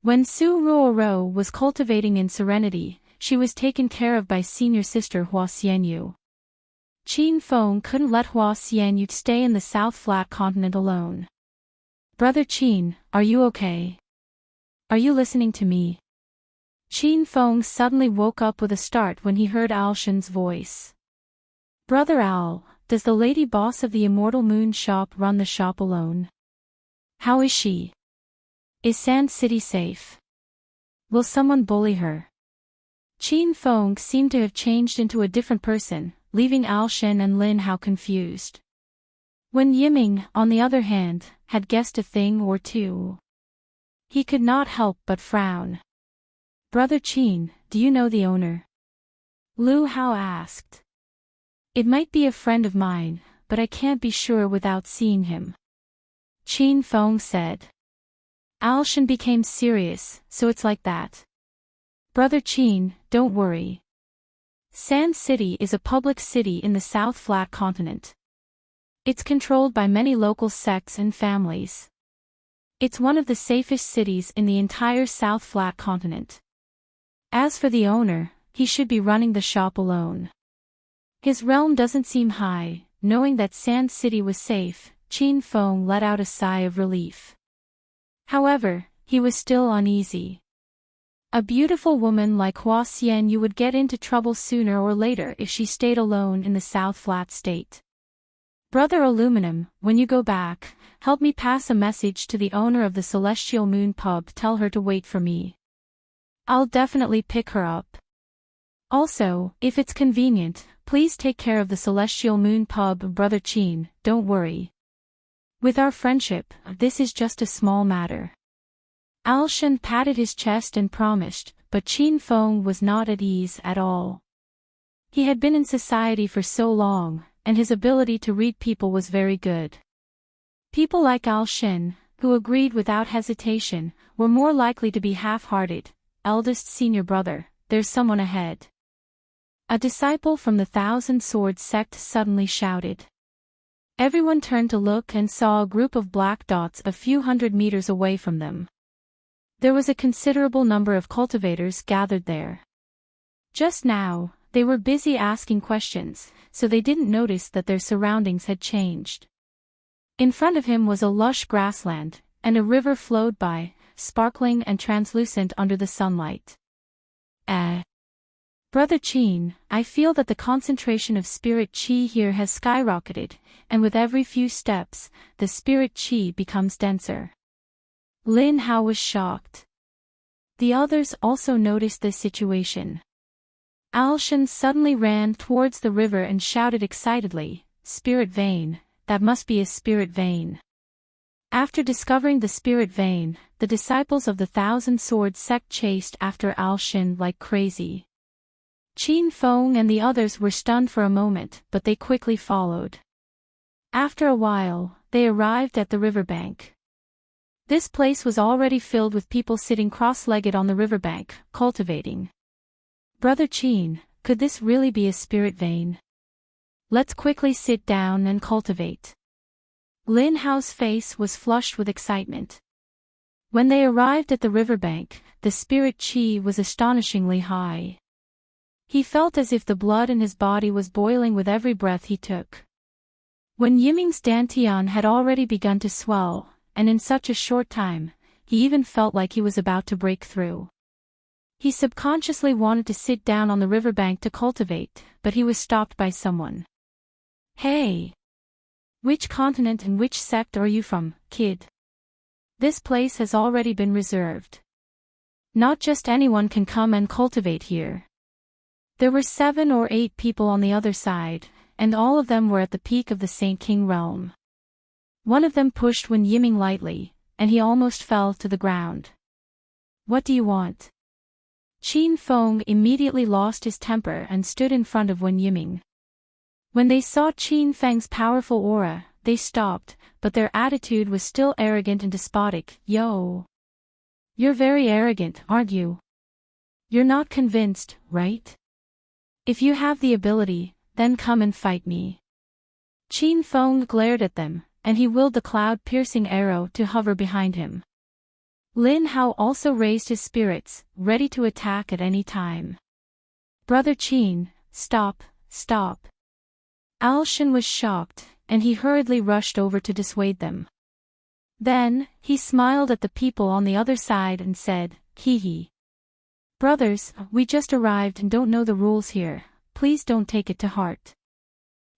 A: When Su Ruoro was cultivating in Serenity, she was taken care of by senior sister Hua Xianyu. Qin Feng couldn't let Hua Xianyu stay in the South Flat Continent alone. Brother Qin, are you okay? Are you listening to me? Qin Feng suddenly woke up with a start when he heard Al Shen's voice. Brother Al, does the lady boss of the Immortal Moon Shop run the shop alone? How is she? Is Sand City safe? Will someone bully her? Qin Feng seemed to have changed into a different person, leaving Al Shen and Lin Hao confused. Wen Yiming, on the other hand, had guessed a thing or two. He could not help but frown. Brother Qin, do you know the owner? Lu Hao asked. It might be a friend of mine, but I can't be sure without seeing him. Qin Feng said. Al Shen became serious, so it's like that. Brother Qin, don't worry. Sand City is a public city in the South Flat Continent. It's controlled by many local sects and families. It's one of the safest cities in the entire South Flat Continent. As for the owner, he should be running the shop alone. His realm doesn't seem high. Knowing that Sand City was safe, Qin Feng let out a sigh of relief. However, he was still uneasy. A beautiful woman like Hua Xianyu would get into trouble sooner or later if she stayed alone in the South Flat State. Brother Aluminum, when you go back, help me pass a message to the owner of the Celestial Moon Pub. Tell her to wait for me. I'll definitely pick her up. Also, if it's convenient, please take care of the Celestial Moon Pub, Brother Chin, don't worry. With our friendship, this is just a small matter. Al-Shan patted his chest and promised, but Chin Feng was not at ease at all. He had been in society for so long, and his ability to read people was very good. People like Al-Shan, who agreed without hesitation, were more likely to be half-hearted. Eldest senior brother, there's someone ahead. A disciple from the Thousand Swords sect suddenly shouted. Everyone turned to look and saw a group of black dots a few hundred meters away from them. There was a considerable number of cultivators gathered there. Just now, they were busy asking questions, so they didn't notice that their surroundings had changed. In front of him was a lush grassland, and a river flowed by, sparkling and translucent under the sunlight. Brother Chin, I feel that the concentration of spirit chi here has skyrocketed, and with every few steps, the spirit chi becomes denser. Lin Hao was shocked. The others also noticed this situation. Al-Shan suddenly ran towards the river and shouted excitedly, "Spirit vein, that must be a spirit vein." After discovering the spirit vein, the disciples of the Thousand Swords sect chased after Al-Shan like crazy. Chin Feng and the others were stunned for a moment, but they quickly followed. After a while, they arrived at the riverbank. This place was already filled with people sitting cross-legged on the riverbank, cultivating. Brother Chin, could this really be a spirit vein? Let's quickly sit down and cultivate. Lin Hao's face was flushed with excitement. When they arrived at the riverbank, the spirit chi was astonishingly high. He felt as if the blood in his body was boiling with every breath he took. When Yiming's dantian had already begun to swell, and in such a short time, he even felt like he was about to break through. He subconsciously wanted to sit down on the riverbank to cultivate, but he was stopped by someone. Hey! Which continent and which sect are you from, kid? This place has already been reserved. Not just anyone can come and cultivate here. There were 7 or 8 people on the other side, and all of them were at the peak of the Saint King realm. One of them pushed Wen Yiming lightly, and he almost fell to the ground. What do you want? Chin Feng immediately lost his temper and stood in front of Wen Yiming. When they saw Chin Feng's powerful aura, they stopped, but their attitude was still arrogant and despotic. Yo! You're very arrogant, aren't you? You're not convinced, right? If you have the ability, then come and fight me. Chin Feng glared at them, and he willed the cloud-piercing arrow to hover behind him. Lin Hao also raised his spirits, ready to attack at any time. Brother Chin, stop, stop. Al-Shan was shocked, and he hurriedly rushed over to dissuade them. Then, he smiled at the people on the other side and said, "Hee hee. Brothers, we just arrived and don't know the rules here, please don't take it to heart.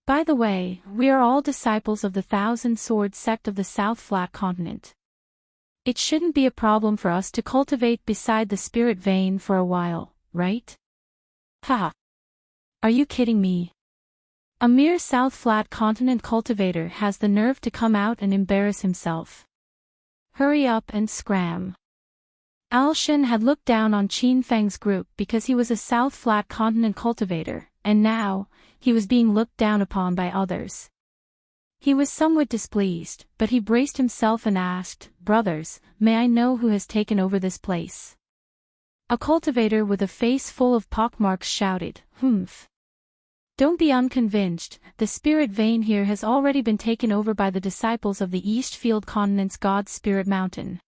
A: By the way, we are all disciples of the Thousand Swords sect of the South Flat Continent. It shouldn't be a problem for us to cultivate beside the spirit vein for a while, right? Haha. Are you kidding me? A mere South Flat Continent cultivator has the nerve to come out and embarrass himself. Hurry up and scram." Al-Shan had looked down on Chin Feng's group because he was a South Flat Continent cultivator, and now, he was being looked down upon by others. He was somewhat displeased, but he braced himself and asked, "Brothers, may I know who has taken over this place?" A cultivator with a face full of pockmarks shouted, "Humph. Don't be unconvinced, the spirit vein here has already been taken over by the disciples of the Eastfield Continent's God Spirit Mountain.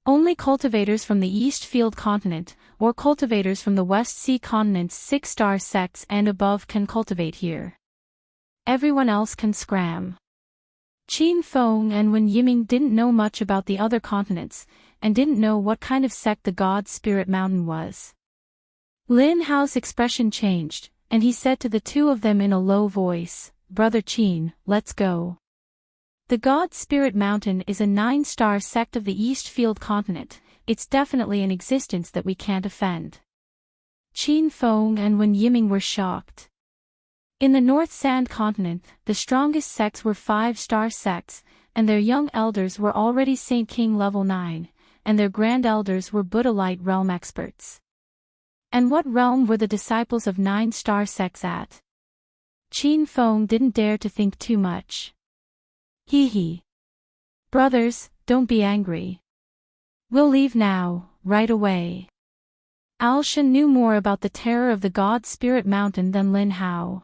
A: Only cultivators from the Eastfield Continent, or cultivators from the West Sea Continent's 6-star sects and above can cultivate here. Everyone else can scram." Chin Feng and Wen Yiming didn't know much about the other continents, and didn't know what kind of sect the God Spirit Mountain was. Lin Hao's expression changed, and he said to the two of them in a low voice, "Brother Chin, let's go. The God Spirit Mountain is a 9-star sect of the Eastfield Continent, it's definitely an existence that we can't offend." Qin Feng and Wen Yiming were shocked. In the North Sand continent, the strongest sects were 5-star sects, and their young elders were already Saint King level 9, and their grand elders were Buddha Light realm experts. And what realm were the disciples of 9-star sects at? Qin Feng didn't dare to think too much. Hee. Brothers, don't be angry. We'll leave now, right away. Alshan knew more about the terror of the God Spirit Mountain than Lin Hao.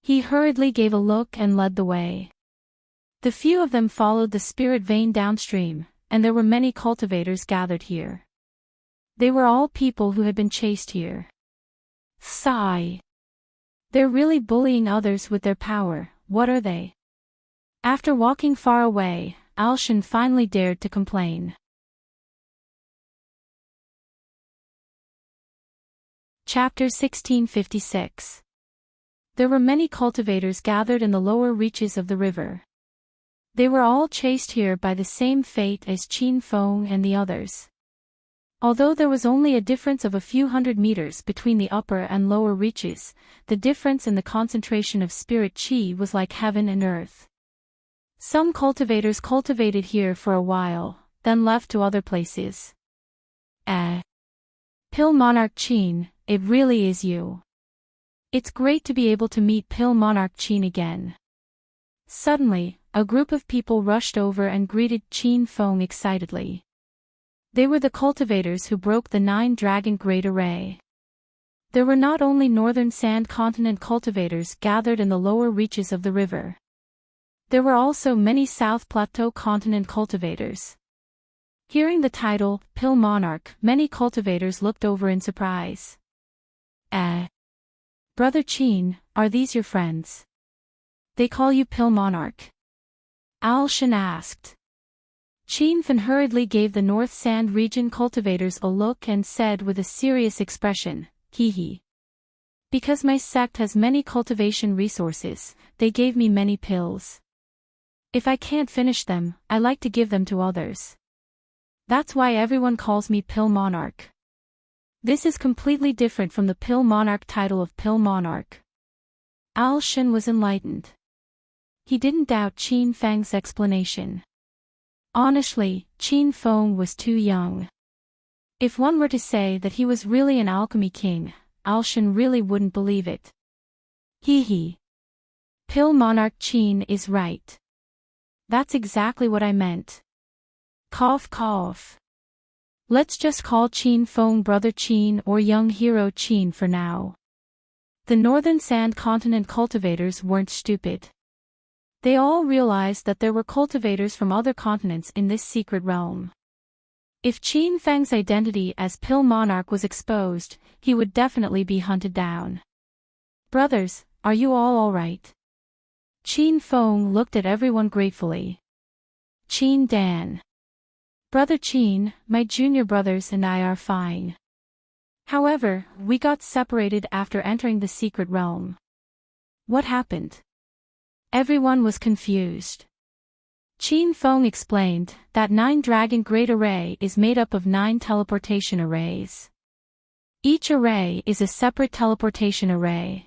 A: He hurriedly gave a look and led the way. The few of them followed the spirit vein downstream, and there were many cultivators gathered here. They were all people who had been chased here. Sigh. They're really bullying others with their power, what are they? After walking far away, Alshan finally dared to complain. Chapter 1656. There were many cultivators gathered in the lower reaches of the river. They were all chased here by the same fate as Qin Feng and the others. Although there was only a difference of a few hundred meters between the upper and lower reaches, the difference in the concentration of spirit qi was like heaven and earth. Some cultivators cultivated here for a while, then left to other places. Pill Monarch Qin, it really is you. It's great to be able to meet Pill Monarch Qin again. Suddenly, a group of people rushed over and greeted Qin Feng excitedly. They were the cultivators who broke the 9-dragon Great Array. There were not only Northern Sand Continent cultivators gathered in the lower reaches of the river. There were also many South Plateau Continent cultivators. Hearing the title, Pill Monarch, many cultivators looked over in surprise. Brother Qin, are these your friends? They call you Pill Monarch? Alshan asked. Qin Fen hurriedly gave the North Sand region cultivators a look and said with a serious expression, hee. Because my sect has many cultivation resources, they gave me many pills. If I can't finish them, I like to give them to others. That's why everyone calls me Pill Monarch. This is completely different from the Pill Monarch title of Pill Monarch. Alshan was enlightened. He didn't doubt Qin Feng's explanation. Honestly, Qin Feng was too young. If one were to say that he was really an alchemy king, Alshan really wouldn't believe it. Hee. Pill Monarch Qin is right. That's exactly what I meant. Cough. Let's just call Qin Feng Brother Qin or Young Hero Qin for now. The Northern Sand Continent cultivators weren't stupid. They all realized that there were cultivators from other continents in this secret realm. If Qin Feng's identity as Pill Monarch was exposed, he would definitely be hunted down. Brothers, are you all right? Qin Feng looked at everyone gratefully. Qin Dan. Brother Qin, my junior brothers and I are fine. However, we got separated after entering the secret realm. What happened? Everyone was confused. Qin Feng explained that 9-dragon Great Array is made up of 9 teleportation arrays. Each array is a separate teleportation array.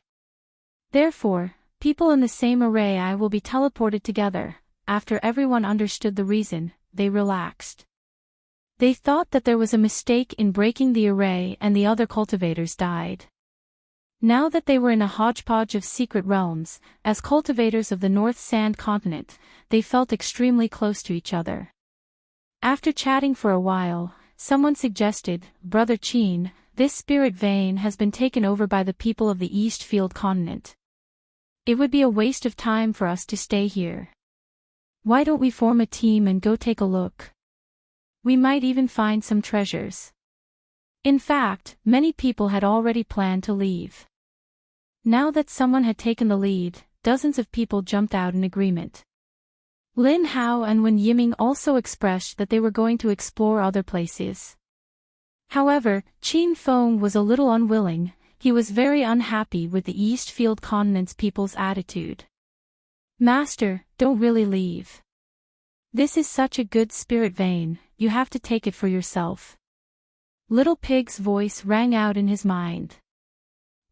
A: Therefore, people in the same array I will be teleported together. After everyone understood the reason, they relaxed. They thought that there was a mistake in breaking the array and the other cultivators died. Now that they were in a hodgepodge of secret realms, as cultivators of the North Sand Continent, they felt extremely close to each other. After chatting for a while, someone suggested, Brother Qin, this spirit vein has been taken over by the people of the Eastfield Continent. It would be a waste of time for us to stay here. Why don't we form a team and go take a look? We might even find some treasures. In fact, many people had already planned to leave. Now that someone had taken the lead, dozens of people jumped out in agreement. Lin Hao and Wen Yiming also expressed that they were going to explore other places. However, Qin Feng was a little unwilling. He was very unhappy with the Eastfield Continent's people's attitude. Master, don't really leave. This is such a good spirit vein, you have to take it for yourself. Little Pig's voice rang out in his mind.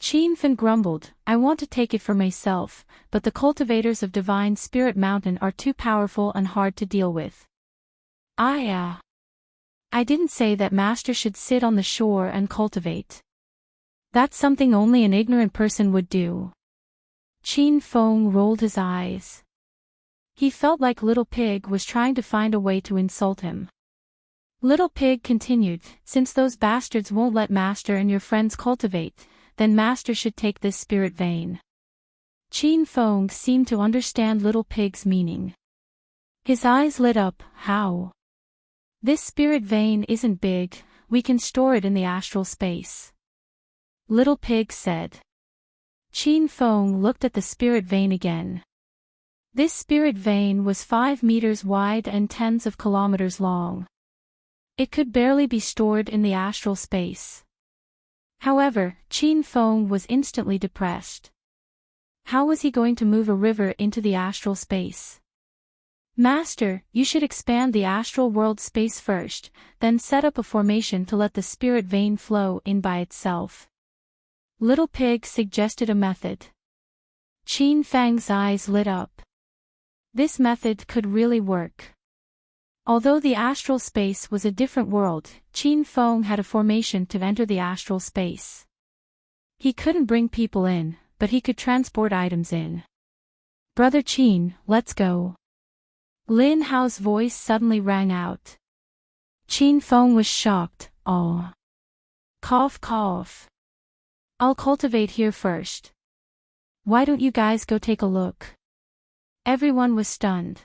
A: Qin Fan grumbled, I want to take it for myself, but the cultivators of Divine Spirit Mountain are too powerful and hard to deal with. I didn't say that Master should sit on the shore and cultivate. That's something only an ignorant person would do. Qin Feng rolled his eyes. He felt like Little Pig was trying to find a way to insult him. Little Pig continued, since those bastards won't let Master and your friends cultivate, then Master should take this spirit vein. Qin Feng seemed to understand Little Pig's meaning. His eyes lit up, how? This spirit vein isn't big, we can store it in the astral space. Little Pig said. Qin Feng looked at the spirit vein again. This spirit vein was 5 meters wide and tens of kilometers long. It could barely be stored in the astral space. However, Qin Feng was instantly depressed. How was he going to move a river into the astral space? Master, you should expand the astral world space first, then set up a formation to let the spirit vein flow in by itself. Little Pig suggested a method. Qin Feng's eyes lit up. This method could really work. Although the astral space was a different world, Qin Feng had a formation to enter the astral space. He couldn't bring people in, but he could transport items in. Brother Qin, let's go. Lin Hao's voice suddenly rang out. Qin Feng was shocked, oh. Cough cough. I'll cultivate here first. Why don't you guys go take a look? Everyone was stunned.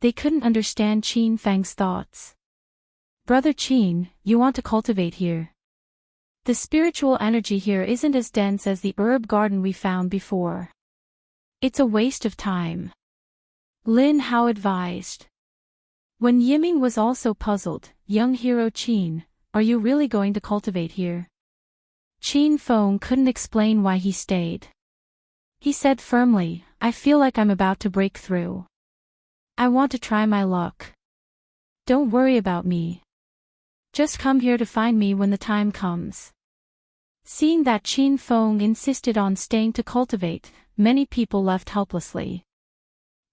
A: They couldn't understand Qin Feng's thoughts. Brother Qin, you want to cultivate here? The spiritual energy here isn't as dense as the herb garden we found before. It's a waste of time. Lin Hao advised. When Yiming was also puzzled, young hero Qin, are you really going to cultivate here? Qin Feng couldn't explain why he stayed. He said firmly, I feel like I'm about to break through. I want to try my luck. Don't worry about me. Just come here to find me when the time comes. Seeing that Qin Feng insisted on staying to cultivate, many people left helplessly.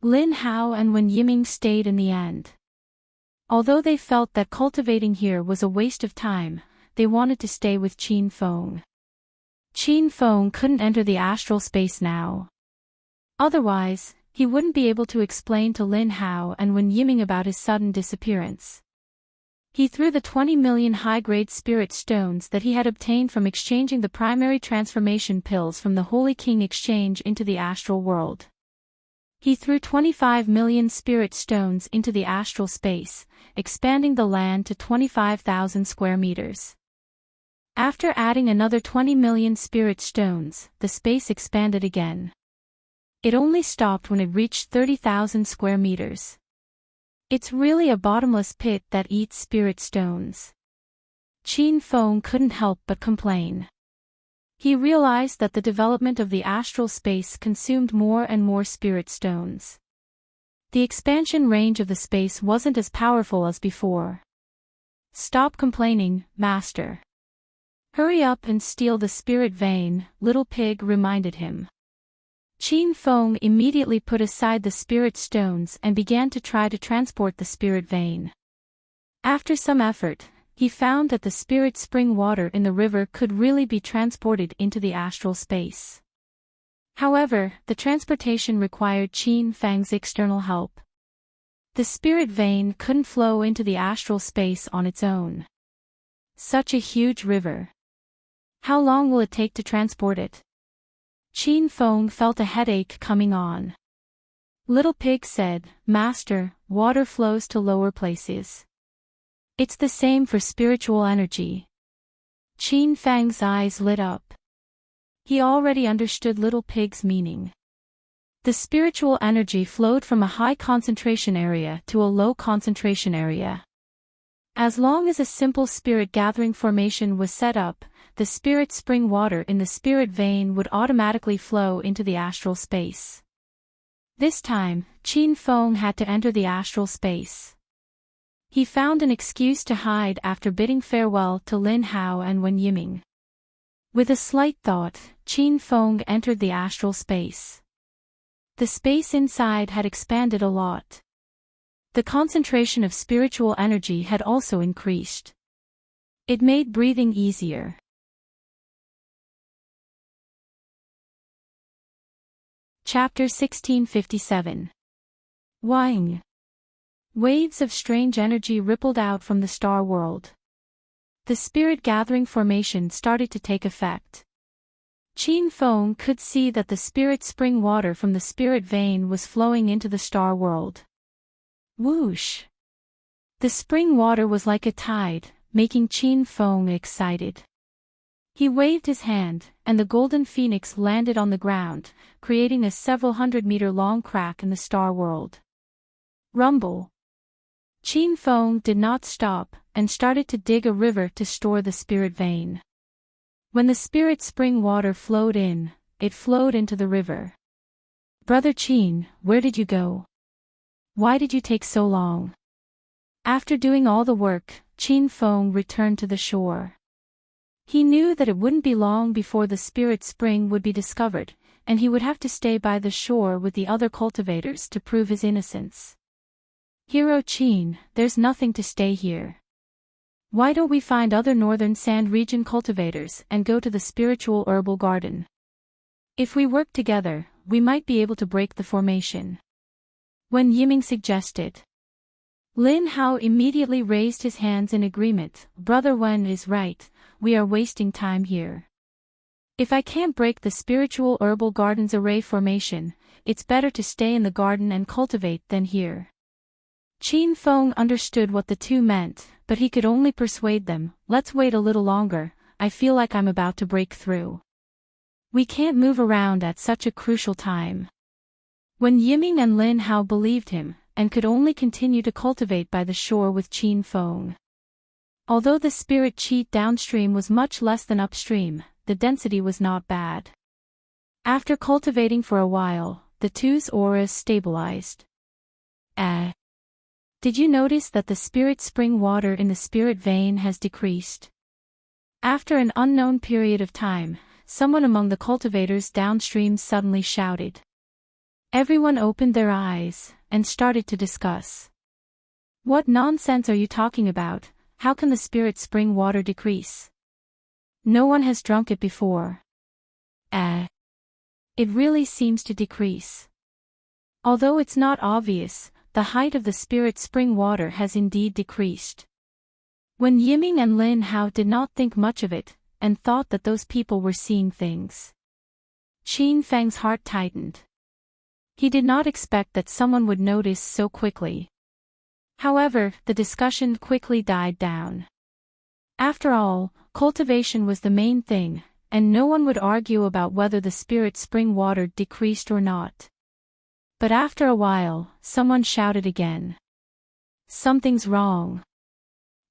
A: Lin Hao and Wen Yiming stayed in the end. Although they felt that cultivating here was a waste of time, they wanted to stay with Qin Feng. Qin Feng couldn't enter the astral space now. Otherwise, he wouldn't be able to explain to Lin Hao and Wen Yiming about his sudden disappearance. He threw the 20 million high-grade spirit stones that he had obtained from exchanging the primary transformation pills from the Holy King Exchange into the astral world. He threw 25 million spirit stones into the astral space, expanding the land to 25,000 square meters. After adding another 20 million spirit stones, the space expanded again. It only stopped when it reached 30,000 square meters. It's really a bottomless pit that eats spirit stones. Qin Feng couldn't help but complain. He realized that the development of the astral space consumed more and more spirit stones. The expansion range of the space wasn't as powerful as before. Stop complaining, Master. Hurry up and steal the spirit vein, Little Pig reminded him. Qin Feng immediately put aside the spirit stones and began to try to transport the spirit vein. After some effort, he found that the spirit spring water in the river could really be transported into the astral space. However, the transportation required Qin Feng's external help. The spirit vein couldn't flow into the astral space on its own. Such a huge river. How long will it take to transport it? Qin Feng felt a headache coming on. Little Pig said, Master, water flows to lower places. It's the same for spiritual energy. Qin Feng's eyes lit up. He already understood Little Pig's meaning. The spiritual energy flowed from a high concentration area to a low concentration area. As long as a simple spirit gathering formation was set up, the spirit spring water in the spirit vein would automatically flow into the astral space. This time, Qin Feng had to enter the astral space. He found an excuse to hide after bidding farewell to Lin Hao and Wen Yiming. With a slight thought, Qin Feng entered the astral space. The space inside had expanded a lot. The concentration of spiritual energy had also increased. It made breathing easier. Chapter 1657. Wang. Waves of strange energy rippled out from the star world. The spirit-gathering formation started to take effect. Qin Feng could see that the spirit spring water from the spirit vein was flowing into the star world. Whoosh! The spring water was like a tide, making Qin Feng excited. He waved his hand, and the golden phoenix landed on the ground, creating a several 100-meter-long crack in the star world. Rumble! Qin Feng did not stop, and started to dig a river to store the spirit vein. When the spirit spring water flowed in, it flowed into the river. Brother Qin, where did you go? Why did you take so long? After doing all the work, Qin Feng returned to the shore. He knew that it wouldn't be long before the spirit spring would be discovered, and he would have to stay by the shore with the other cultivators to prove his innocence. Hero Qin, there's nothing to stay here. Why don't we find other northern sand region cultivators and go to the spiritual herbal garden? If we work together, we might be able to break the formation. Wen Yiming suggested. Lin Hao immediately raised his hands in agreement. Brother Wen is right, we are wasting time here. If I can't break the spiritual herbal garden's array formation, it's better to stay in the garden and cultivate than here. Qin Feng understood what the two meant, but he could only persuade them. Let's wait a little longer, I feel like I'm about to break through. We can't move around at such a crucial time. When Yiming and Lin Hao believed him, and could only continue to cultivate by the shore with Qin Feng. Although the spirit chi downstream was much less than upstream, the density was not bad. After cultivating for a while, the two's auras stabilized. Did you notice that the spirit spring water in the spirit vein has decreased? After an unknown period of time, someone among the cultivators downstream suddenly shouted. Everyone opened their eyes, and started to discuss. What nonsense are you talking about? How can the spirit spring water decrease? No one has drunk it before. It really seems to decrease. Although it's not obvious, the height of the spirit spring water has indeed decreased. When Yiming and Lin Hao did not think much of it, and thought that those people were seeing things. Qin Feng's heart tightened. He did not expect that someone would notice so quickly. However, the discussion quickly died down. After all, cultivation was the main thing, and no one would argue about whether the spirit spring water decreased or not. But after a while, someone shouted again. Something's wrong.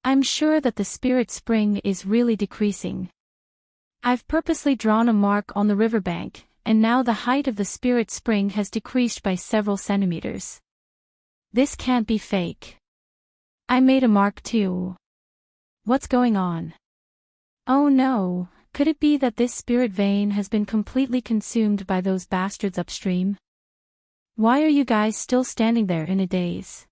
A: I'm sure that the spirit spring is really decreasing. I've purposely drawn a mark on the riverbank, and now the height of the spirit spring has decreased by several centimeters. This can't be fake. I made a mark too. What's going on? Oh no, could it be that this spirit vein has been completely consumed by those bastards upstream? Why are you guys still standing there in a daze?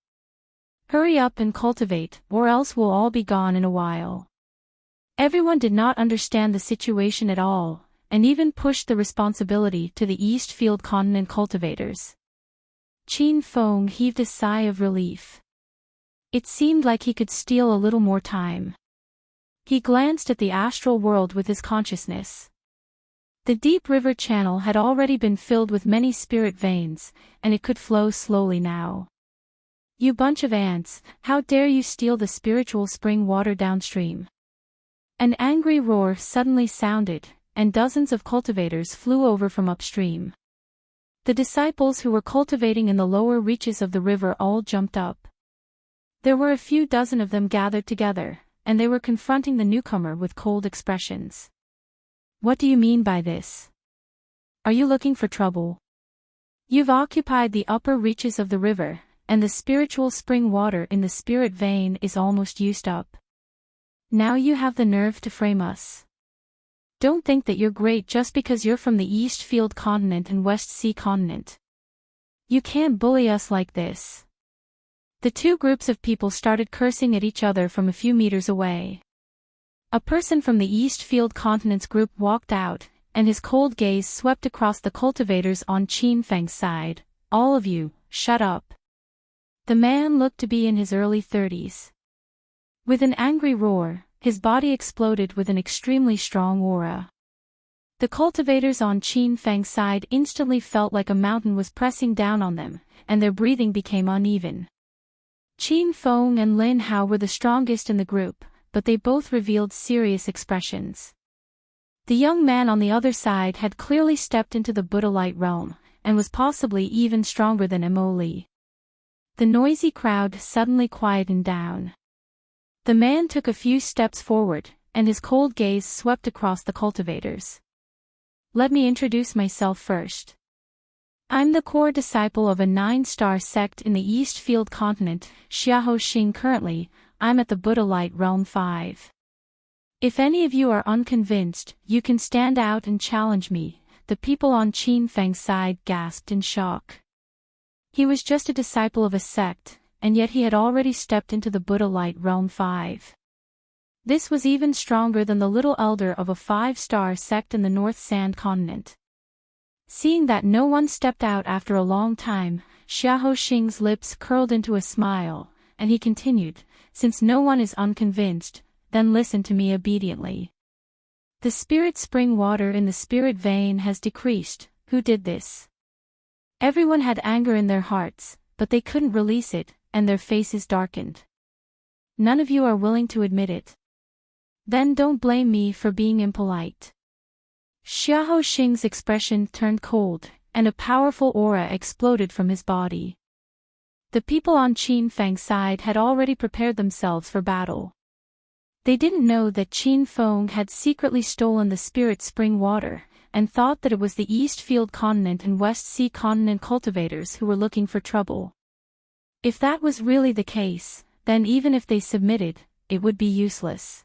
A: Hurry up and cultivate, or else we'll all be gone in a while. Everyone did not understand the situation at all, and even pushed the responsibility to the Eastfield Continent cultivators. Qin Feng heaved a sigh of relief. It seemed like he could steal a little more time. He glanced at the astral world with his consciousness. The deep river channel had already been filled with many spirit veins, and it could flow slowly now. You bunch of ants, how dare you steal the spiritual spring water downstream? An angry roar suddenly sounded, and dozens of cultivators flew over from upstream. The disciples who were cultivating in the lower reaches of the river all jumped up. There were a few dozen of them gathered together, and they were confronting the newcomer with cold expressions. What do you mean by this? Are you looking for trouble? You've occupied the upper reaches of the river, and the spiritual spring water in the spirit vein is almost used up. Now you have the nerve to frame us. Don't think that you're great just because you're from the East Field continent and West Sea continent. You can't bully us like this. The two groups of people started cursing at each other from a few meters away. A person from the East Field continent's group walked out, and his cold gaze swept across the cultivators on Qin Feng's side. All of you, shut up. The man looked to be in his early 30s. With an angry roar, his body exploded with an extremely strong aura. The cultivators on Qin Feng's side instantly felt like a mountain was pressing down on them, and their breathing became uneven. Qin Feng and Lin Hao were the strongest in the group, but they both revealed serious expressions. The young man on the other side had clearly stepped into the Buddha light realm, and was possibly even stronger than Mo Li. The noisy crowd suddenly quietened down. The man took a few steps forward, and his cold gaze swept across the cultivators. Let me introduce myself first. I'm the core disciple of a 9-star sect in the East Field continent, Xiahou Xing. Currently, I'm at the Buddha Light Realm 5. If any of you are unconvinced, you can stand out and challenge me. The people on Qin Feng's side gasped in shock. He was just a disciple of a sect, and yet he had already stepped into the Buddha Light Realm 5. This was even stronger than the little elder of a 5-star sect in the North Sand continent. Seeing that no one stepped out after a long time, Xiahou Xing's lips curled into a smile, and he continued, since no one is unconvinced, then listen to me obediently. The spirit spring water in the spirit vein has decreased. Who did this? Everyone had anger in their hearts, but they couldn't release it, and their faces darkened. None of you are willing to admit it. Then don't blame me for being impolite. Xiahou Xing's expression turned cold, and a powerful aura exploded from his body. The people on Qin Feng's side had already prepared themselves for battle. They didn't know that Qin Feng had secretly stolen the spirit spring water, and thought that it was the East Field continent and West Sea continent cultivators who were looking for trouble. If that was really the case, then even if they submitted, it would be useless.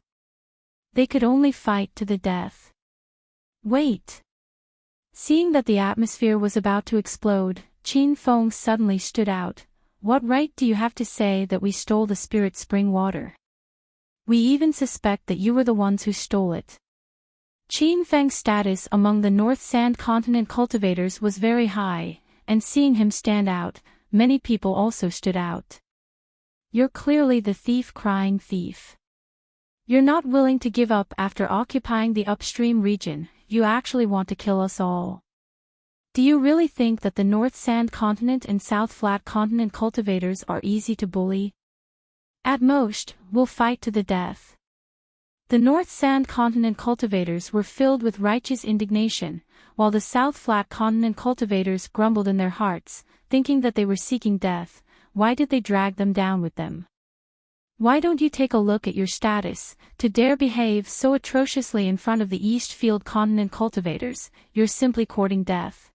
A: They could only fight to the death. Wait. Seeing that the atmosphere was about to explode, Qin Feng suddenly stood out. What right do you have to say that we stole the spirit spring water? We even suspect that you were the ones who stole it. Qin Feng's status among the North Sand continent cultivators was very high, and seeing him stand out, many people also stood out. You're clearly the thief crying thief. You're not willing to give up after occupying the upstream region, you actually want to kill us all. Do you really think that the North Sand continent and South Flat continent cultivators are easy to bully? At most, we'll fight to the death. The North Sand continent cultivators were filled with righteous indignation, while the South Flat continent cultivators grumbled in their hearts, thinking that they were seeking death. Why did they drag them down with them? Why don't you take a look at your status, to dare behave so atrociously in front of the East Field continent cultivators? You're simply courting death.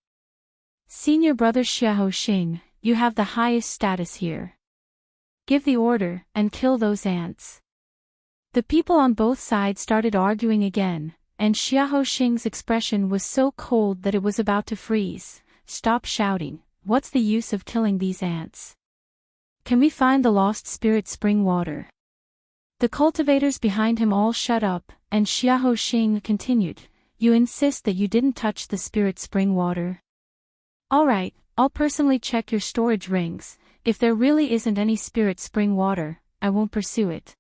A: Senior brother Xiahou Xing, you have the highest status here. Give the order, and kill those ants. The people on both sides started arguing again, and Xiahou Xing's expression was so cold that it was about to freeze. Stop shouting, what's the use of killing these ants? Can we find the lost spirit spring water? The cultivators behind him all shut up, and Xiahou Xing continued, you insist that you didn't touch the spirit spring water? Alright, I'll personally check your storage rings. If there really isn't any spirit spring water, I won't pursue it.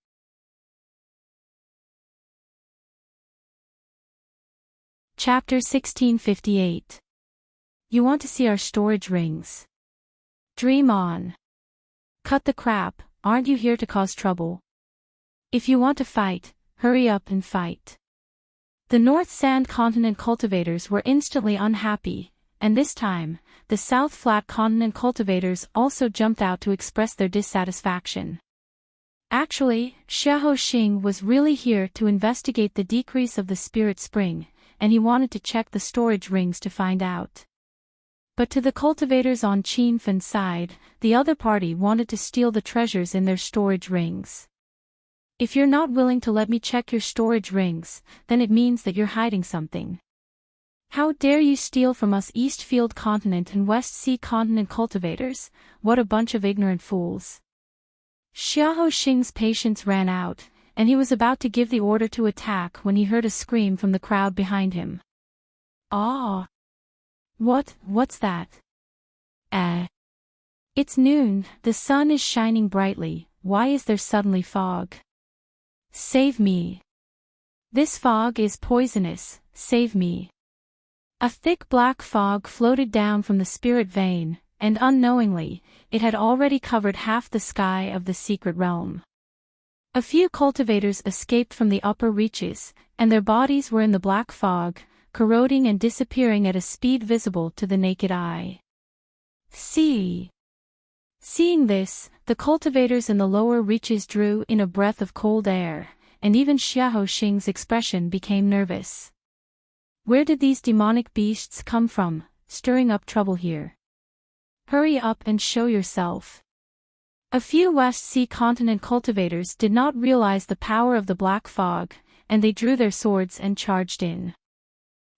A: Chapter 1658. You want to see our storage rings? Dream on. Cut the crap, aren't you here to cause trouble? If you want to fight, hurry up and fight. The North Sand continent cultivators were instantly unhappy, and this time, the South Flat continent cultivators also jumped out to express their dissatisfaction. Actually, Xiahou Xing was really here to investigate the decrease of the spirit spring, and he wanted to check the storage rings to find out. But to the cultivators on Qin Fen's side, the other party wanted to steal the treasures in their storage rings. If you're not willing to let me check your storage rings, then it means that you're hiding something. How dare you steal from us Eastfield Continent and West Sea Continent cultivators? What a bunch of ignorant fools. Xiahou Xing's patience ran out, and he was about to give the order to attack when he heard a scream from the crowd behind him. Ah! What's that? It's noon, the sun is shining brightly, why is there suddenly fog? Save me. This fog is poisonous, save me. A thick black fog floated down from the spirit vein, and unknowingly, it had already covered half the sky of the secret realm. A few cultivators escaped from the upper reaches, and their bodies were in the black fog, corroding and disappearing at a speed visible to the naked eye. Seeing this, the cultivators in the lower reaches drew in a breath of cold air, and even Xiahou Xing's expression became nervous. Where did these demonic beasts come from, stirring up trouble here? Hurry up and show yourself. A few West Sea Continent cultivators did not realize the power of the black fog, and they drew their swords and charged in.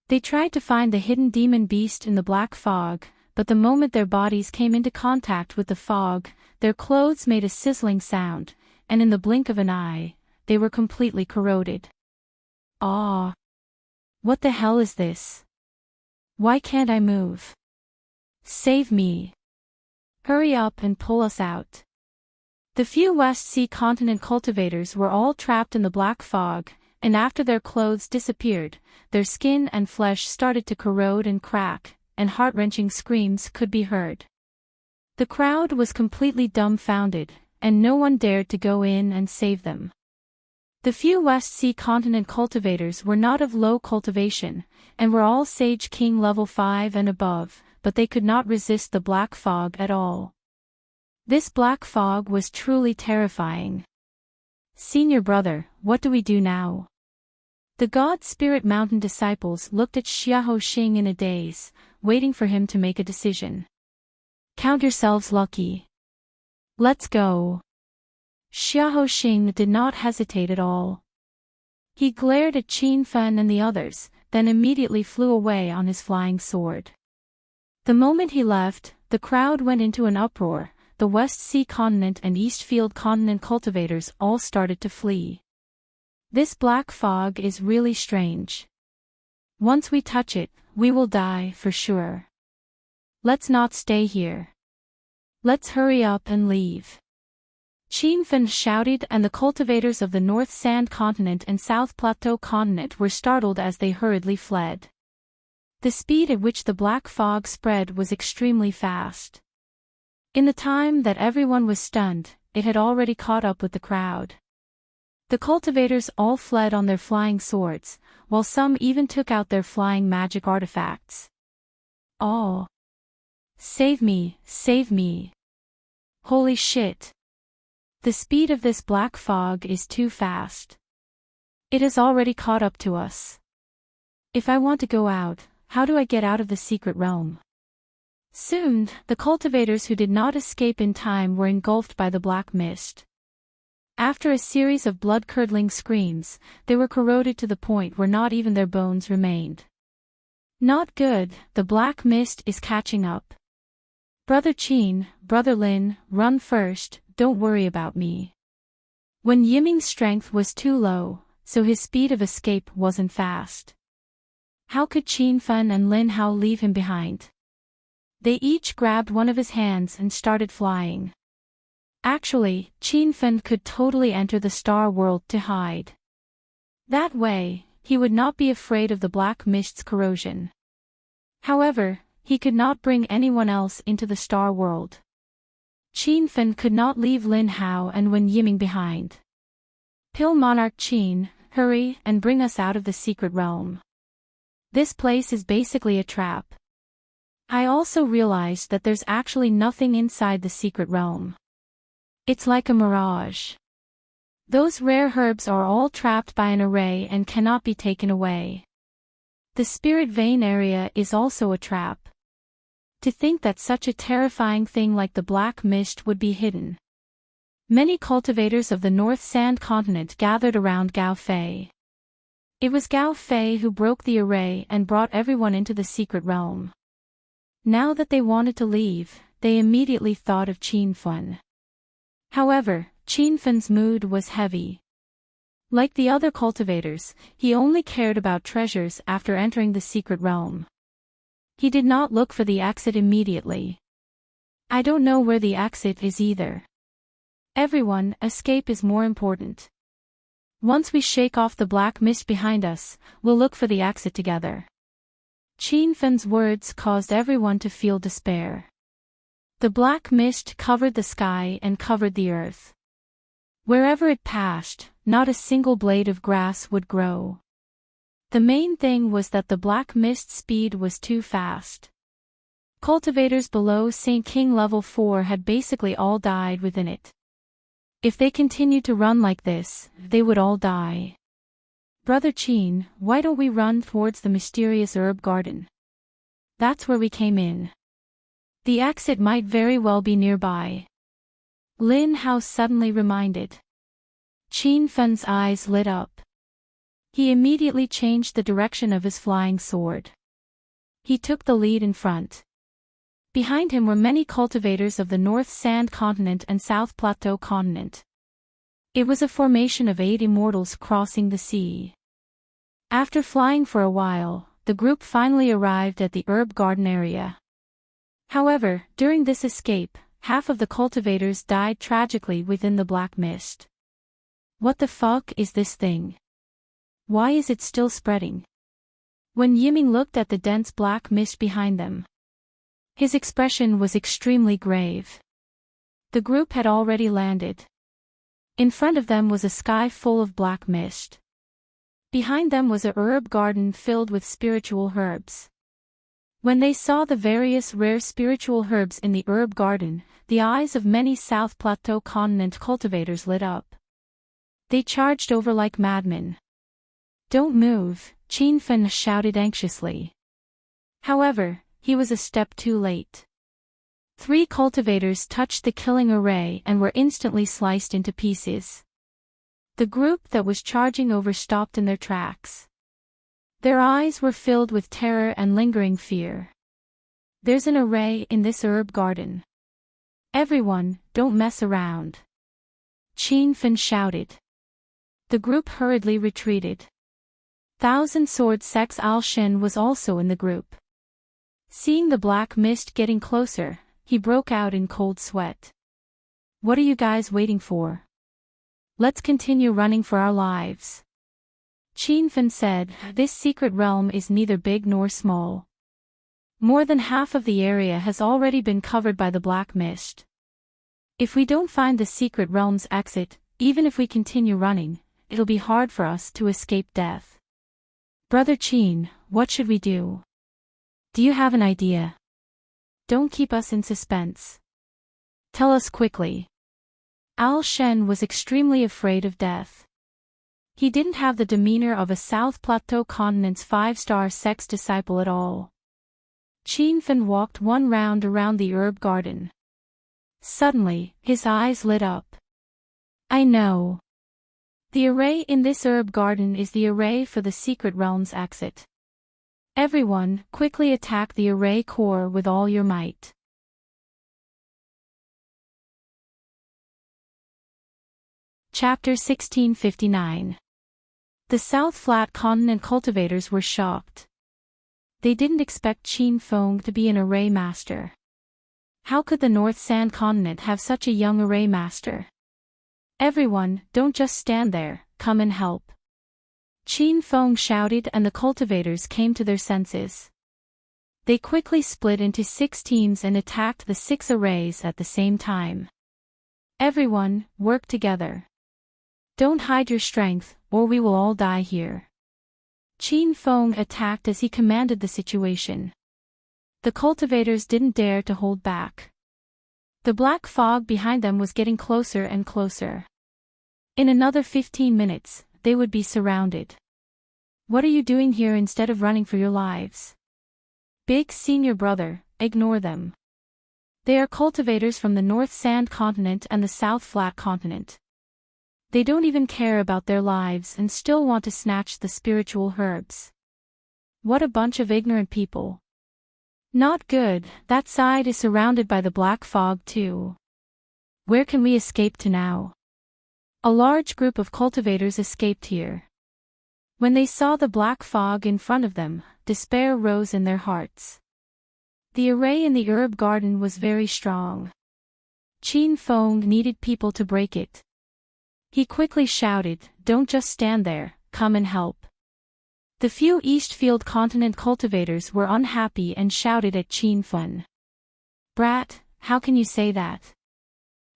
A: They tried to find the hidden demon beast in the black fog, but the moment their bodies came into contact with the fog, their clothes made a sizzling sound, and in the blink of an eye, they were completely corroded. Ah! What the hell is this? Why can't I move? Save me. Hurry up and pull us out. The few West Sea Continent cultivators were all trapped in the black fog, and after their clothes disappeared, their skin and flesh started to corrode and crack, and heart-wrenching screams could be heard. The crowd was completely dumbfounded, and no one dared to go in and save them. The few West Sea Continent cultivators were not of low cultivation, and were all Sage King level 5 and above, but they could not resist the black fog at all. This black fog was truly terrifying. Senior brother, what do we do now? The God Spirit Mountain disciples looked at Xiahou Xing in a daze, waiting for him to make a decision. Count yourselves lucky. Let's go. Xiahou Xing did not hesitate at all. He glared at Qin Fen and the others, then immediately flew away on his flying sword. The moment he left, the crowd went into an uproar. The West Sea Continent and Eastfield Continent cultivators all started to flee. This black fog is really strange. Once we touch it, we will die for sure. Let's not stay here. Let's hurry up and leave. Qin Fen shouted, and the cultivators of the North Sand Continent and South Plateau Continent were startled as they hurriedly fled. The speed at which the black fog spread was extremely fast. In the time that everyone was stunned, it had already caught up with the crowd. The cultivators all fled on their flying swords, while some even took out their flying magic artifacts. Oh! Save me, save me! Holy shit! The speed of this black fog is too fast. It has already caught up to us. If I want to go out, how do I get out of the secret realm? Soon, the cultivators who did not escape in time were engulfed by the black mist. After a series of blood-curdling screams, they were corroded to the point where not even their bones remained. Not good, the black mist is catching up. Brother Qin, Brother Lin, run first, don't worry about me. When Yiming's strength was too low, so his speed of escape wasn't fast. How could Qin Fen and Lin Hao leave him behind? They each grabbed one of his hands and started flying. Actually, Qin Fen could totally enter the star world to hide. That way, he would not be afraid of the black mist's corrosion. However, he could not bring anyone else into the star world. Qin Fen could not leave Lin Hao and Wen Yiming behind. Pill Monarch Qin, hurry and bring us out of the secret realm. This place is basically a trap. I also realized that there's actually nothing inside the secret realm. It's like a mirage. Those rare herbs are all trapped by an array and cannot be taken away. The spirit vein area is also a trap. To think that such a terrifying thing like the black mist would be hidden. Many cultivators of the North Sand continent gathered around Gao Fei. It was Gao Fei who broke the array and brought everyone into the secret realm. Now that they wanted to leave, they immediately thought of Qin Fun. However, Qin Fun's mood was heavy. Like the other cultivators, he only cared about treasures after entering the secret realm. He did not look for the exit immediately. I don't know where the exit is either. Everyone, escape is more important. Once we shake off the black mist behind us, we'll look for the exit together. Qin Fun's words caused everyone to feel despair. The black mist covered the sky and covered the earth. Wherever it passed, not a single blade of grass would grow. The main thing was that the black mist's speed was too fast. Cultivators below St. King level 4 had basically all died within it. If they continued to run like this, they would all die. Brother Qin, why don't we run towards the mysterious herb garden? That's where we came in. The exit might very well be nearby. Lin Hao suddenly reminded. Qin Fun's eyes lit up. He immediately changed the direction of his flying sword. He took the lead in front. Behind him were many cultivators of the North Sand continent and South Plateau continent. It was a formation of 8 immortals crossing the sea. After flying for a while, the group finally arrived at the herb garden area. However, during this escape, half of the cultivators died tragically within the black mist. What the fuck is this thing? Why is it still spreading? When Yiming looked at the dense black mist behind them, his expression was extremely grave. The group had already landed. In front of them was a sky full of black mist. Behind them was a herb garden filled with spiritual herbs. When they saw the various rare spiritual herbs in the herb garden, the eyes of many South Plateau continent cultivators lit up. They charged over like madmen. Don't move, Qin Fun shouted anxiously. However, he was a step too late. 3 cultivators touched the killing array and were instantly sliced into pieces. The group that was charging over stopped in their tracks. Their eyes were filled with terror and lingering fear. There's an array in this herb garden. Everyone, don't mess around. Qin Fun shouted. The group hurriedly retreated. Thousand Sword Sex Al Shen was also in the group. Seeing the black mist getting closer, he broke out in cold sweat. What are you guys waiting for? Let's continue running for our lives. Qin Fun said, this secret realm is neither big nor small. More than half of the area has already been covered by the black mist. If we don't find the secret realm's exit, even if we continue running, it'll be hard for us to escape death. Brother Qin, what should we do? Do you have an idea? Don't keep us in suspense. Tell us quickly. Al Shen was extremely afraid of death. He didn't have the demeanor of a South Plateau continent's 5-star sex disciple at all. Qin Fun walked one round around the herb garden. Suddenly, his eyes lit up. I know. The array in this herb garden is the array for the secret realm's exit. Everyone, quickly attack the array core with all your might. Chapter 1659. The South Flat Continent cultivators were shocked. They didn't expect Qin Feng to be an array master. How could the North Sand Continent have such a young array master? Everyone, don't just stand there, come and help. Qin Feng shouted and the cultivators came to their senses. They quickly split into 6 teams and attacked the 6 arrays at the same time. Everyone, work together. Don't hide your strength, or we will all die here. Qin Feng attacked as he commanded the situation. The cultivators didn't dare to hold back. The black fog behind them was getting closer and closer. In another 15 minutes, they would be surrounded. What are you doing here instead of running for your lives? Big senior brother, ignore them. They are cultivators from the North Sand Continent and the South Flat Continent. They don't even care about their lives and still want to snatch the spiritual herbs. What a bunch of ignorant people. Not good, that side is surrounded by the black fog too. Where can we escape to now? A large group of cultivators escaped here. When they saw the black fog in front of them, despair rose in their hearts. The array in the herb garden was very strong. Qin Feng needed people to break it. He quickly shouted, "Don't just stand there, come and help." The few Eastfield Continent cultivators were unhappy and shouted at Qin Feng. "Brat, how can you say that?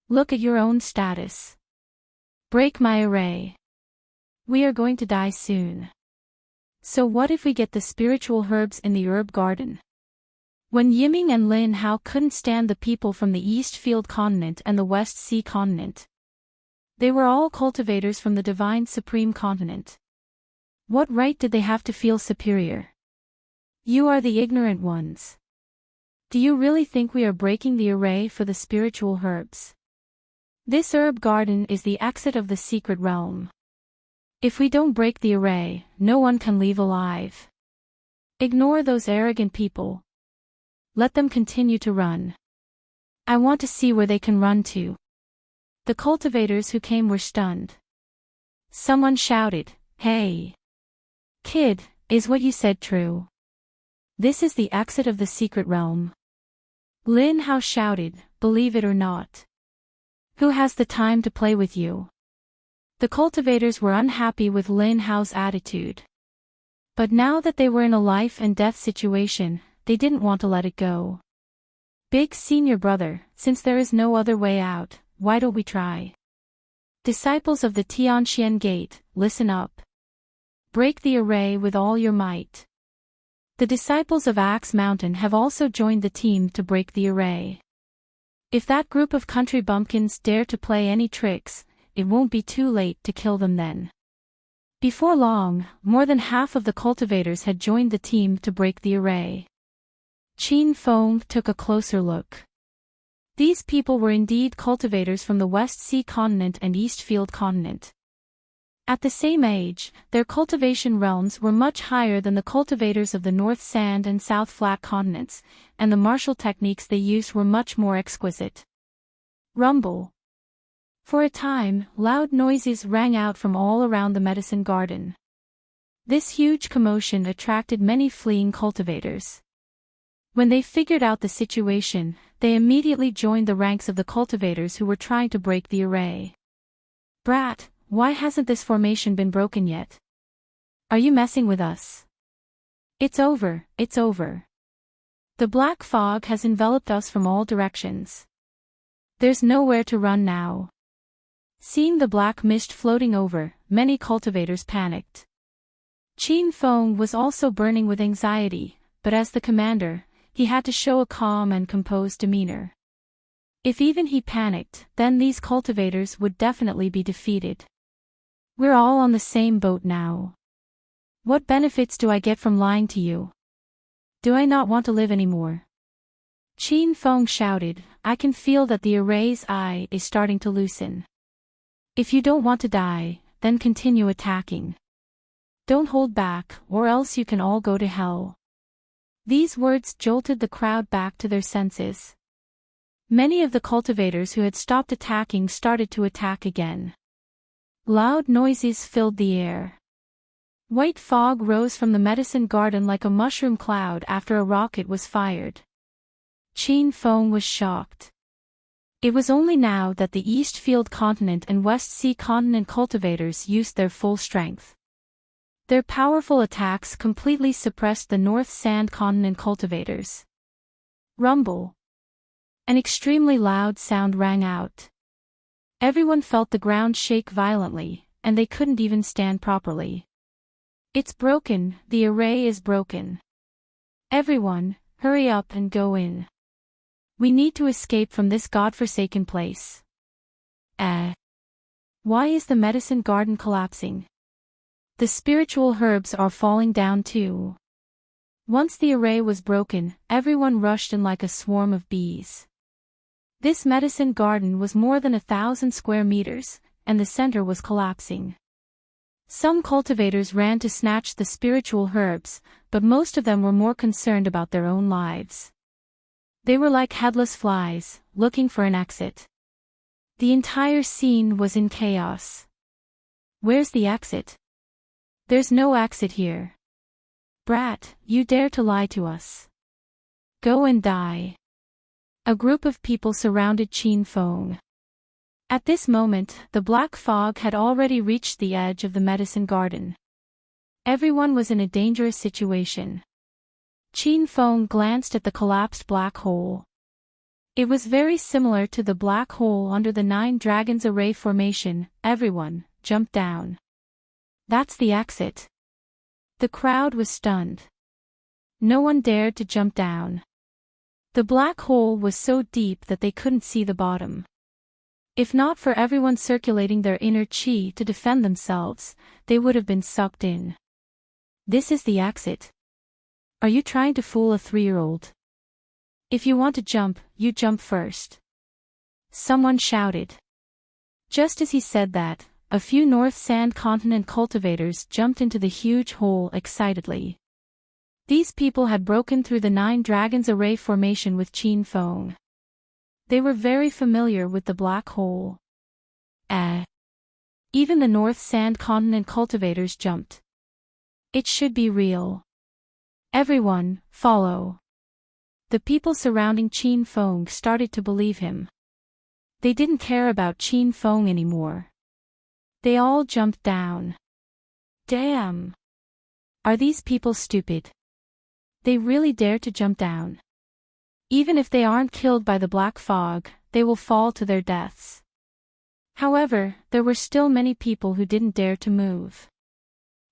A: Look at your own status. Break my array. We are going to die soon. So what if we get the spiritual herbs in the herb garden?" When Yiming and Lin Hao couldn't stand the people from the Eastfield Continent and the West Sea Continent. They were all cultivators from the Divine Supreme Continent. What right did they have to feel superior? You are the ignorant ones. Do you really think we are breaking the array for the spiritual herbs? This herb garden is the exit of the secret realm. If we don't break the array, no one can leave alive. Ignore those arrogant people. Let them continue to run. I want to see where they can run to. The cultivators who came were stunned. Someone shouted, "Hey! Kid, is what you said true? This is the exit of the secret realm." Lin Hao shouted, "Believe it or not. Who has the time to play with you?" The cultivators were unhappy with Lin Hao's attitude. But now that they were in a life and death situation, they didn't want to let it go. "Big senior brother, since there is no other way out, why don't we try? Disciples of the Tianxian Gate, listen up. Break the array with all your might." The disciples of Axe Mountain have also joined the team to break the array. If that group of country bumpkins dare to play any tricks, it won't be too late to kill them then. Before long, more than half of the cultivators had joined the team to break the array. Qin Feng took a closer look. These people were indeed cultivators from the West Sea Continent and Eastfield Continent. At the same age, their cultivation realms were much higher than the cultivators of the North Sand and South Flat Continents, and the martial techniques they used were much more exquisite. Rumble. For a time, loud noises rang out from all around the medicine garden. This huge commotion attracted many fleeing cultivators. When they figured out the situation, they immediately joined the ranks of the cultivators who were trying to break the array. "Brat, why hasn't this formation been broken yet? Are you messing with us? It's over, it's over. The black fog has enveloped us from all directions. There's nowhere to run now." Seeing the black mist floating over, many cultivators panicked. Qin Feng was also burning with anxiety, but as the commander, he had to show a calm and composed demeanor. If even he panicked, then these cultivators would definitely be defeated. We're all on the same boat now. What benefits do I get from lying to you? Do I not want to live anymore? Qin Feng shouted, "I can feel that the array's eye is starting to loosen. If you don't want to die, then continue attacking. Don't hold back, or else you can all go to hell." These words jolted the crowd back to their senses. Many of the cultivators who had stopped attacking started to attack again. Loud noises filled the air. White fog rose from the medicine garden like a mushroom cloud after a rocket was fired. Qin Feng was shocked. It was only now that the Eastfield Continent and West Sea Continent cultivators used their full strength. Their powerful attacks completely suppressed the North Sand Continent cultivators. Rumble. An extremely loud sound rang out. Everyone felt the ground shake violently, and they couldn't even stand properly. "It's broken, the array is broken. Everyone, hurry up and go in. We need to escape from this godforsaken place." Why is the medicine garden collapsing? The spiritual herbs are falling down too. Once the array was broken, everyone rushed in like a swarm of bees. This medicine garden was more than 1,000 square meters, and the center was collapsing. Some cultivators ran to snatch the spiritual herbs, but most of them were more concerned about their own lives. They were like headless flies, looking for an exit. The entire scene was in chaos. Where's the exit? There's no exit here. Brat, you dare to lie to us. Go and die. A group of people surrounded Qin Feng. At this moment, the black fog had already reached the edge of the medicine garden. Everyone was in a dangerous situation. Qin Feng glanced at the collapsed black hole. It was very similar to the black hole under the 9 Dragons Array formation. Everyone jumped down. That's the exit. The crowd was stunned. No one dared to jump down. The black hole was so deep that they couldn't see the bottom. If not for everyone circulating their inner chi to defend themselves, they would have been sucked in. This is the exit. Are you trying to fool a 3-year-old? If you want to jump, you jump first. Someone shouted. Just as he said that, a few North Sand Continent cultivators jumped into the huge hole excitedly. These people had broken through the 9 Dragons Array formation with Qin Feng. They were very familiar with the black hole. Even the North Sand Continent cultivators jumped. It should be real. Everyone, follow. The people surrounding Qin Feng started to believe him. They didn't care about Qin Feng anymore. They all jumped down. Damn! Are these people stupid? They really dare to jump down. Even if they aren't killed by the black fog, they will fall to their deaths. However, there were still many people who didn't dare to move.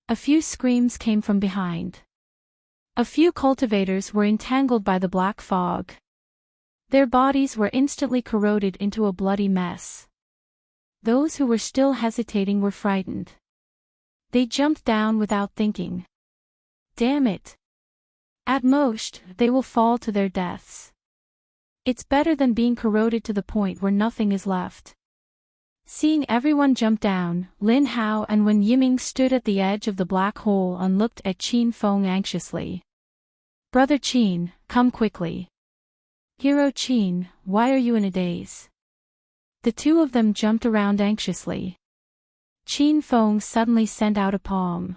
A: A few screams came from behind. A few cultivators were entangled by the black fog. Their bodies were instantly corroded into a bloody mess. Those who were still hesitating were frightened. They jumped down without thinking. Damn it! At most, they will fall to their deaths. It's better than being corroded to the point where nothing is left. Seeing everyone jump down, Lin Hao and Wen Yiming stood at the edge of the black hole and looked at Qin Feng anxiously. Brother Qin, come quickly. Hero Qin, why are you in a daze? The two of them jumped around anxiously. Qin Feng suddenly sent out a palm.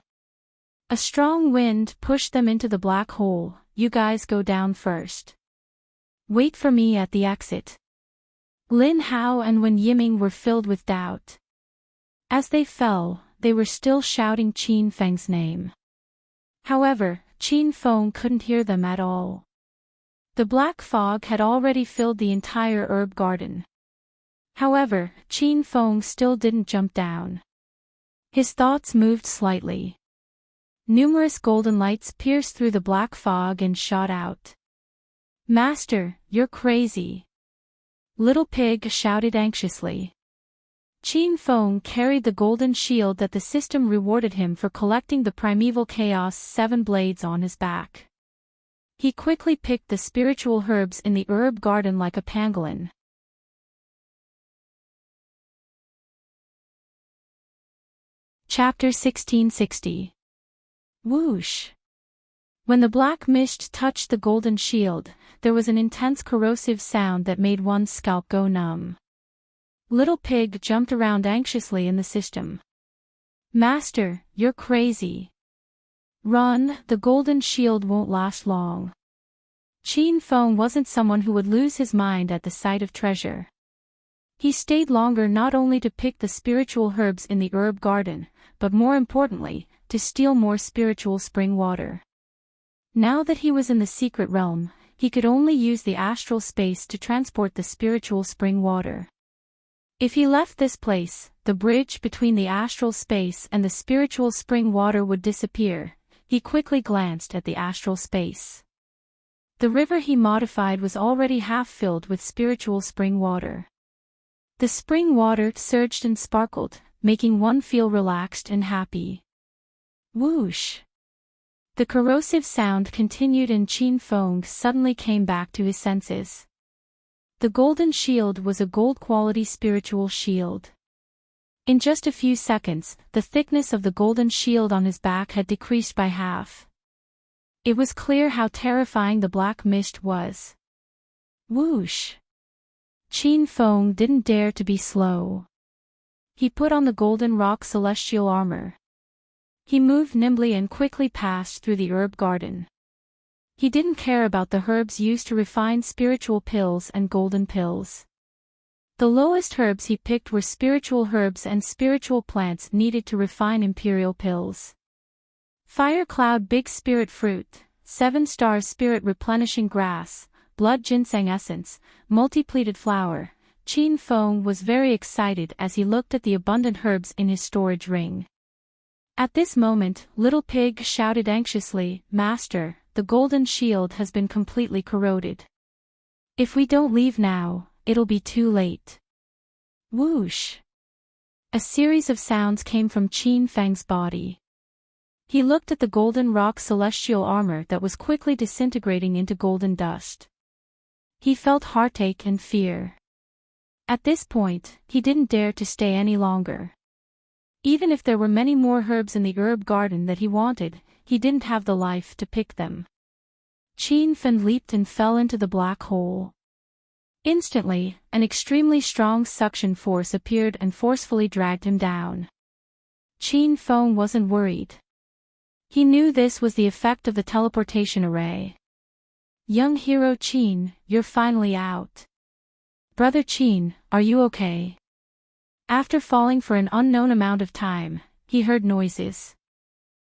A: A strong wind pushed them into the black hole. You guys go down first. Wait for me at the exit. Lin Hao and Wen Yiming were filled with doubt. As they fell, they were still shouting Qin Feng's name. However, Qin Feng couldn't hear them at all. The black fog had already filled the entire herb garden. However, Qin Feng still didn't jump down. His thoughts moved slightly. Numerous golden lights pierced through the black fog and shot out. Master, you're crazy. Little Pig shouted anxiously. Qin Feng carried the golden shield that the system rewarded him for collecting the primeval chaos 7 blades on his back. He quickly picked the spiritual herbs in the herb garden like a pangolin. Chapter 1660. Whoosh! When the black mist touched the golden shield, there was an intense corrosive sound that made one's scalp go numb. Little Pig jumped around anxiously in the system. Master, you're crazy. Run, the golden shield won't last long. Qin Feng wasn't someone who would lose his mind at the sight of treasure. He stayed longer not only to pick the spiritual herbs in the herb garden, but more importantly, to steal more spiritual spring water. Now that he was in the secret realm, he could only use the astral space to transport the spiritual spring water. If he left this place, the bridge between the astral space and the spiritual spring water would disappear. He quickly glanced at the astral space. The river he modified was already half filled with spiritual spring water. The spring water surged and sparkled, making one feel relaxed and happy. Whoosh! The corrosive sound continued and Qin Feng suddenly came back to his senses. The golden shield was a gold-quality spiritual shield. In just a few seconds, the thickness of the golden shield on his back had decreased by half. It was clear how terrifying the black mist was. Whoosh! Qin Feng didn't dare to be slow. He put on the golden rock celestial armor. He moved nimbly and quickly passed through the herb garden. He didn't care about the herbs used to refine spiritual pills and golden pills. The lowest herbs he picked were spiritual herbs and spiritual plants needed to refine imperial pills. Fire Cloud Big Spirit Fruit, 7 Stars Spirit Replenishing Grass, Blood Ginseng Essence, Multi-Pleated Flower. Qin Feng was very excited as he looked at the abundant herbs in his storage ring. At this moment, Little Pig shouted anxiously, "Master, the golden shield has been completely corroded. If we don't leave now, it'll be too late." Whoosh! A series of sounds came from Qin Feng's body. He looked at the golden rock celestial armor that was quickly disintegrating into golden dust. He felt heartache and fear. At this point, he didn't dare to stay any longer. Even if there were many more herbs in the herb garden that he wanted, he didn't have the life to pick them. Qin Feng leaped and fell into the black hole. Instantly, an extremely strong suction force appeared and forcefully dragged him down. Qin Feng wasn't worried. He knew this was the effect of the teleportation array. "Young hero Qin, you're finally out. Brother Qin, are you okay?" After falling for an unknown amount of time, he heard noises.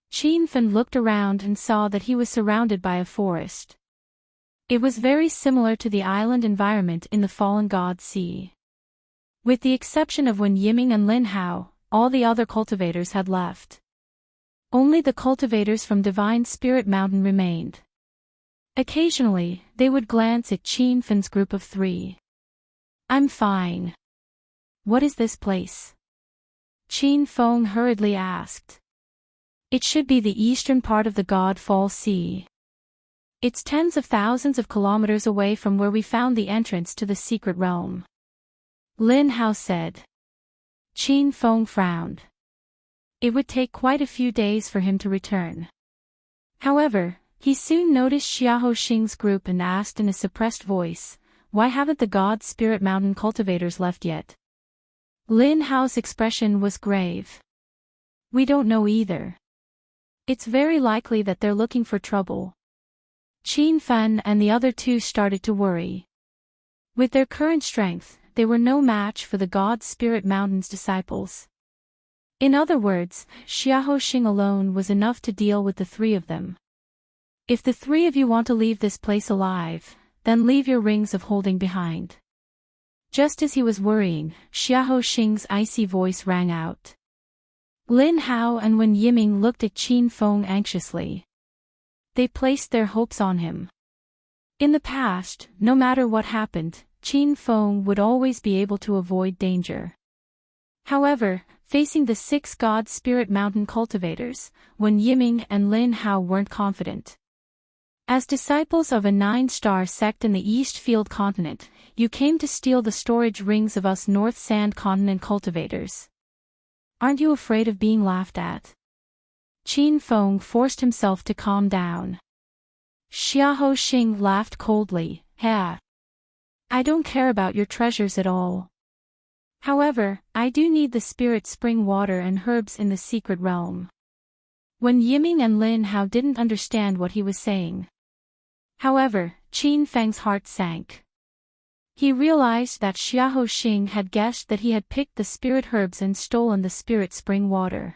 A: Qin Feng looked around and saw that he was surrounded by a forest. It was very similar to the island environment in the Fallen God Sea. With the exception of Wen Yiming and Lin Hao, all the other cultivators had left. Only the cultivators from Divine Spirit Mountain remained. Occasionally, they would glance at Qin Feng's group of 3. "I'm fine. What is this place?" Qin Feng hurriedly asked. "It should be the eastern part of the God Fall Sea. It's tens of thousands of kilometers away from where we found the entrance to the secret realm," Lin Hao said. Qin Feng frowned. It would take quite a few days for him to return. However, he soon noticed Xiahou Xing's group and asked in a suppressed voice, "Why haven't the God Spirit Mountain cultivators left yet?" Lin Hao's expression was grave. "We don't know either. It's very likely that they're looking for trouble." Qin Feng and the other 2 started to worry. With their current strength, they were no match for the God Spirit Mountain's disciples. In other words, Xiahou Xing alone was enough to deal with the 3 of them. "If the 3 of you want to leave this place alive, then leave your rings of holding behind." Just as he was worrying, Xiahou Xing's icy voice rang out. Lin Hao and Wen Yiming looked at Qin Feng anxiously. They placed their hopes on him. In the past, no matter what happened, Qin Feng would always be able to avoid danger. However, facing the 6 God Spirit Mountain cultivators, Wen Yiming and Lin Hao weren't confident. "As disciples of a 9-star sect in the East Field continent, you came to steal the storage rings of us North Sand continent cultivators. Aren't you afraid of being laughed at?" Qin Feng forced himself to calm down. Xiahou Xing laughed coldly, "Ha! I don't care about your treasures at all. However, I do need the spirit spring water and herbs in the secret realm." Wen Yiming and Lin Hao didn't understand what he was saying. However, Qin Feng's heart sank. He realized that Xiahou Xing had guessed that he had picked the spirit herbs and stolen the spirit spring water.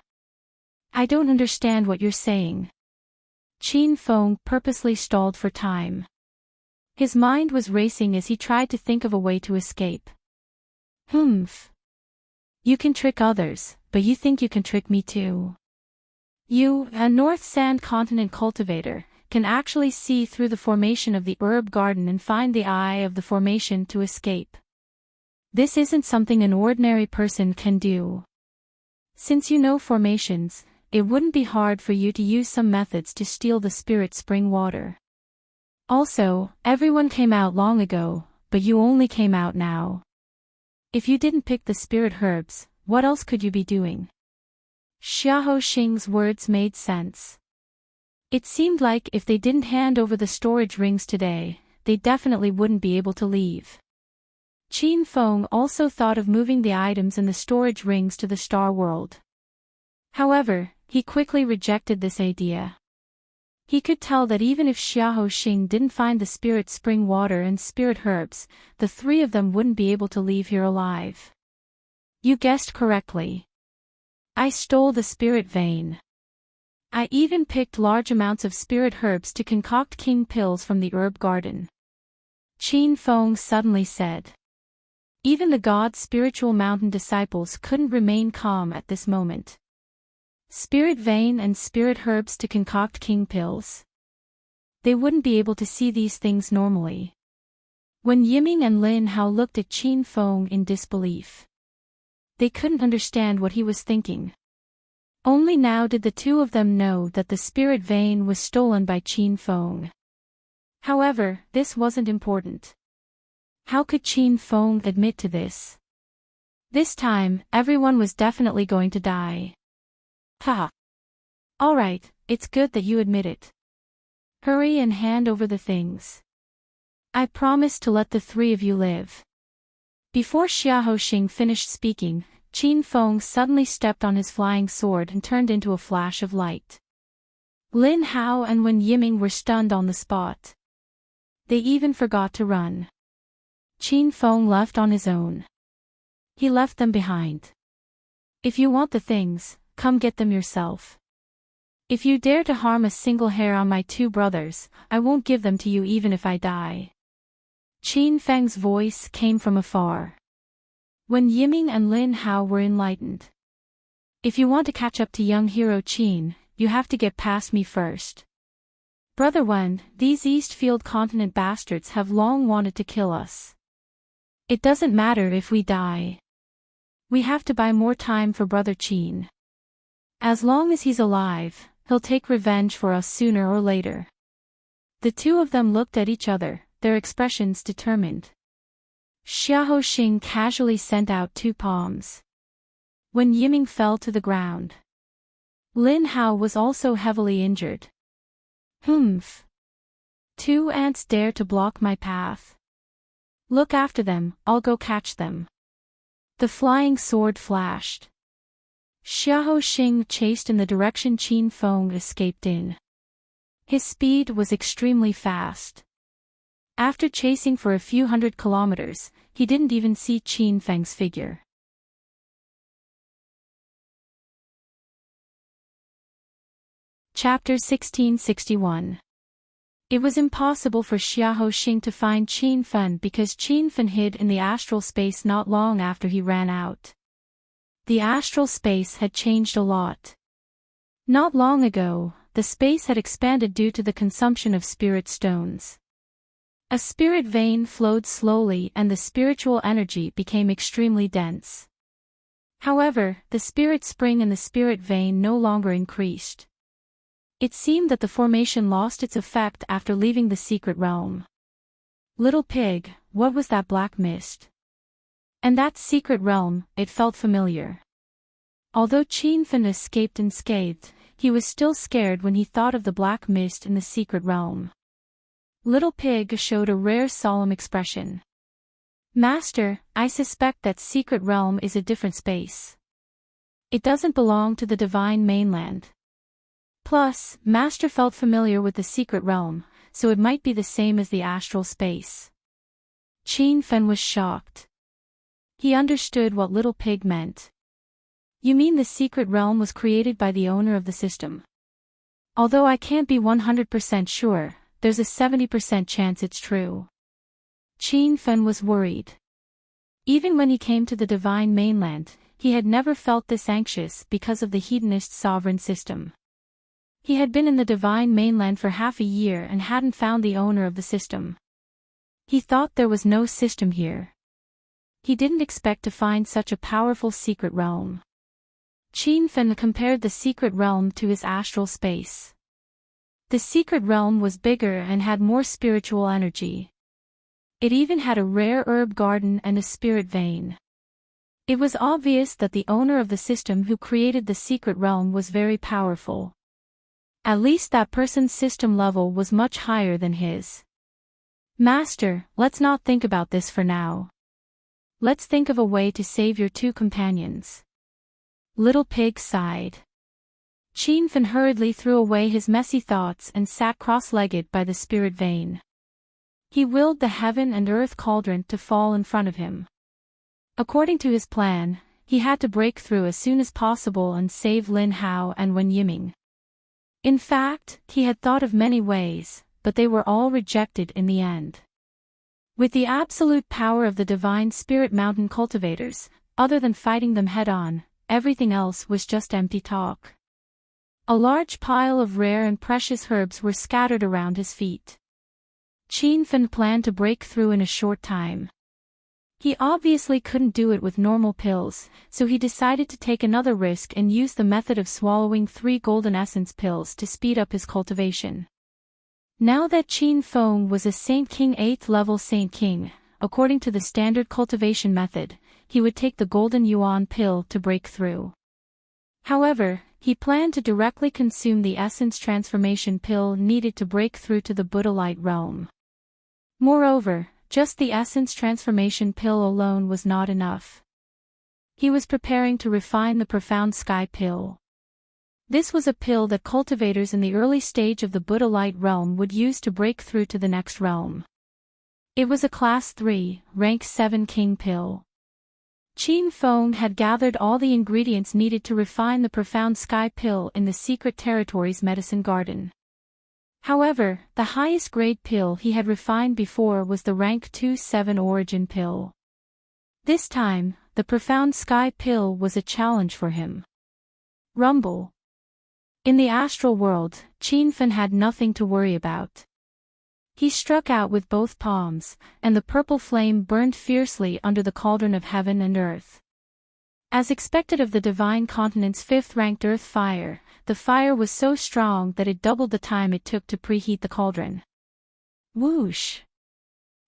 A: "I don't understand what you're saying." Qin Feng purposely stalled for time. His mind was racing as he tried to think of a way to escape. "Humph. You can trick others, but you think you can trick me too. You, a North Sand continent cultivator, can actually see through the formation of the herb garden and find the eye of the formation to escape. This isn't something an ordinary person can do. Since you know formations, it wouldn't be hard for you to use some methods to steal the spirit spring water. Also, everyone came out long ago, but you only came out now. If you didn't pick the spirit herbs, what else could you be doing? Xiahou Xing's words made sense. It seemed like if they didn't hand over the storage rings today, they definitely wouldn't be able to leave. Qin Feng also thought of moving the items in the storage rings to the Star World. However, he quickly rejected this idea. He could tell that even if Xiahou Xing didn't find the spirit spring water and spirit herbs, the three of them wouldn't be able to leave here alive. You guessed correctly. I stole the spirit vein. I even picked large amounts of spirit herbs to concoct king pills from the herb garden. Qin Feng suddenly said. Even the god's spiritual mountain disciples couldn't remain calm at this moment. Spirit vein and spirit herbs to concoct king pills. They wouldn't be able to see these things normally. When Yiming and Lin Hao looked at Qin Feng in disbelief. They couldn't understand what he was thinking. Only now did the two of them know that the spirit vein was stolen by Qin Feng. However, this wasn't important. How could Qin Feng admit to this? This time, everyone was definitely going to die. Haha. Alright, it's good that you admit it. Hurry and hand over the things. I promise to let the three of you live. Before Xiahou Xing finished speaking, Qin Feng suddenly stepped on his flying sword and turned into a flash of light. Lin Hao and Wen Yiming were stunned on the spot. They even forgot to run. Qin Feng left on his own. He left them behind. If you want the things, come get them yourself. If you dare to harm a single hair on my two brothers, I won't give them to you even if I die. Qin Feng's voice came from afar. When Yiming and Lin Hao were enlightened. If you want to catch up to young hero Qin, you have to get past me first. Brother Wen, these Eastfield continent bastards have long wanted to kill us. It doesn't matter if we die. We have to buy more time for Brother Qin. As long as he's alive, he'll take revenge for us sooner or later. The two of them looked at each other, their expressions determined. Xiahou Xing casually sent out two palms. When Yiming fell to the ground. Lin Hao was also heavily injured. Humph. Two ants dare to block my path. Look after them, I'll go catch them. The flying sword flashed. Xiahou Xing chased in the direction Qin Feng escaped in. His speed was extremely fast. After chasing for a few hundred kilometers, he didn't even see Qin Feng's figure. Chapter 1661. It was impossible for Xiahou Xing to find Qin Feng because Qin Feng hid in the astral space not long after he ran out. The astral space had changed a lot. Not long ago, the space had expanded due to the consumption of spirit stones. A spirit vein flowed slowly and the spiritual energy became extremely dense. However, the spirit spring in the spirit vein no longer increased. It seemed that the formation lost its effect after leaving the secret realm. Little pig, what was that black mist? And that secret realm, it felt familiar. Although Qin Feng escaped unscathed, he was still scared when he thought of the black mist in the secret realm. Little Pig showed a rare solemn expression. Master, I suspect that secret realm is a different space. It doesn't belong to the divine mainland. Plus, Master felt familiar with the secret realm, so it might be the same as the astral space. Qin Feng was shocked. He understood what Little Pig meant. You mean the secret realm was created by the owner of the system? Although I can't be 100% sure, there's a 70% chance it's true. Qin Feng was worried. Even when he came to the divine mainland, he had never felt this anxious because of the hedonist sovereign system. He had been in the divine mainland for half a year and hadn't found the owner of the system. He thought there was no system here. He didn't expect to find such a powerful secret realm. Qin Fen compared the secret realm to his astral space. The secret realm was bigger and had more spiritual energy. It even had a rare herb garden and a spirit vein. It was obvious that the owner of the system who created the secret realm was very powerful. At least that person's system level was much higher than his. Master, let's not think about this for now. Let's think of a way to save your two companions. Little Pig sighed. Qin Fen hurriedly threw away his messy thoughts and sat cross-legged by the spirit vein. He willed the heaven and earth cauldron to fall in front of him. According to his plan, he had to break through as soon as possible and save Lin Hao and Wen Yiming. In fact, he had thought of many ways, but they were all rejected in the end. With the absolute power of the divine spirit mountain cultivators, other than fighting them head-on, everything else was just empty talk. A large pile of rare and precious herbs were scattered around his feet. Qin Fen planned to break through in a short time. He obviously couldn't do it with normal pills, so he decided to take another risk and use the method of swallowing 3 golden essence pills to speed up his cultivation. Now that Qin Feng was a Saint King 8th level Saint King, according to the standard cultivation method, he would take the golden yuan pill to break through. However, he planned to directly consume the essence transformation pill needed to break through to the Buddha light realm. Moreover, just the essence transformation pill alone was not enough. He was preparing to refine the profound sky pill. This was a pill that cultivators in the early stage of the Buddha light realm would use to break through to the next realm. It was a class 3, rank 7 king pill. Qin Feng had gathered all the ingredients needed to refine the profound sky pill in the secret territory's medicine garden. However, the highest grade pill he had refined before was the rank 2-7 origin pill. This time, the profound sky pill was a challenge for him. Rumble. In the astral world, Qin Fen had nothing to worry about. He struck out with both palms, and the purple flame burned fiercely under the cauldron of heaven and earth. As expected of the divine continent's 5th-ranked earth fire, the fire was so strong that it doubled the time it took to preheat the cauldron. Whoosh!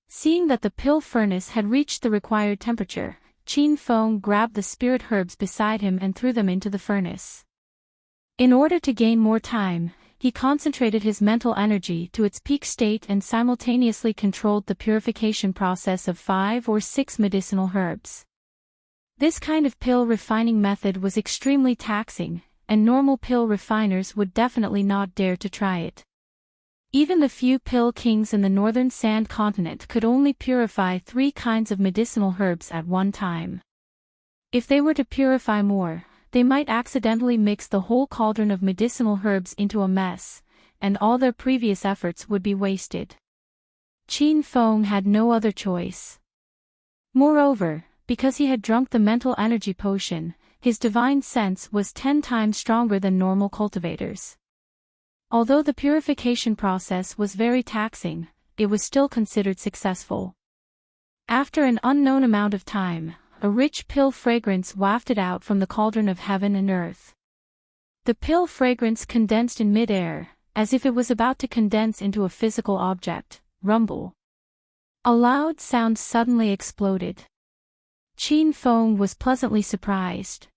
A: Seeing that the pill furnace had reached the required temperature, Qin Feng grabbed the spirit herbs beside him and threw them into the furnace. In order to gain more time, he concentrated his mental energy to its peak state and simultaneously controlled the purification process of 5 or 6 medicinal herbs. This kind of pill refining method was extremely taxing, and normal pill refiners would definitely not dare to try it. Even the few pill kings in the northern sand continent could only purify 3 kinds of medicinal herbs at one time. If they were to purify more, they might accidentally mix the whole cauldron of medicinal herbs into a mess, and all their previous efforts would be wasted. Qin Feng had no other choice. Moreover, because he had drunk the mental energy potion, his divine sense was 10 times stronger than normal cultivators. Although the purification process was very taxing, it was still considered successful. After an unknown amount of time, a rich pill fragrance wafted out from the cauldron of heaven and earth. The pill fragrance condensed in mid-air, as if it was about to condense into a physical object. Rumble. A loud sound suddenly exploded. Qin Feng was pleasantly surprised.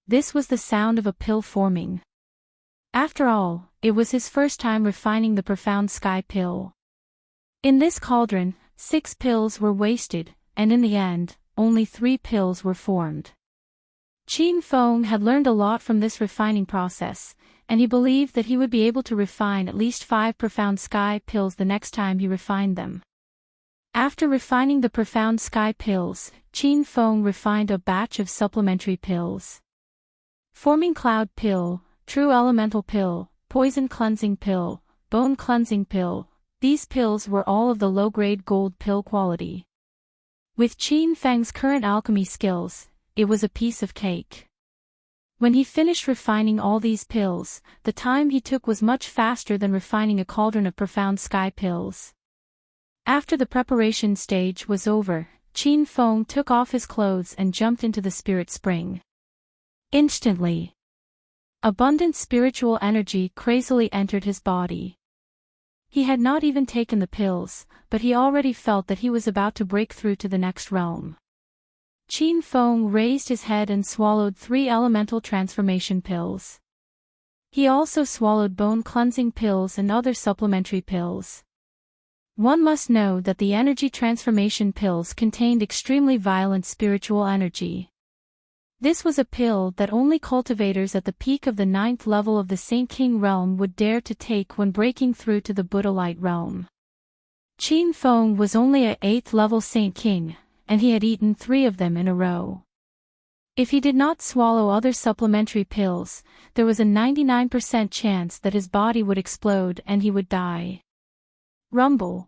A: This was the sound of a pill forming. After all, it was his first time refining the profound sky pill. In this cauldron, 6 pills were wasted, and in the end, only 3 pills were formed. Qin Feng had learned a lot from this refining process, and he believed that he would be able to refine at least 5 profound sky pills the next time he refined them. After refining the profound sky pills, Qin Feng refined a batch of supplementary pills. Forming cloud pill, true elemental pill, poison cleansing pill, bone cleansing pill, these pills were all of the low-grade gold pill quality. With Qin Feng's current alchemy skills, it was a piece of cake. When he finished refining all these pills, the time he took was much faster than refining a cauldron of profound sky pills. After the preparation stage was over, Qin Feng took off his clothes and jumped into the spirit spring. Instantly, abundant spiritual energy crazily entered his body. He had not even taken the pills, but he already felt that he was about to break through to the next realm. Qin Feng raised his head and swallowed 3 elemental transformation pills. He also swallowed bone-cleansing pills and other supplementary pills. One must know that the energy transformation pills contained extremely violent spiritual energy. This was a pill that only cultivators at the peak of the 9th level of the Saint King realm would dare to take when breaking through to the Buddha light realm. Qin Feng was only a 8th level Saint King, and he had eaten 3 of them in a row. If he did not swallow other supplementary pills, there was a 99% chance that his body would explode and he would die. Rumble.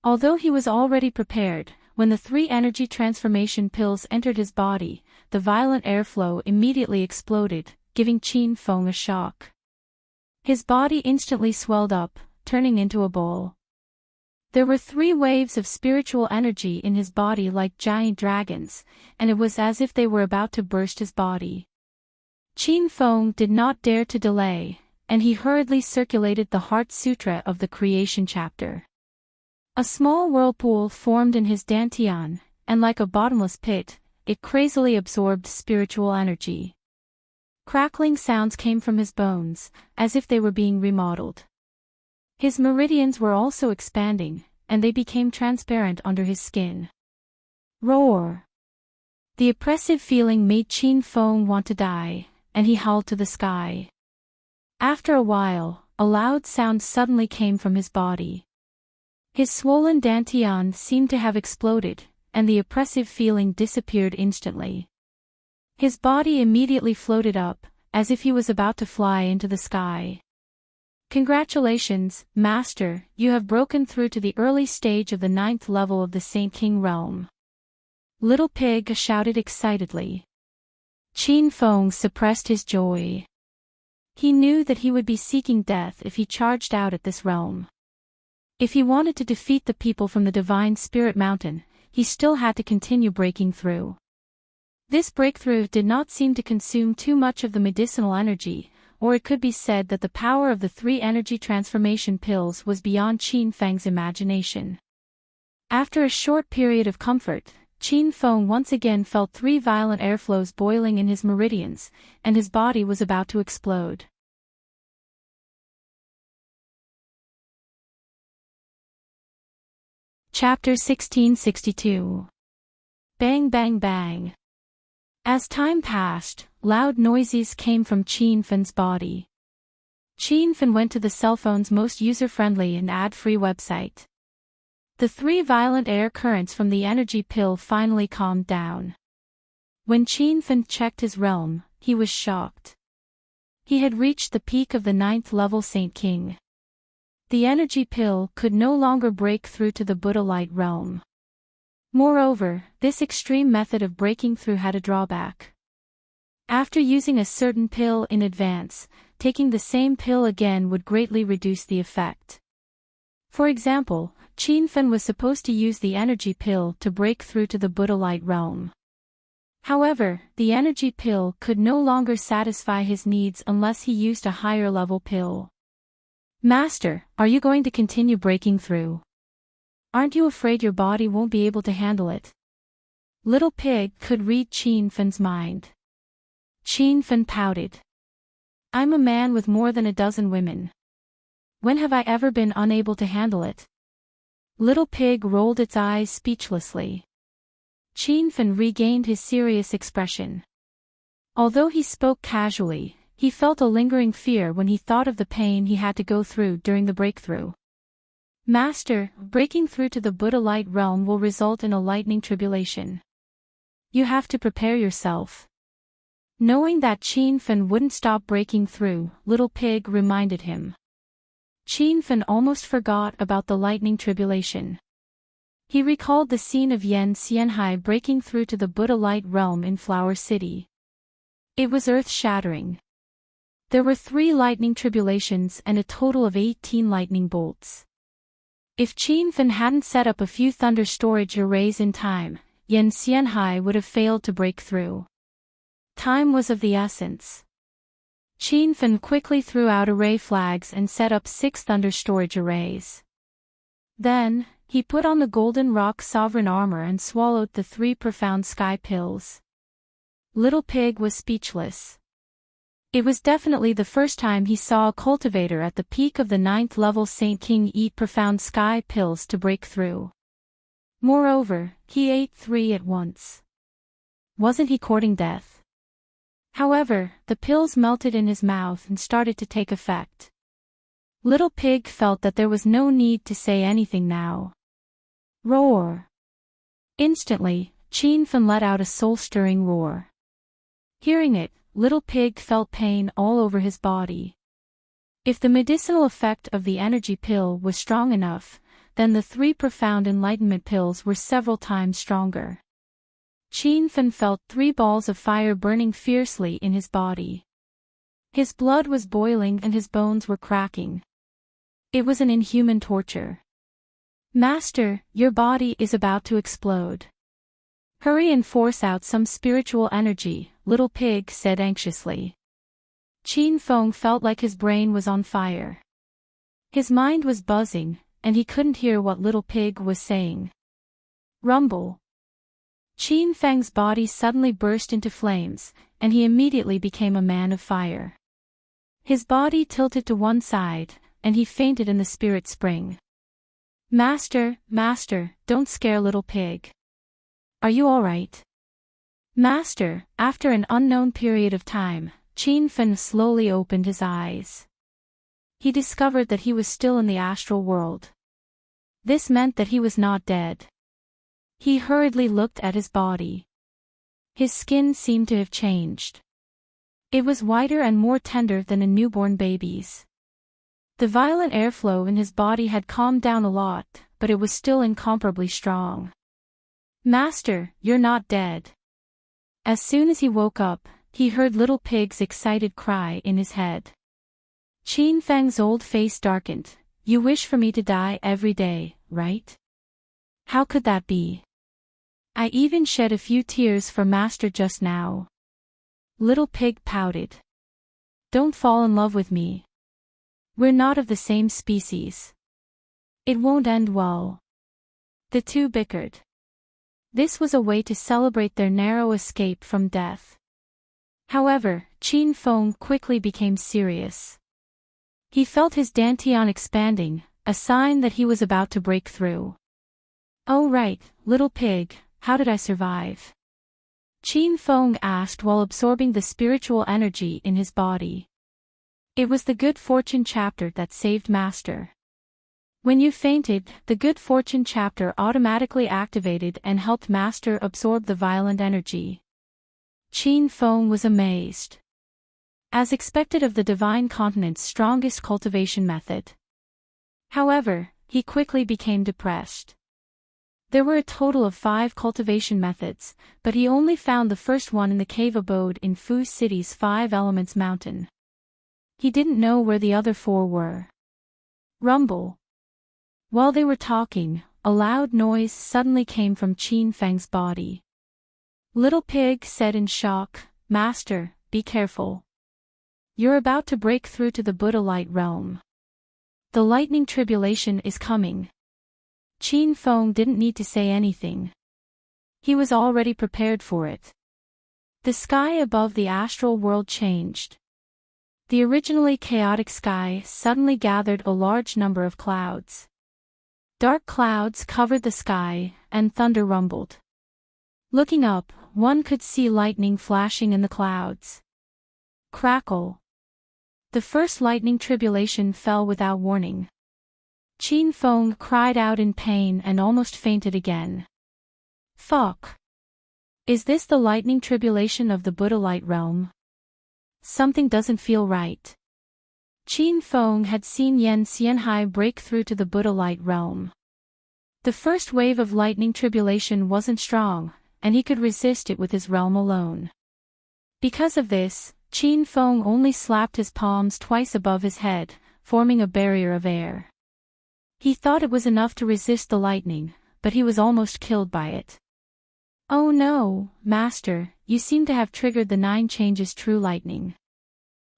A: Although he was already prepared, when the 3 energy transformation pills entered his body, the violent airflow immediately exploded, giving Qin Feng a shock. His body instantly swelled up, turning into a bowl. There were 3 waves of spiritual energy in his body like giant dragons, and it was as if they were about to burst his body. Qin Feng did not dare to delay, and he hurriedly circulated the Heart Sutra of the Creation chapter. A small whirlpool formed in his dantian, and like a bottomless pit, it crazily absorbed spiritual energy. Crackling sounds came from his bones, as if they were being remodeled. His meridians were also expanding, and they became transparent under his skin. Roar! The oppressive feeling made Qin Feng want to die, and he howled to the sky. After a while, a loud sound suddenly came from his body. His swollen dantian seemed to have exploded, and the oppressive feeling disappeared instantly. His body immediately floated up, as if he was about to fly into the sky. Congratulations, Master, you have broken through to the early stage of the 9th level of the Saint King realm. Little Pig shouted excitedly. Qin Feng suppressed his joy. He knew that he would be seeking death if he charged out at this realm. If he wanted to defeat the people from the Divine Spirit Mountain, he still had to continue breaking through. This breakthrough did not seem to consume too much of the medicinal energy, or it could be said that the power of the 3 energy transformation pills was beyond Qin Feng's imagination. After a short period of comfort, Qin Feng once again felt 3 violent airflows boiling in his meridians, and his body was about to explode. Chapter 1662. Bang bang bang. As time passed, loud noises came from Qin Feng's body. Qin Feng went to the cell phone's most user-friendly and ad-free website. The 3 violent air currents from the energy pill finally calmed down. When Qin Feng checked his realm, he was shocked. He had reached the peak of the 9th level Saint King. The energy pill could no longer break through to the Buddha light realm. Moreover, this extreme method of breaking through had a drawback. After using a certain pill in advance, taking the same pill again would greatly reduce the effect. For example, Qin Feng was supposed to use the energy pill to break through to the Buddha light realm. However, the energy pill could no longer satisfy his needs unless he used a higher level pill. Master, are you going to continue breaking through? Aren't you afraid your body won't be able to handle it? Little Pig could read Qin Feng's mind. Qin Feng pouted. I'm a man with more than a dozen women. When have I ever been unable to handle it? Little Pig rolled its eyes speechlessly. Qin Feng regained his serious expression. Although he spoke casually, he felt a lingering fear when he thought of the pain he had to go through during the breakthrough. Master, breaking through to the Buddha light realm will result in a lightning tribulation. You have to prepare yourself. Knowing that Qin Feng wouldn't stop breaking through, Little Pig reminded him. Qin Feng almost forgot about the lightning tribulation. He recalled the scene of Yan Xianhai breaking through to the Buddha light realm in Flower City. It was earth-shattering. There were 3 lightning tribulations and a total of 18 lightning bolts. If Qin Feng hadn't set up a few thunder storage arrays in time, Yan Xianhai would have failed to break through. Time was of the essence. Qin Fan quickly threw out array flags and set up 6 thunder storage arrays. Then, he put on the golden rock sovereign armor and swallowed the 3 profound sky pills. Little Pig was speechless. It was definitely the first time he saw a cultivator at the peak of the 9th level Saint King eat profound sky pills to break through. Moreover, he ate 3 at once. Wasn't he courting death? However, the pills melted in his mouth and started to take effect. Little Pig felt that there was no need to say anything now. Roar! Instantly, Qin Fan let out a soul-stirring roar. Hearing it, Little Pig felt pain all over his body. If the medicinal effect of the energy pill was strong enough, then the 3 profound enlightenment pills were several times stronger. Qin Fan felt 3 balls of fire burning fiercely in his body. His blood was boiling and his bones were cracking. It was an inhuman torture. Master, your body is about to explode. Hurry and force out some spiritual energy, Little Pig said anxiously. Qin Fan felt like his brain was on fire. His mind was buzzing, and he couldn't hear what Little Pig was saying. Rumble. Qin Fan's body suddenly burst into flames, and he immediately became a man of fire. His body tilted to one side, and he fainted in the spirit spring. Master, don't scare Little Pig. Are you all right? Master, after an unknown period of time, Qin Fan slowly opened his eyes. He discovered that he was still in the astral world. This meant that he was not dead. He hurriedly looked at his body. His skin seemed to have changed. It was whiter and more tender than a newborn baby's. The violent airflow in his body had calmed down a lot, but it was still incomparably strong. Master, you're not dead. As soon as he woke up, he heard Little Pig's excited cry in his head. Qin Fan's old face darkened. You wish for me to die every day, right? How could that be? I even shed a few tears for Master just now. Little Pig pouted. Don't fall in love with me. We're not of the same species. It won't end well. The two bickered. This was a way to celebrate their narrow escape from death. However, Qin Fan quickly became serious. He felt his dantian expanding, a sign that he was about to break through. Oh right, Little Pig, how did I survive? Qin Fan asked while absorbing the spiritual energy in his body. It was the good fortune chapter that saved Master. When you fainted, the good fortune chapter automatically activated and helped Master absorb the violent energy. Qin Fan was amazed. As expected of the Divine Continent's strongest cultivation method. However, he quickly became depressed. There were a total of 5 cultivation methods, but he only found the first one in the cave abode in Fu City's 5 Elements Mountain. He didn't know where the other 4 were. Rumble. While they were talking, a loud noise suddenly came from Qin Fan's body. Little Pig said in shock, Master, be careful. You're about to break through to the Buddha light realm. The lightning tribulation is coming. Qin Fan didn't need to say anything. He was already prepared for it. The sky above the astral world changed. The originally chaotic sky suddenly gathered a large number of clouds. Dark clouds covered the sky, and thunder rumbled. Looking up, one could see lightning flashing in the clouds. Crackle. The first lightning tribulation fell without warning. Qin Fan cried out in pain and almost fainted again. Fuck. Is this the lightning tribulation of the Buddha light realm? Something doesn't feel right. Qin Fan had seen Yen Xianhai break through to the Buddha light realm. The first wave of lightning tribulation wasn't strong, and he could resist it with his realm alone. Because of this, Qin Fan only slapped his palms twice above his head, forming a barrier of air. He thought it was enough to resist the lightning, but he was almost killed by it. Oh no, Master, you seem to have triggered the 9 changes true lightning.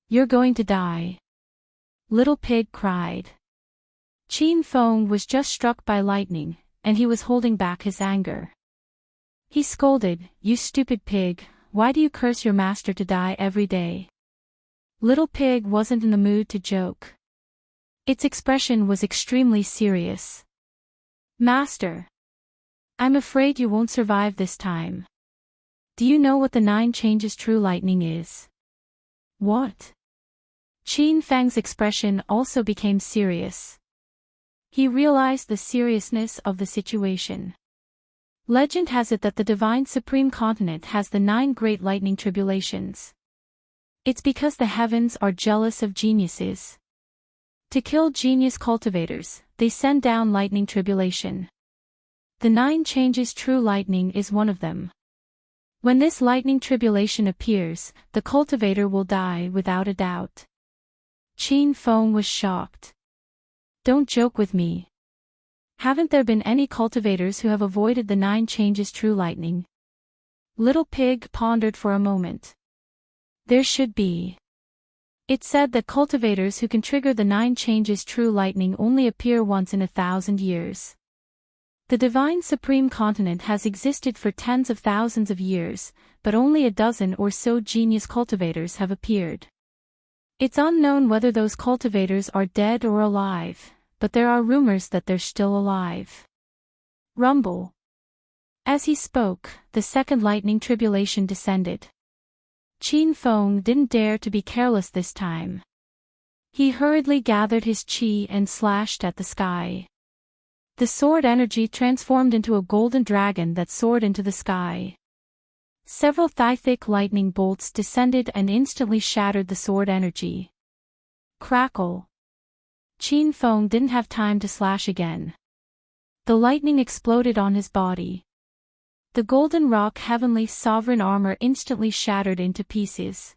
A: You're going to die. Little Pig cried. Qin Feng was just struck by lightning, and he was holding back his anger. He scolded, "You stupid pig, why do you curse your master to die every day?" Little Pig wasn't in the mood to joke. Its expression was extremely serious. "Master, I'm afraid you won't survive this time. Do you know what the 9 changes true lightning is?" "What?" Qin Feng's expression also became serious. He realized the seriousness of the situation. Legend has it that the Divine Supreme Continent has the 9 great lightning tribulations. It's because the heavens are jealous of geniuses. To kill genius cultivators, they send down lightning tribulation. The 9 changes true lightning is one of them. When this lightning tribulation appears, the cultivator will die without a doubt. Qin Feng was shocked. "Don't joke with me. Haven't there been any cultivators who have avoided the 9 changes true lightning?" Little Pig pondered for a moment. "There should be. It's said that cultivators who can trigger the 9 changes true lightning only appear once in 1,000 years. The Divine Supreme Continent has existed for tens of thousands of years, but only a dozen or so genius cultivators have appeared. It's unknown whether those cultivators are dead or alive, but there are rumors that they're still alive." Rumble. As he spoke, the second lightning tribulation descended. Qin Feng didn't dare to be careless this time. He hurriedly gathered his qi and slashed at the sky. The sword energy transformed into a golden dragon that soared into the sky. Several thigh-thick lightning bolts descended and instantly shattered the sword energy. Crackle. Qin Feng didn't have time to slash again. The lightning exploded on his body. The golden rock heavenly sovereign armor instantly shattered into pieces.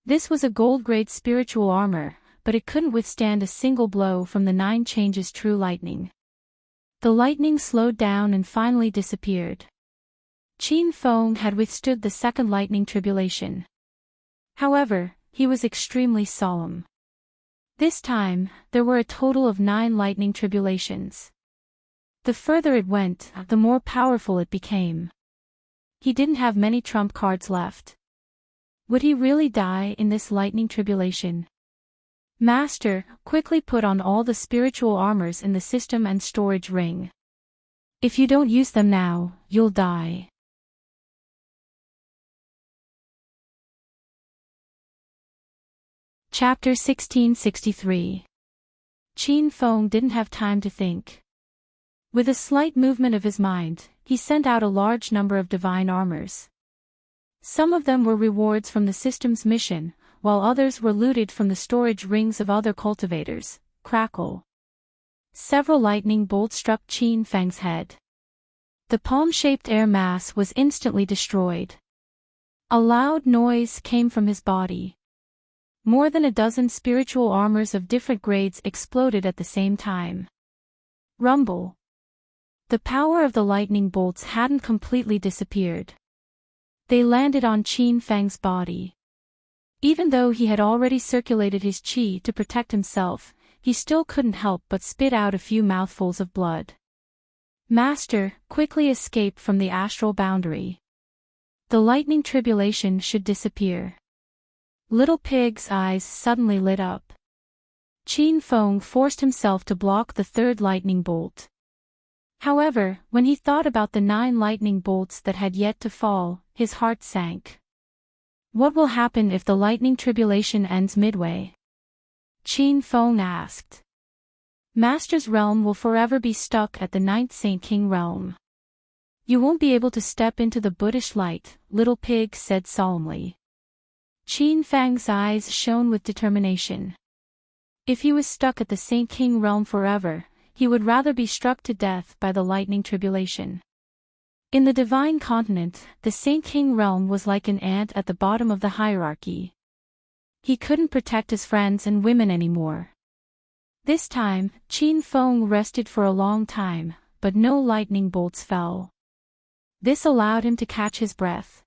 A: This was a gold-grade spiritual armor, but it couldn't withstand a single blow from the 9 changes true lightning. The lightning slowed down and finally disappeared. Qin Feng had withstood the second lightning tribulation. However, he was extremely solemn. This time, there were a total of 9 lightning tribulations. The further it went, the more powerful it became. He didn't have many trump cards left. Would he really die in this lightning tribulation? "Master, quickly put on all the spiritual armors in the system and storage ring. If you don't use them now, you'll die." Chapter 1663. Qin Feng didn't have time to think. With a slight movement of his mind, he sent out a large number of divine armors. Some of them were rewards from the system's mission, while others were looted from the storage rings of other cultivators. Crackle. Several lightning bolts struck Qin Feng's head. The palm-shaped air mass was instantly destroyed. A loud noise came from his body. More than a dozen spiritual armors of different grades exploded at the same time. Rumble. The power of the lightning bolts hadn't completely disappeared. They landed on Qin Feng's body. Even though he had already circulated his qi to protect himself, he still couldn't help but spit out a few mouthfuls of blood. "Master, quickly escape from the astral boundary. The lightning tribulation should disappear." Little Pig's eyes suddenly lit up. Qin Feng forced himself to block the third lightning bolt. However, when he thought about the 9 lightning bolts that had yet to fall, his heart sank. What will happen if the lightning tribulation ends midway? Qin Feng asked. Master's realm will forever be stuck at the 9th Saint King realm. You won't be able to step into the Buddhist light, Little Pig said solemnly. Qin Feng's eyes shone with determination. If he was stuck at the Saint King realm forever, he would rather be struck to death by the lightning tribulation. In the Divine Continent, the Saint King realm was like an ant at the bottom of the hierarchy. He couldn't protect his friends and women anymore. This time, Qin Feng rested for a long time, but no lightning bolts fell. This allowed him to catch his breath.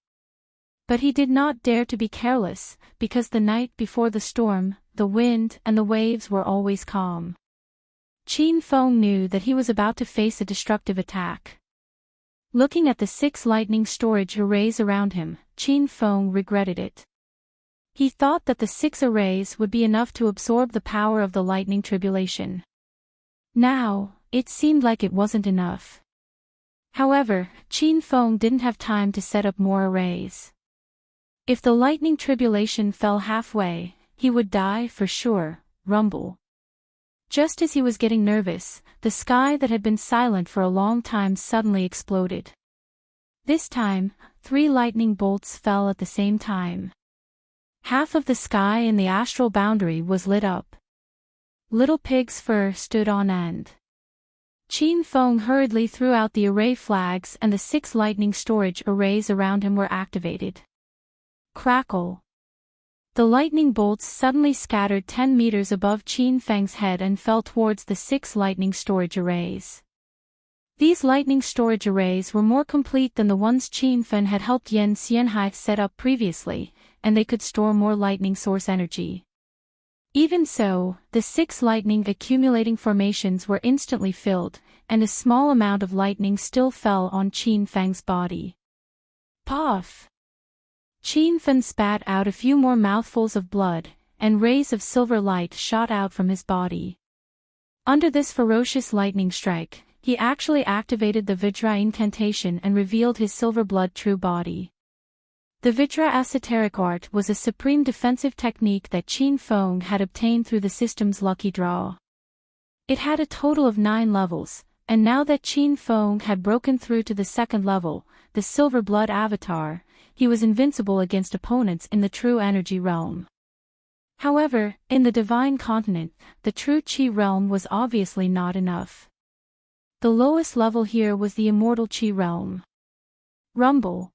A: But he did not dare to be careless, because the night before the storm, the wind and the waves were always calm. Qin Feng knew that he was about to face a destructive attack. Looking at the 6 lightning storage arrays around him, Qin Feng regretted it. He thought that the 6 arrays would be enough to absorb the power of the lightning tribulation. Now, it seemed like it wasn't enough. However, Qin Feng didn't have time to set up more arrays. If the lightning tribulation fell halfway, he would die for sure. Rumble. Just as he was getting nervous, the sky that had been silent for a long time suddenly exploded. This time, 3 lightning bolts fell at the same time. Half of the sky in the astral boundary was lit up. Little Pig's fur stood on end. Qin Feng hurriedly threw out the array flags and the 6 lightning storage arrays around him were activated. Crackle. The lightning bolts suddenly scattered 10 meters above Qin Feng's head and fell towards the 6 lightning storage arrays. These lightning storage arrays were more complete than the ones Qin Feng had helped Yan Xianhai set up previously, and they could store more lightning source energy. Even so, the 6 lightning accumulating formations were instantly filled, and a small amount of lightning still fell on Qin Feng's body. Puff! Qin Feng spat out a few more mouthfuls of blood, and rays of silver light shot out from his body. Under this ferocious lightning strike, he actually activated the Vajra incantation and revealed his silver blood true body. The Vajra esoteric art was a supreme defensive technique that Qin Feng had obtained through the system's lucky draw. It had a total of 9 levels, and now that Qin Feng had broken through to the 2nd level, the silver blood avatar, he was invincible against opponents in the true energy realm. However, in the divine continent, the true Qi realm was obviously not enough. The lowest level here was the immortal Qi realm. Rumble.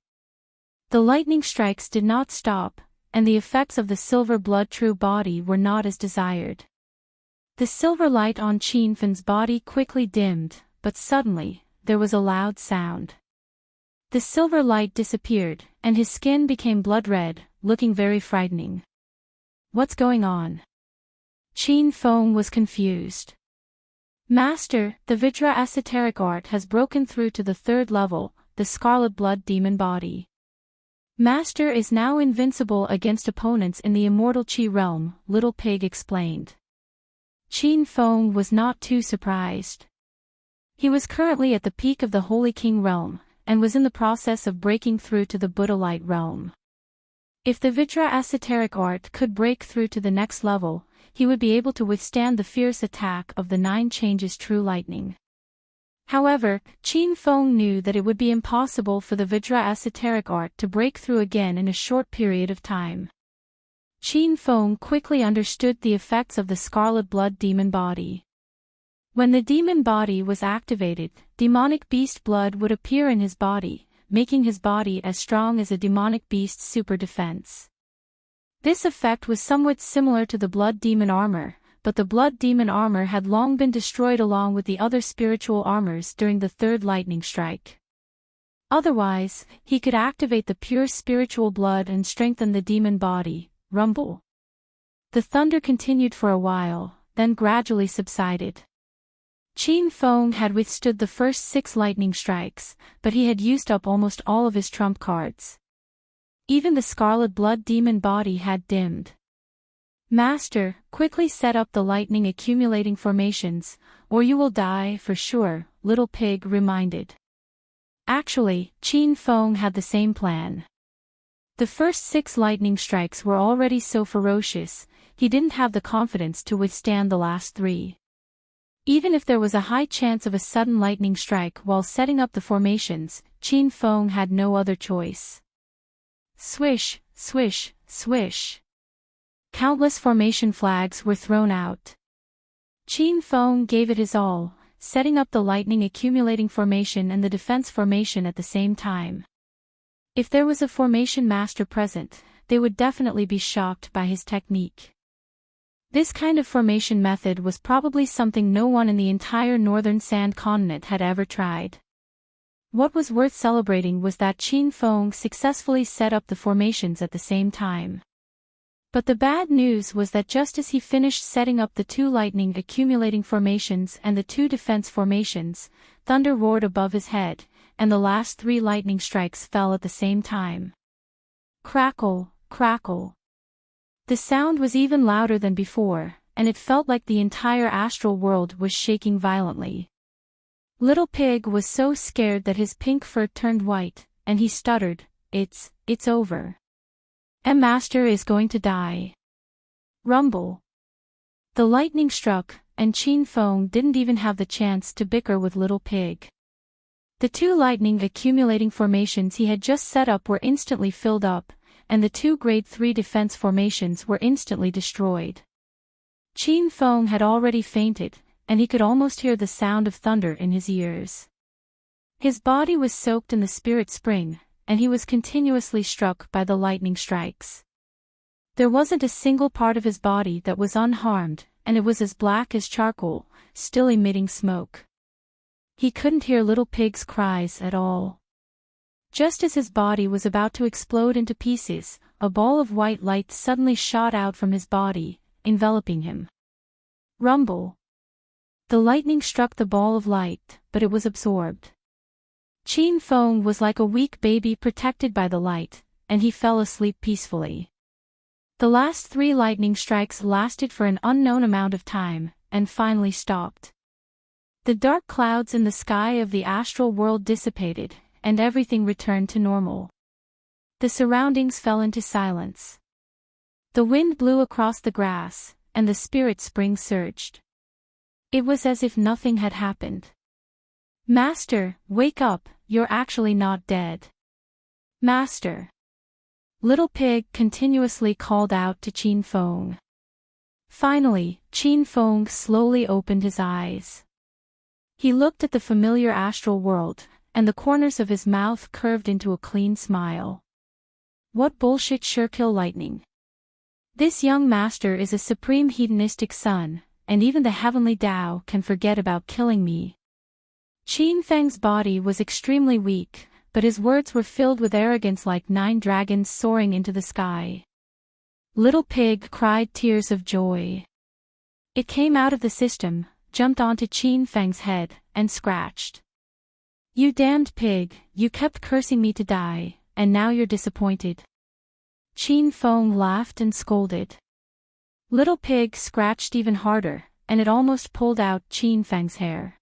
A: The lightning strikes did not stop, and the effects of the silver blood true body were not as desired. The silver light on Qin Feng's body quickly dimmed, but suddenly, there was a loud sound. The silver light disappeared, and his skin became blood red, looking very frightening. What's going on? Qin Feng was confused. Master, the Vajra esoteric art has broken through to the 3rd level, the scarlet blood demon body. Master is now invincible against opponents in the immortal Qi realm, Little Pig explained. Qin Feng was not too surprised. He was currently at the peak of the Holy King realm, and was in the process of breaking through to the Buddha light realm. If the Vajra esoteric art could break through to the next level, he would be able to withstand the fierce attack of the 9 changes true lightning. However, Qin Feng knew that it would be impossible for the Vajra esoteric art to break through again in a short period of time. Qin Feng quickly understood the effects of the scarlet blood demon body. When the demon body was activated, demonic beast blood would appear in his body, making his body as strong as a demonic beast's super defense. This effect was somewhat similar to the blood demon armor, but the blood demon armor had long been destroyed along with the other spiritual armors during the 3rd lightning strike. Otherwise, he could activate the pure spiritual blood and strengthen the demon body. Rumble. The thunder continued for a while, then gradually subsided. Qin Feng had withstood the first 6 lightning strikes, but he had used up almost all of his trump cards. Even the scarlet blood demon body had dimmed. Master, quickly set up the lightning accumulating formations, or you will die for sure, Little Pig reminded. Actually, Qin Feng had the same plan. The first 6 lightning strikes were already so ferocious, he didn't have the confidence to withstand the last 3. Even if there was a high chance of a sudden lightning strike while setting up the formations, Qin Feng had no other choice. Swish, swish, swish. Countless formation flags were thrown out. Qin Feng gave it his all, setting up the lightning accumulating formation and the defense formation at the same time. If there was a formation master present, they would definitely be shocked by his technique. This kind of formation method was probably something no one in the entire northern sand continent had ever tried. What was worth celebrating was that Qin Feng successfully set up the formations at the same time. But the bad news was that just as he finished setting up the 2 lightning accumulating formations and the 2 defense formations, thunder roared above his head, and the last 3 lightning strikes fell at the same time. Crackle, crackle. The sound was even louder than before, and it felt like the entire astral world was shaking violently. Little Pig was so scared that his pink fur turned white, and he stuttered, It's over. Master is going to die. Rumble. The lightning struck, and Qin Feng didn't even have the chance to bicker with Little Pig. The 2 lightning accumulating formations he had just set up were instantly filled up, and the 2 grade 3 defense formations were instantly destroyed. Qin Feng had already fainted, and he could almost hear the sound of thunder in his ears. His body was soaked in the spirit spring, and he was continuously struck by the lightning strikes. There wasn't a single part of his body that was unharmed, and it was as black as charcoal, still emitting smoke. He couldn't hear Little Pig's cries at all. Just as his body was about to explode into pieces, a ball of white light suddenly shot out from his body, enveloping him. Rumble. The lightning struck the ball of light, but it was absorbed. Qin Feng was like a weak baby protected by the light, and he fell asleep peacefully. The last 3 lightning strikes lasted for an unknown amount of time, and finally stopped. The dark clouds in the sky of the astral world dissipated, and everything returned to normal. The surroundings fell into silence. The wind blew across the grass, and the spirit spring surged. It was as if nothing had happened. Master, wake up, you're actually not dead. Master. Little Pig continuously called out to Qin Feng. Finally, Qin Feng slowly opened his eyes. He looked at the familiar astral world, and the corners of his mouth curved into a clean smile. What bullshit, sure kill lightning. This young master is a supreme hedonistic son, and even the heavenly Tao can forget about killing me. Qin Feng's body was extremely weak, but his words were filled with arrogance like 9 dragons soaring into the sky. Little Pig cried tears of joy. It came out of the system, jumped onto Qin Feng's head, and scratched. You damned pig, you kept cursing me to die, and now you're disappointed. Qin Feng laughed and scolded. Little Pig scratched even harder, and it almost pulled out Qin Feng's hair.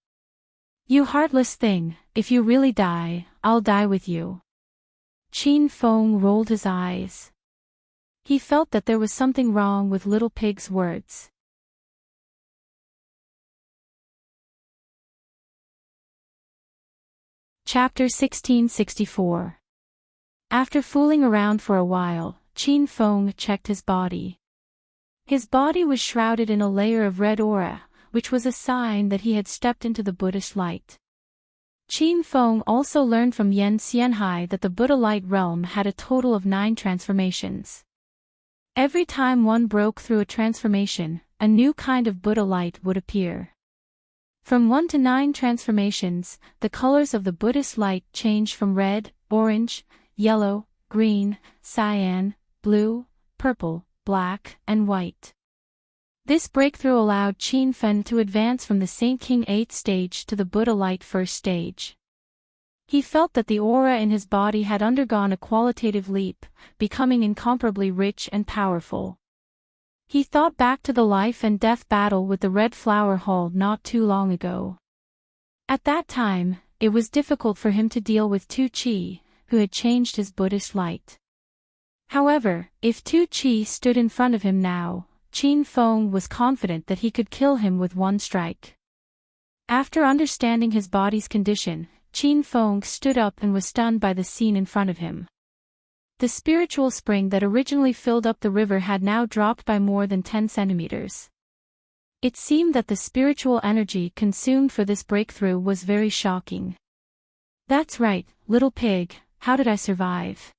A: You heartless thing, if you really die, I'll die with you. Qin Feng rolled his eyes. He felt that there was something wrong with Little Pig's words. Chapter 1664. After fooling around for a while, Qin Feng checked his body. His body was shrouded in a layer of red aura, which was a sign that he had stepped into the Buddhist light. Qin Feng also learned from Yen Xianhai that the Buddha light realm had a total of 9 transformations. Every time one broke through a transformation, a new kind of Buddha light would appear. From 1 to 9 transformations, the colors of the Buddhist light changed from red, orange, yellow, green, cyan, blue, purple, black, and white. This breakthrough allowed Qin Feng to advance from the Saint King 8th stage to the Buddha light 1st stage. He felt that the aura in his body had undergone a qualitative leap, becoming incomparably rich and powerful. He thought back to the life and death battle with the Red Flower Hall not too long ago. At that time, it was difficult for him to deal with Tu Chi, who had changed his Buddhist light. However, if Tu Chi stood in front of him now, Qin Feng was confident that he could kill him with one strike. After understanding his body's condition, Qin Feng stood up and was stunned by the scene in front of him. The spiritual spring that originally filled up the river had now dropped by more than 10 centimeters. It seemed that the spiritual energy consumed for this breakthrough was very shocking. That's right, Little Pig, how did I survive?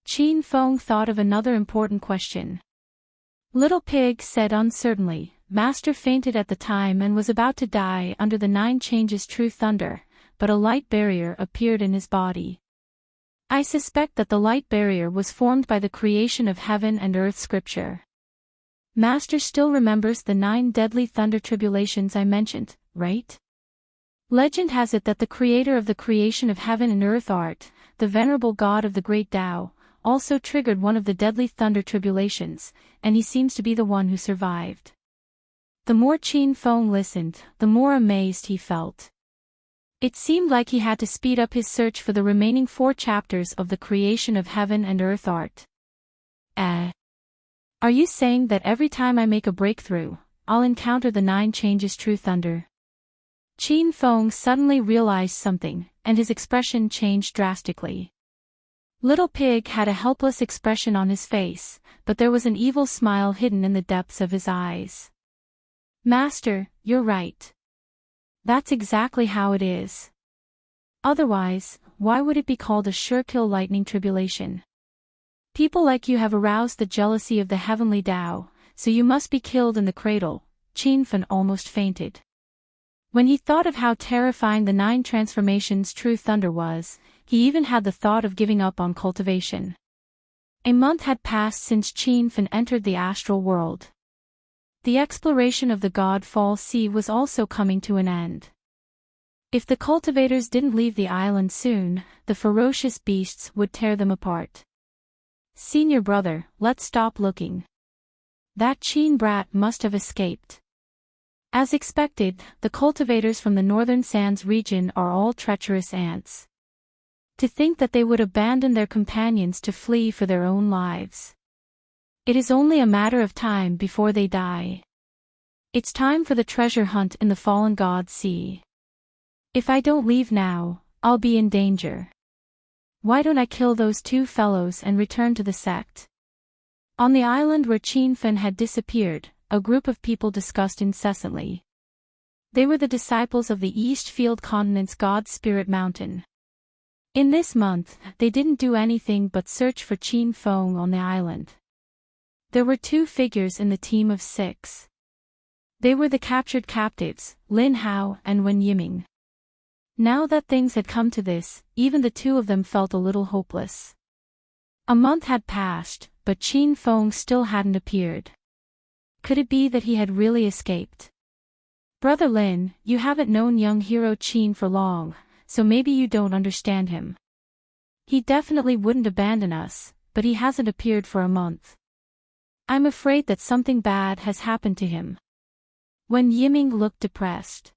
A: Qin Feng thought of another important question. Little Pig said uncertainly, Master fainted at the time and was about to die under the 9 changes true thunder, but a light barrier appeared in his body. I suspect that the light barrier was formed by the creation of heaven and earth scripture. Master still remembers the 9 deadly thunder tribulations I mentioned, right? Legend has it that the creator of the creation of heaven and earth art, the venerable god of the great Tao, also triggered one of the deadly thunder tribulations, and he seems to be the one who survived. The more Qin Feng listened, the more amazed he felt. It seemed like he had to speed up his search for the remaining 4 chapters of the creation of heaven and earth art. Are you saying that every time I make a breakthrough, I'll encounter the 9 changes true thunder? Qin Feng suddenly realized something, and his expression changed drastically. Little Pig had a helpless expression on his face, but there was an evil smile hidden in the depths of his eyes. Master, you're right. That's exactly how it is. Otherwise, why would it be called a sure-kill lightning tribulation? People like you have aroused the jealousy of the heavenly Tao, so you must be killed in the cradle. Qin Feng almost fainted. When he thought of how terrifying the 9 transformations true thunder was, he even had the thought of giving up on cultivation. A month had passed since Qin Feng entered the astral world. The exploration of the God-Fall Sea was also coming to an end. If the cultivators didn't leave the island soon, the ferocious beasts would tear them apart. Senior brother, let's stop looking. That Qin brat must have escaped. As expected, the cultivators from the northern sands region are all treacherous ants. To think that they would abandon their companions to flee for their own lives. It is only a matter of time before they die. It's time for the treasure hunt in the fallen god sea. If I don't leave now, I'll be in danger. Why don't I kill those 2 fellows and return to the sect? On the island where Qin Feng had disappeared, a group of people discussed incessantly. They were the disciples of the Eastfield Continent's god Spirit Mountain. In this month, they didn't do anything but search for Qin Feng on the island. There were 2 figures in the team of 6. They were the captured captives, Lin Hao and Wen Yiming. Now that things had come to this, even the 2 of them felt a little hopeless. A month had passed, but Qin Feng still hadn't appeared. Could it be that he had really escaped? Brother Lin, you haven't known young hero Qin for long, so maybe you don't understand him. He definitely wouldn't abandon us, but he hasn't appeared for a month. I'm afraid that something bad has happened to him. Wen Yiming looked depressed.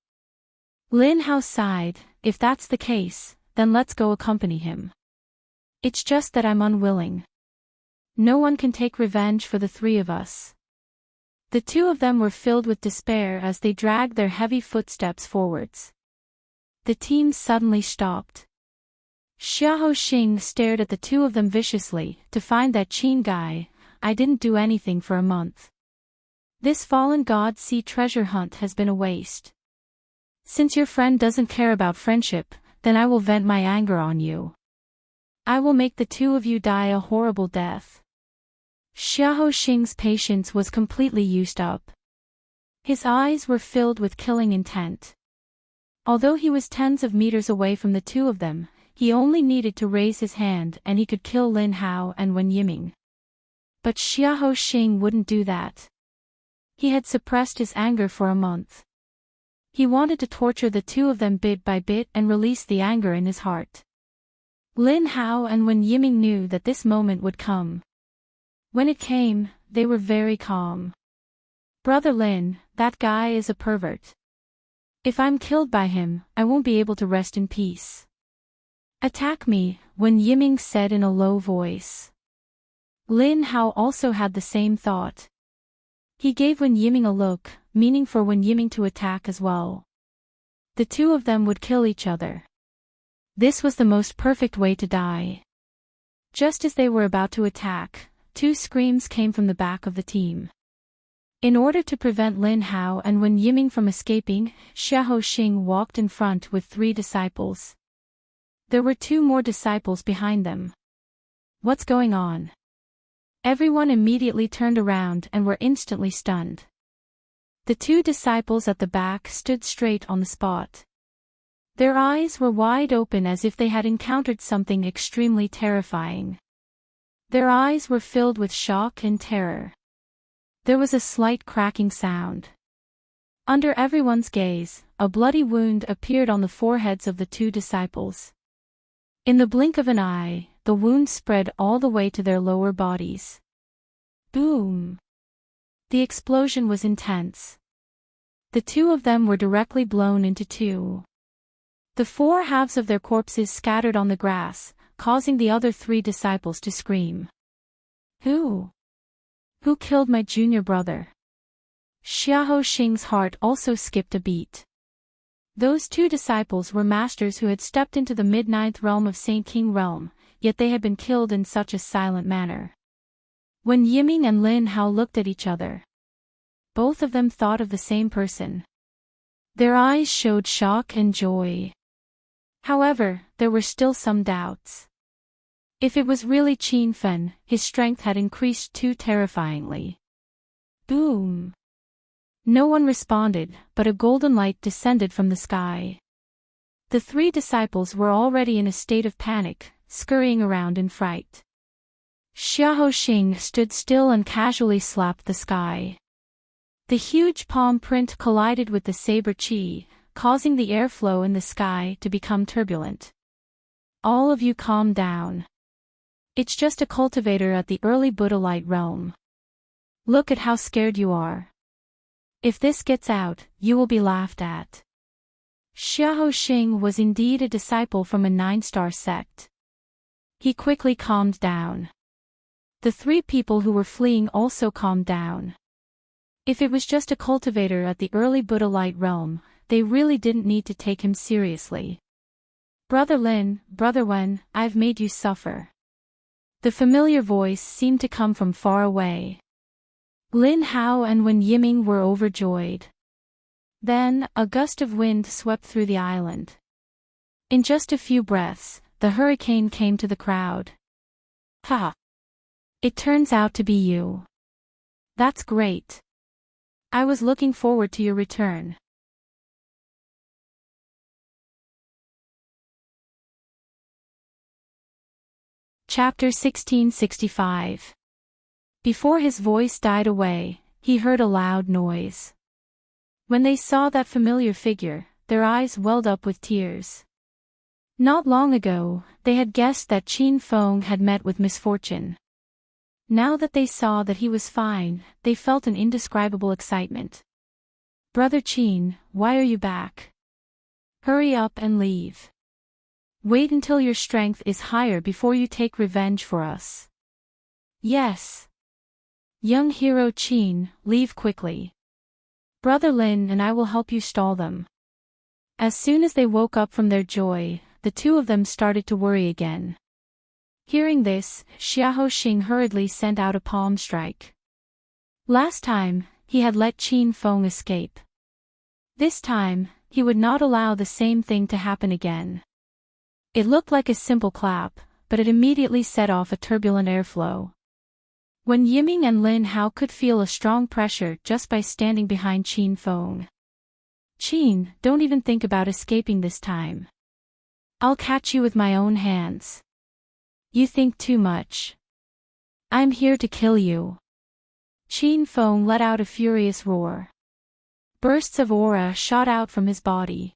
A: Lin Hao sighed, if that's the case, then let's go accompany him. It's just that I'm unwilling. No one can take revenge for the 3 of us. The 2 of them were filled with despair as they dragged their heavy footsteps forwards. The team suddenly stopped. Xiahou Xing stared at the 2 of them viciously, to find that Qin guy, I didn't do anything for a month. This fallen god sea treasure hunt has been a waste. Since your friend doesn't care about friendship, then I will vent my anger on you. I will make the 2 of you die a horrible death. Xiahou Xing's patience was completely used up. His eyes were filled with killing intent. Although he was tens of meters away from the 2 of them, he only needed to raise his hand and he could kill Lin Hao and Wen Yiming. But Xiahou Xing wouldn't do that. He had suppressed his anger for a month. He wanted to torture the 2 of them bit by bit and release the anger in his heart. Lin Hao and Wen Yiming knew that this moment would come. When it came, they were very calm. Brother Lin, that guy is a pervert. If I'm killed by him, I won't be able to rest in peace. Attack me, Wen Yiming said in a low voice. Lin Hao also had the same thought. He gave Wen Yiming a look, meaning for Wen Yiming to attack as well. The 2 of them would kill each other. This was the most perfect way to die. Just as they were about to attack, 2 screams came from the back of the team. In order to prevent Lin Hao and Wen Yiming from escaping, Xiahou Xing walked in front with 3 disciples. There were 2 more disciples behind them. What's going on? Everyone immediately turned around and were instantly stunned. The 2 disciples at the back stood straight on the spot. Their eyes were wide open as if they had encountered something extremely terrifying. Their eyes were filled with shock and terror. There was a slight cracking sound. Under everyone's gaze, a bloody wound appeared on the foreheads of the two disciples. In the blink of an eye, the wound spread all the way to their lower bodies. Boom! The explosion was intense. The two of them were directly blown into two. The four halves of their corpses scattered on the grass, causing the other three disciples to scream. Who killed my junior brother? Xiahou Xing's heart also skipped a beat. Those two disciples were masters who had stepped into the mid-ninth realm of Saint King Realm, yet they had been killed in such a silent manner. When Yiming and Lin Hao looked at each other, both of them thought of the same person. Their eyes showed shock and joy. However, there were still some doubts. If it was really Qin Fen, his strength had increased too terrifyingly. Boom! No one responded, but a golden light descended from the sky. The three disciples were already in a state of panic, scurrying around in fright. Xiahou Xing stood still and casually slapped the sky. The huge palm print collided with the saber qi, causing the airflow in the sky to become turbulent. All of you calm down. It's just a cultivator at the early Buddha light realm. Look at how scared you are. If this gets out, you will be laughed at. Xiahou Xing was indeed a disciple from a 9-star sect. He quickly calmed down. The three people who were fleeing also calmed down. If it was just a cultivator at the early Buddha light realm, they really didn't need to take him seriously. Brother Lin, Brother Wen, I've made you suffer. The familiar voice seemed to come from far away. Lin Hao and Wen Yiming were overjoyed. Then, a gust of wind swept through the island. In just a few breaths, the hurricane came to the crowd. Ha! It turns out to be you. That's great. I was looking forward to your return. Chapter 1665. Before his voice died away, he heard a loud noise. When they saw that familiar figure, their eyes welled up with tears. Not long ago, they had guessed that Qin Feng had met with misfortune. Now that they saw that he was fine, they felt an indescribable excitement. Brother Qin, why are you back? Hurry up and leave. Wait until your strength is higher before you take revenge for us. Yes. Young hero Qin, leave quickly. Brother Lin and I will help you stall them. As soon as they woke up from their joy, the two of them started to worry again. Hearing this, Xiahou Xing hurriedly sent out a palm strike. Last time, he had let Qin Feng escape. This time, he would not allow the same thing to happen again. It looked like a simple clap, but it immediately set off a turbulent airflow. When Yiming and Lin Hao could feel a strong pressure just by standing behind Qin Feng. Qin, don't even think about escaping this time. I'll catch you with my own hands. You think too much. I'm here to kill you. Qin Feng let out a furious roar. Bursts of aura shot out from his body.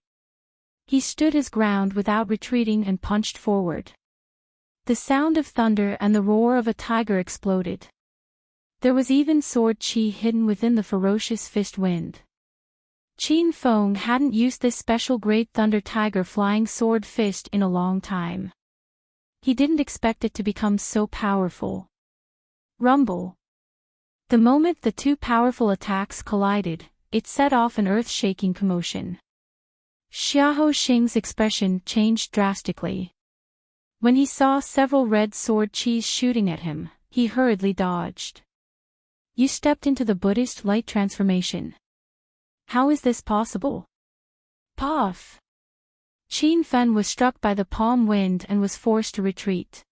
A: He stood his ground without retreating and punched forward. The sound of thunder and the roar of a tiger exploded. There was even sword qi hidden within the ferocious fist wind. Qin Feng hadn't used this special Great Thunder Tiger Flying Sword Fist in a long time. He didn't expect it to become so powerful. Rumble. The moment the two powerful attacks collided, it set off an earth-shaking commotion. Xiahou Xing's expression changed drastically. When he saw several red sword qis shooting at him, he hurriedly dodged. You stepped into the Buddhist light transformation. How is this possible? Puff! Qin Fen was struck by the palm wind and was forced to retreat.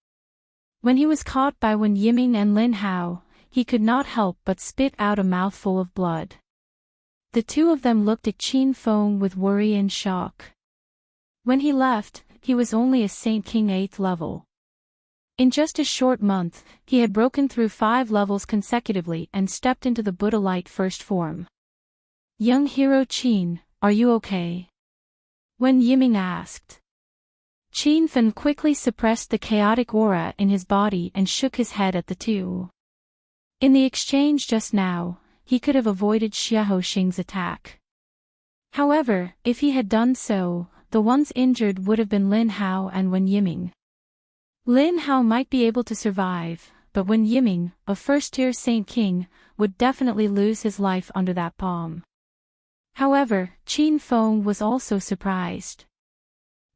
A: When he was caught by Wen Yiming and Lin Hao, he could not help but spit out a mouthful of blood. The two of them looked at Qin Feng with worry and shock. When he left, he was only a Saint King 8th level. In just a short month, he had broken through 5 levels consecutively and stepped into the Buddha Light first form. Young hero Qin, are you okay? Wen Yiming asked. Qin Fan quickly suppressed the chaotic aura in his body and shook his head at the two. In the exchange just now, he could have avoided Xiahou Xing's attack. However, if he had done so, the ones injured would have been Lin Hao and Wen Yiming. Lin Hao might be able to survive, but Wen Yiming, a first-tier Saint King, would definitely lose his life under that palm. However, Qin Feng was also surprised.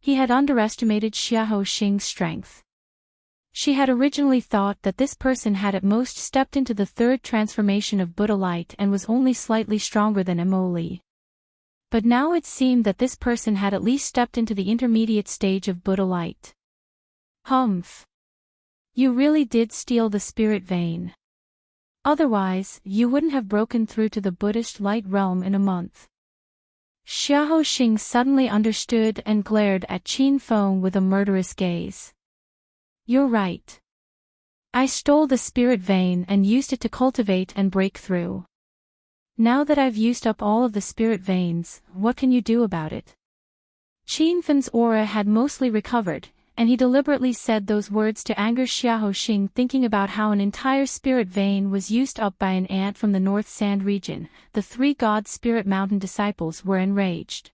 A: He had underestimated Xiahou Xing's strength. She had originally thought that this person had at most stepped into the 3rd transformation of Buddha Light and was only slightly stronger than Emoli. But now it seemed that this person had at least stepped into the intermediate stage of Buddha Light. Humph. You really did steal the spirit vein. Otherwise, you wouldn't have broken through to the Buddhist light realm in a month. Xiahou Xing suddenly understood and glared at Qin Feng with a murderous gaze. You're right. I stole the spirit vein and used it to cultivate and break through. Now that I've used up all of the spirit veins, what can you do about it? Qin Feng's aura had mostly recovered, and he deliberately said those words to anger Xiahou Xing, thinking about how an entire spirit vein was used up by an ant from the North Sand region. The 3 God Spirit Mountain disciples were enraged.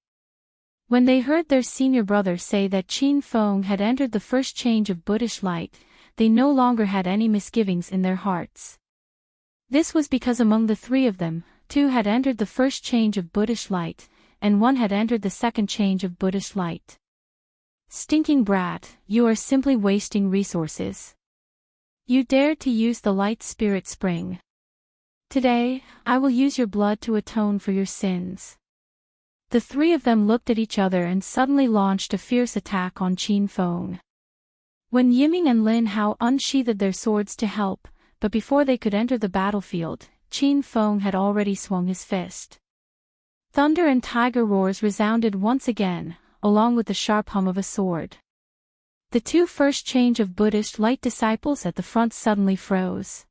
A: When they heard their senior brother say that Qin Feng had entered the first change of Buddhist light, they no longer had any misgivings in their hearts. This was because among the 3 of them, 2 had entered the first change of Buddhist light, and 1 had entered the second change of Buddhist light. Stinking brat, you are simply wasting resources. You dared to use the light spirit spring. Today, I will use your blood to atone for your sins. The 3 of them looked at each other and suddenly launched a fierce attack on Qin Feng. Wen Yiming and Lin Hao unsheathed their swords to help, but before they could enter the battlefield, Qin Feng had already swung his fist. Thunder and tiger roars resounded once again, along with the sharp hum of a sword. The 2 first change of Buddhist light disciples at the front suddenly froze.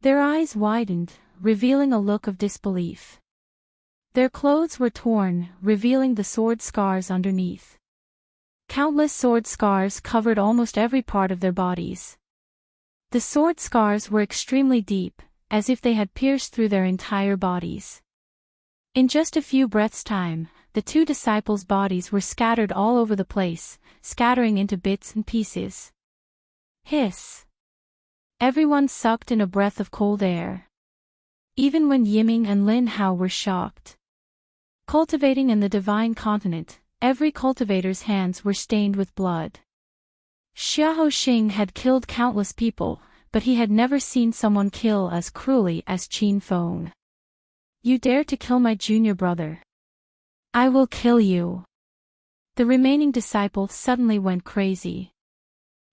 A: Their eyes widened, revealing a look of disbelief. Their clothes were torn, revealing the sword scars underneath. Countless sword scars covered almost every part of their bodies. The sword scars were extremely deep, as if they had pierced through their entire bodies. In just a few breaths' time, the 2 disciples' bodies were scattered all over the place, scattering into bits and pieces. Hiss! Everyone sucked in a breath of cold air. Even Wen Yiming and Lin Hao were shocked. Cultivating in the Divine Continent, every cultivator's hands were stained with blood. Xiahou Xing had killed countless people, but he had never seen someone kill as cruelly as Qin Feng. You dare to kill my junior brother? I will kill you. The remaining disciple suddenly went crazy.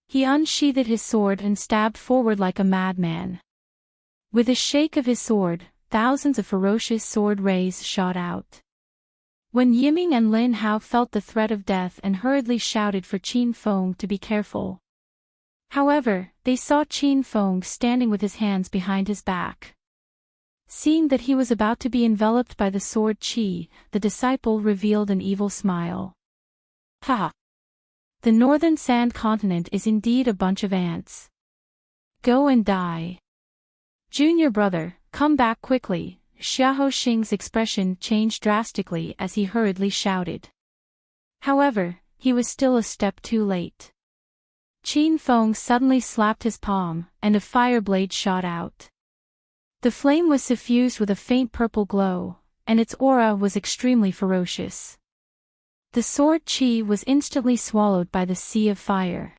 A: He unsheathed his sword and stabbed forward like a madman. With a shake of his sword, thousands of ferocious sword rays shot out. Wen Yiming and Lin Hao felt the threat of death and hurriedly shouted for Qin Feng to be careful. However, they saw Qin Feng standing with his hands behind his back. Seeing that he was about to be enveloped by the sword qi, the disciple revealed an evil smile. Ha! The northern sand continent is indeed a bunch of ants. Go and die. Junior brother, come back quickly. Xiahou Xing's expression changed drastically as he hurriedly shouted. However, he was still a step too late. Qin Feng suddenly slapped his palm, and a fire blade shot out. The flame was suffused with a faint purple glow, and its aura was extremely ferocious. The sword qi was instantly swallowed by the sea of fire.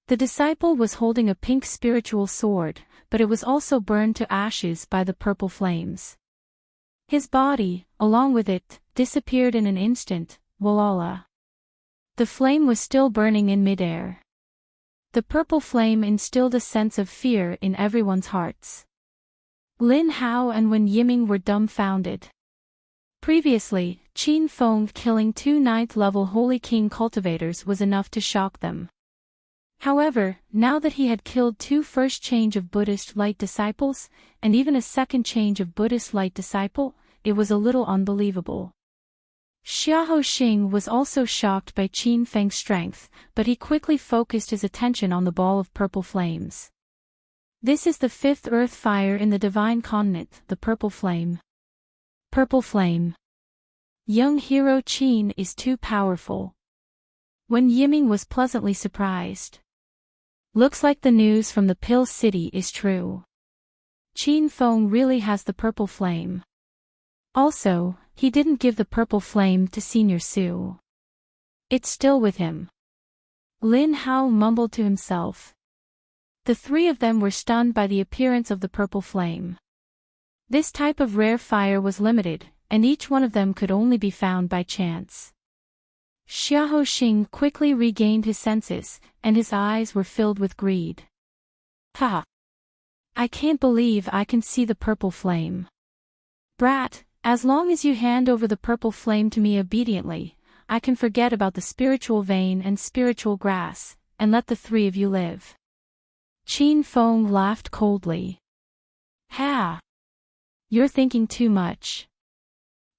A: The disciple was holding a pink spiritual sword, but it was also burned to ashes by the purple flames. His body, along with it, disappeared in an instant. Walala. The flame was still burning in midair. The purple flame instilled a sense of fear in everyone's hearts. Lin Hao and Wen Yiming were dumbfounded. Previously, Qin Feng killing 2 9th-level Holy King cultivators was enough to shock them. However, now that he had killed 2 first change of Buddhist light disciples, and even a second change of Buddhist light disciple, it was a little unbelievable. Xiahou Xing was also shocked by Qin Feng's strength, but he quickly focused his attention on the ball of purple flames. This is the 5th earth fire in the divine continent, the purple flame. Purple flame. Young hero Qin is too powerful. When Yiming was pleasantly surprised. Looks like the news from the Pill City is true. Qin Feng really has the purple flame. Also, he didn't give the purple flame to Senior Su. It's still with him. Lin Hao mumbled to himself. The 3 of them were stunned by the appearance of the purple flame. This type of rare fire was limited, and each one of them could only be found by chance. Xiahou Xing quickly regained his senses, and his eyes were filled with greed. Ha! I can't believe I can see the purple flame. Brat, as long as you hand over the purple flame to me obediently, I can forget about the spiritual vein and spiritual grass, and let the 3 of you live. Qin Feng laughed coldly. Ha! You're thinking too much.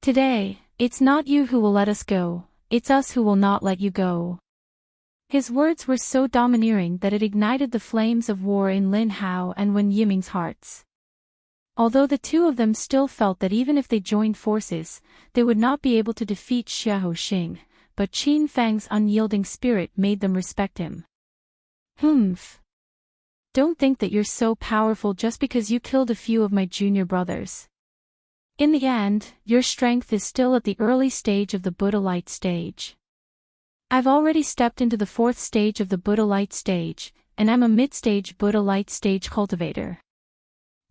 A: Today, it's not you who will let us go, it's us who will not let you go. His words were so domineering that it ignited the flames of war in Lin Hao and Wen Yiming's hearts. Although the 2 of them still felt that even if they joined forces, they would not be able to defeat Xiahou Xing, but Qin Feng's unyielding spirit made them respect him. Humph. Don't think that you're so powerful just because you killed a few of my junior brothers. In the end, your strength is still at the early stage of the Buddha light stage. I've already stepped into the 4th stage of the Buddha light stage, and I'm a mid-stage Buddha light stage cultivator.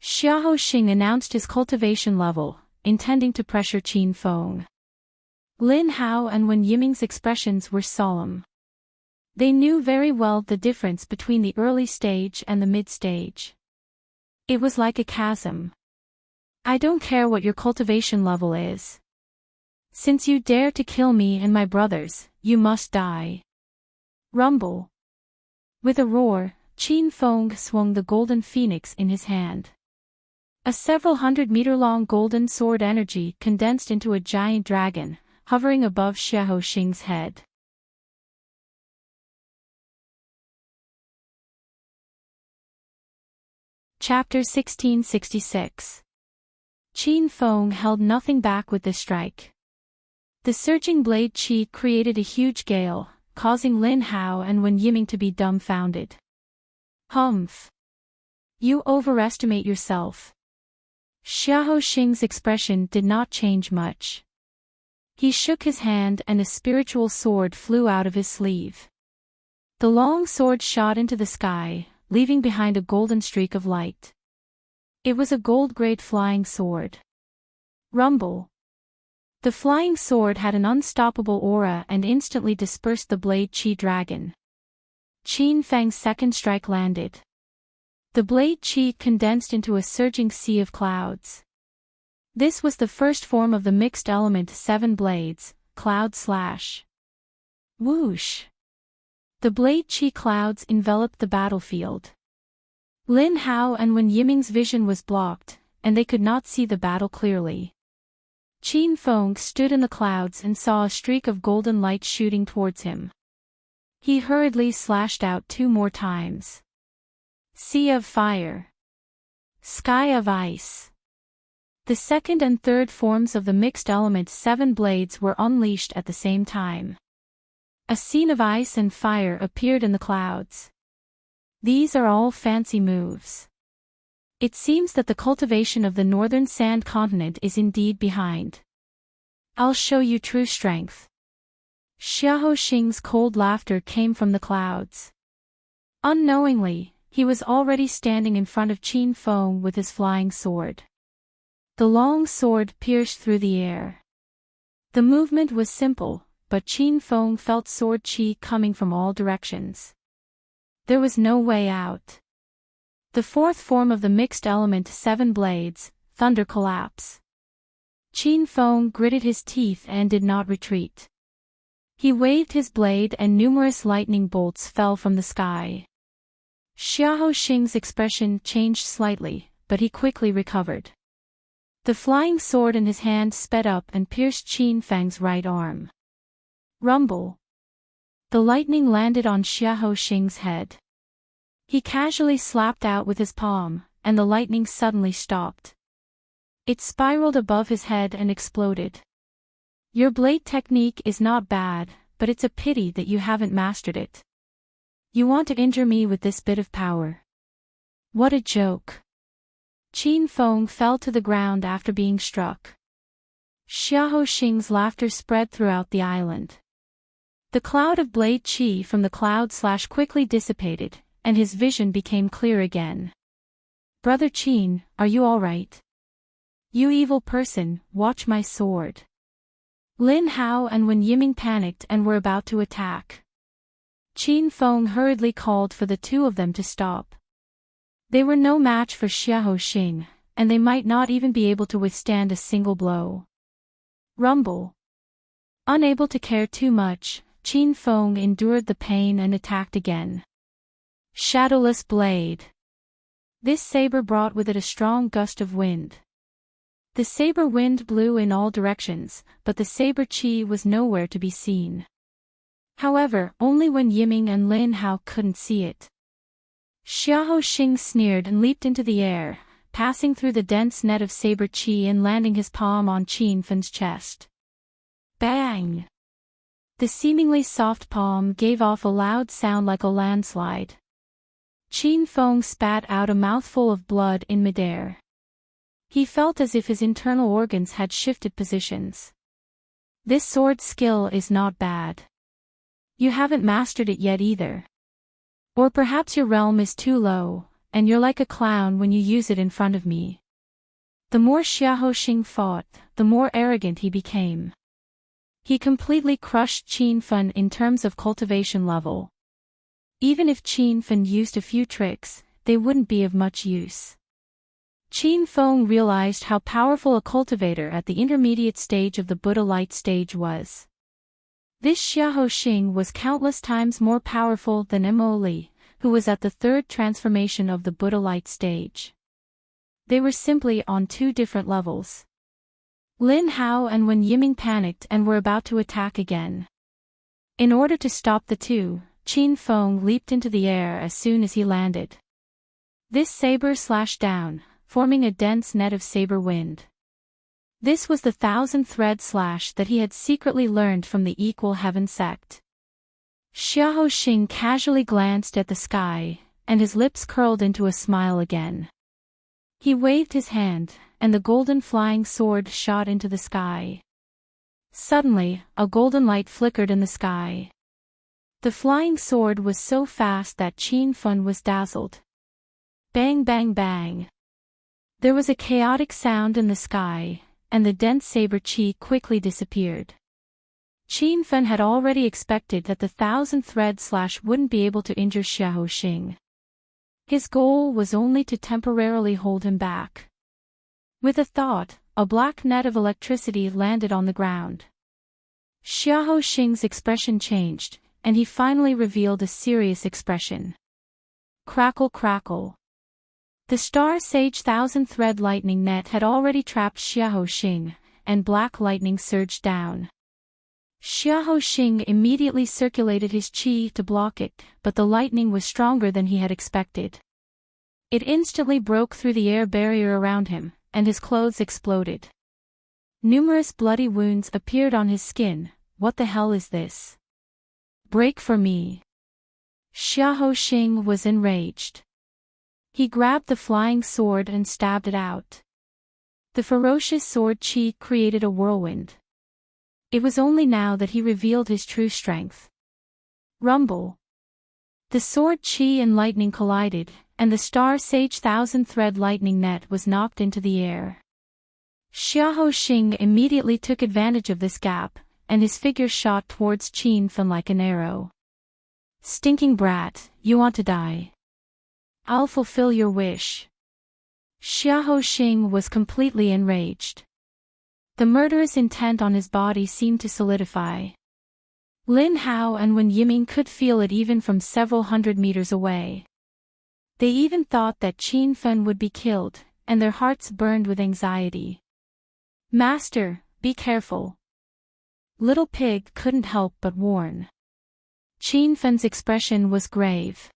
A: Xiahou Xing announced his cultivation level, intending to pressure Qin Feng. Lin Hao and Wen Yiming's expressions were solemn. They knew very well the difference between the early stage and the mid-stage. It was like a chasm. I don't care what your cultivation level is. Since you dare to kill me and my brothers, you must die. Rumble. With a roar, Qin Feng swung the golden phoenix in his hand. A several 100-meter-long golden sword energy condensed into a giant dragon, hovering above Xiahou Xing's head. Chapter 1666. Qin Feng held nothing back with this strike. The surging blade qi created a huge gale, causing Lin Hao and Wen Yiming to be dumbfounded. Humph. You overestimate yourself. Xiahou Xing's expression did not change much. He shook his hand and a spiritual sword flew out of his sleeve. The long sword shot into the sky, leaving behind a golden streak of light. It was a gold-grade flying sword. Rumble. The flying sword had an unstoppable aura and instantly dispersed the blade qi dragon. Qin Feng's second strike landed. The blade qi condensed into a surging sea of clouds. This was the first form of the mixed element 7 blades, Cloud Slash. Whoosh! The blade qi clouds enveloped the battlefield. Lin Hao and Wen Yiming's vision was blocked, and they could not see the battle clearly. Qin Feng stood in the clouds and saw a streak of golden light shooting towards him. He hurriedly slashed out 2 more times. Sea of Fire. Sky of Ice. The second and third forms of the mixed element 7 blades were unleashed at the same time. A scene of ice and fire appeared in the clouds. These are all fancy moves. It seems that the cultivation of the northern sand continent is indeed behind. I'll show you true strength. Xiahou Xing's cold laughter came from the clouds. Unknowingly, he was already standing in front of Qin Feng with his flying sword. The long sword pierced through the air. The movement was simple, but Qin Feng felt sword qi coming from all directions. There was no way out. The 4th form of the mixed element 7 blades, Thunder Collapse. Qin Feng gritted his teeth and did not retreat. He waved his blade and numerous lightning bolts fell from the sky. Xiahou Xing's expression changed slightly, but he quickly recovered. The flying sword in his hand sped up and pierced Qin Feng's right arm. Rumble. The lightning landed on Xiahou Xing's head. He casually slapped out with his palm, and the lightning suddenly stopped. It spiraled above his head and exploded. Your blade technique is not bad, but it's a pity that you haven't mastered it. You want to injure me with this bit of power? What a joke. Qin Feng fell to the ground after being struck. Xiahou Xing's laughter spread throughout the island. The cloud of blade qi from the cloud slash quickly dissipated, and his vision became clear again. Brother Qin, are you all right? You evil person, watch my sword. Lin Hao and Wen Yiming panicked and were about to attack. Qin Feng hurriedly called for the two of them to stop. They were no match for Xiahou Xing, and they might not even be able to withstand a single blow. Rumble. Unable to care too much, Qin Feng endured the pain and attacked again. Shadowless Blade. This saber brought with it a strong gust of wind. The saber wind blew in all directions, but the saber qi was nowhere to be seen. However, only Wen Yiming and Lin Hao couldn't see it. Xiahou Xing sneered and leaped into the air, passing through the dense net of saber qi and landing his palm on Qin Feng's chest. Bang! The seemingly soft palm gave off a loud sound like a landslide. Qin Feng spat out a mouthful of blood in midair. He felt as if his internal organs had shifted positions. This sword skill is not bad. You haven't mastered it yet either. Or perhaps your realm is too low, and you're like a clown when you use it in front of me. The more Xiahou Xing fought, the more arrogant he became. He completely crushed Qin Feng in terms of cultivation level. Even if Qin Feng used a few tricks, they wouldn't be of much use. Qin Feng realized how powerful a cultivator at the intermediate stage of the Buddha light stage was. This Xiahou Xing was countless times more powerful than Mo Li, who was at the third transformation of the Buddha light stage. They were simply on two different levels. Lin Hao and Wen Yiming panicked and were about to attack again. In order to stop the two, Qin Feng leaped into the air as soon as he landed. This saber slashed down, forming a dense net of saber wind. This was the 1,000-thread slash that he had secretly learned from the Equal Heaven sect. Xiahou Xing casually glanced at the sky, and his lips curled into a smile again. He waved his hand, and the golden flying sword shot into the sky. Suddenly, a golden light flickered in the sky. The flying sword was so fast that Qin Feng was dazzled. Bang bang bang. There was a chaotic sound in the sky, and the dense saber qi quickly disappeared. Qin Feng had already expected that the 1,000-thread slash wouldn't be able to injure Xiahou Xing. His goal was only to temporarily hold him back. With a thought, a black net of electricity landed on the ground. Xiahou Xing's expression changed, and he finally revealed a serious expression. Crackle crackle. The Star Sage 1,000-thread lightning net had already trapped Xiahou Xing, and black lightning surged down. Xiahou Xing immediately circulated his qi to block it, but the lightning was stronger than he had expected. It instantly broke through the air barrier around him, and his clothes exploded. Numerous bloody wounds appeared on his skin. What the hell is this? Break for me. Xiahou Xing was enraged. He grabbed the flying sword and stabbed it out. The ferocious sword qi created a whirlwind. It was only now that he revealed his true strength. Rumble. The sword qi and lightning collided, and the Star Sage 1,000-thread lightning net was knocked into the air. Xiahou Xing immediately took advantage of this gap, and his figure shot towards Qin Feng like an arrow. Stinking brat, you want to die? I'll fulfill your wish. Xiahou Xing was completely enraged. The murderous intent on his body seemed to solidify. Lin Hao and Wen Yiming could feel it even from several hundred meters away. They even thought that Qin Fen would be killed, and their hearts burned with anxiety. "Master, be careful." Little Pig couldn't help but warn. Qin Fen's expression was grave.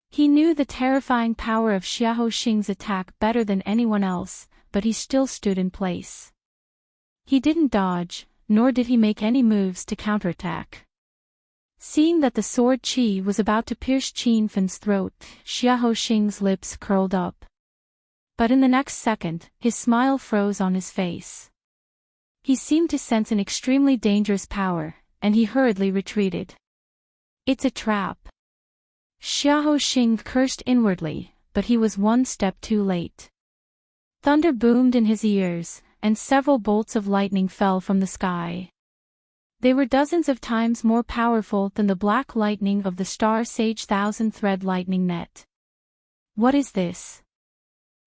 A: He knew the terrifying power of Xiahou Xing's attack better than anyone else, but he still stood in place. He didn't dodge, nor did he make any moves to counterattack. Seeing that the sword qi was about to pierce Qin Fen's throat, Xiahou Xing's lips curled up. But in the next second, his smile froze on his face. He seemed to sense an extremely dangerous power, and he hurriedly retreated. "It's a trap." Xiahou Xing cursed inwardly, but he was one step too late. Thunder boomed in his ears, and several bolts of lightning fell from the sky. They were dozens of times more powerful than the black lightning of the Star Sage Thousand-Thread lightning net. "What is this?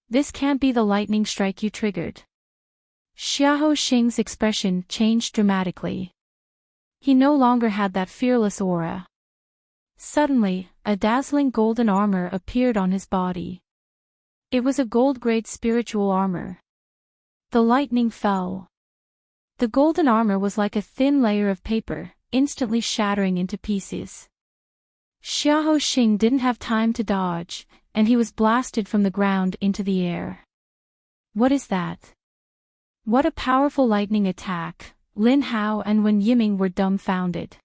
A: This can't be the lightning strike you triggered." Xiahou Xing's expression changed dramatically. He no longer had that fearless aura. Suddenly, a dazzling golden armor appeared on his body. It was a gold-grade spiritual armor. The lightning fell. The golden armor was like a thin layer of paper, instantly shattering into pieces. Xiahou Xing didn't have time to dodge, and he was blasted from the ground into the air. "What is that? What a powerful lightning attack!" Lin Hao and Wen Yiming were dumbfounded.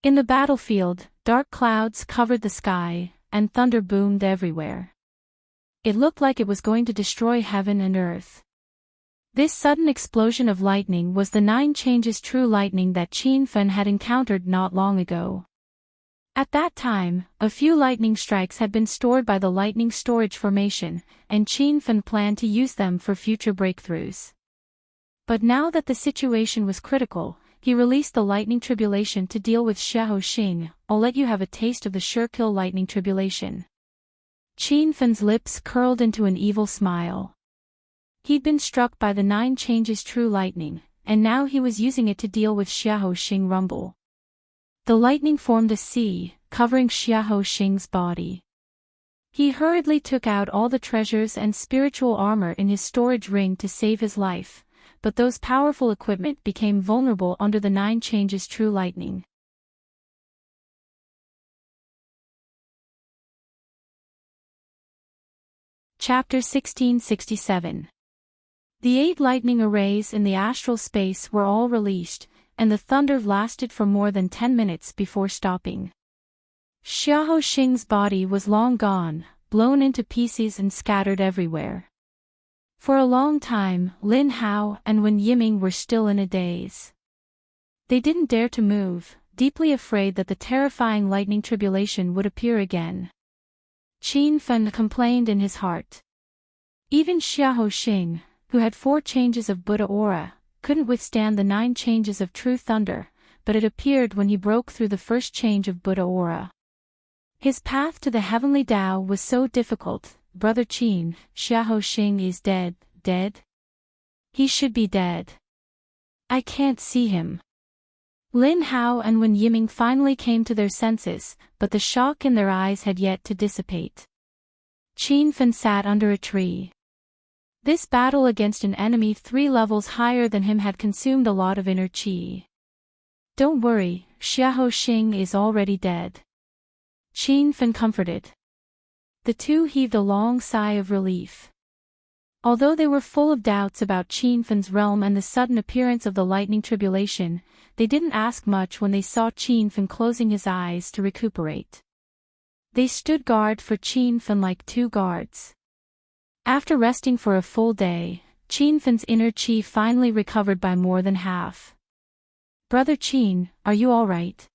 A: In the battlefield, dark clouds covered the sky, and thunder boomed everywhere. It looked like it was going to destroy heaven and earth. This sudden explosion of lightning was the 9 changes true lightning that Qin Fen had encountered not long ago. At that time, a few lightning strikes had been stored by the lightning storage formation, and Qin Fen planned to use them for future breakthroughs. But now that the situation was critical, he released the lightning tribulation to deal with Xiahou Xing. "I'll let you have a taste of the sure-kill lightning tribulation." Qin Fen's lips curled into an evil smile. He'd been struck by the 9 changes true lightning, and now he was using it to deal with Xiahou Xing rumble. The lightning formed a sea, covering Xiahou Xing's body. He hurriedly took out all the treasures and spiritual armor in his storage ring to save his life, but those powerful equipment became vulnerable under the 9 changes true lightning. Chapter 1667. The 8 lightning arrays in the astral space were all released, and the thunder lasted for more than 10 minutes before stopping. Xiahou Xing's body was long gone, blown into pieces and scattered everywhere. For a long time, Lin Hao and Wen Yiming were still in a daze. They didn't dare to move, deeply afraid that the terrifying lightning tribulation would appear again. Qin Fen complained in his heart. Even Xiahou Xing, who had 4 changes of Buddha aura, couldn't withstand the 9 changes of true thunder, but it appeared when he broke through the first change of Buddha aura. His path to the heavenly Tao was so difficult. "Brother Qin, Xiahou Xing is dead, dead? He should be dead. I can't see him." Lin Hao and Wen Yiming finally came to their senses, but the shock in their eyes had yet to dissipate. Qin Fen sat under a tree. This battle against an enemy 3 levels higher than him had consumed a lot of inner qi. "Don't worry, Xiahou Xing is already dead." Qin Fen comforted. The two heaved a long sigh of relief. Although they were full of doubts about Qin Fen's realm and the sudden appearance of the lightning tribulation, they didn't ask much when they saw Qin Fen closing his eyes to recuperate. They stood guard for Qin Fen like 2 guards. After resting for a full day, Qin Fen's inner qi finally recovered by more than half. "Brother Qin, are you all right?"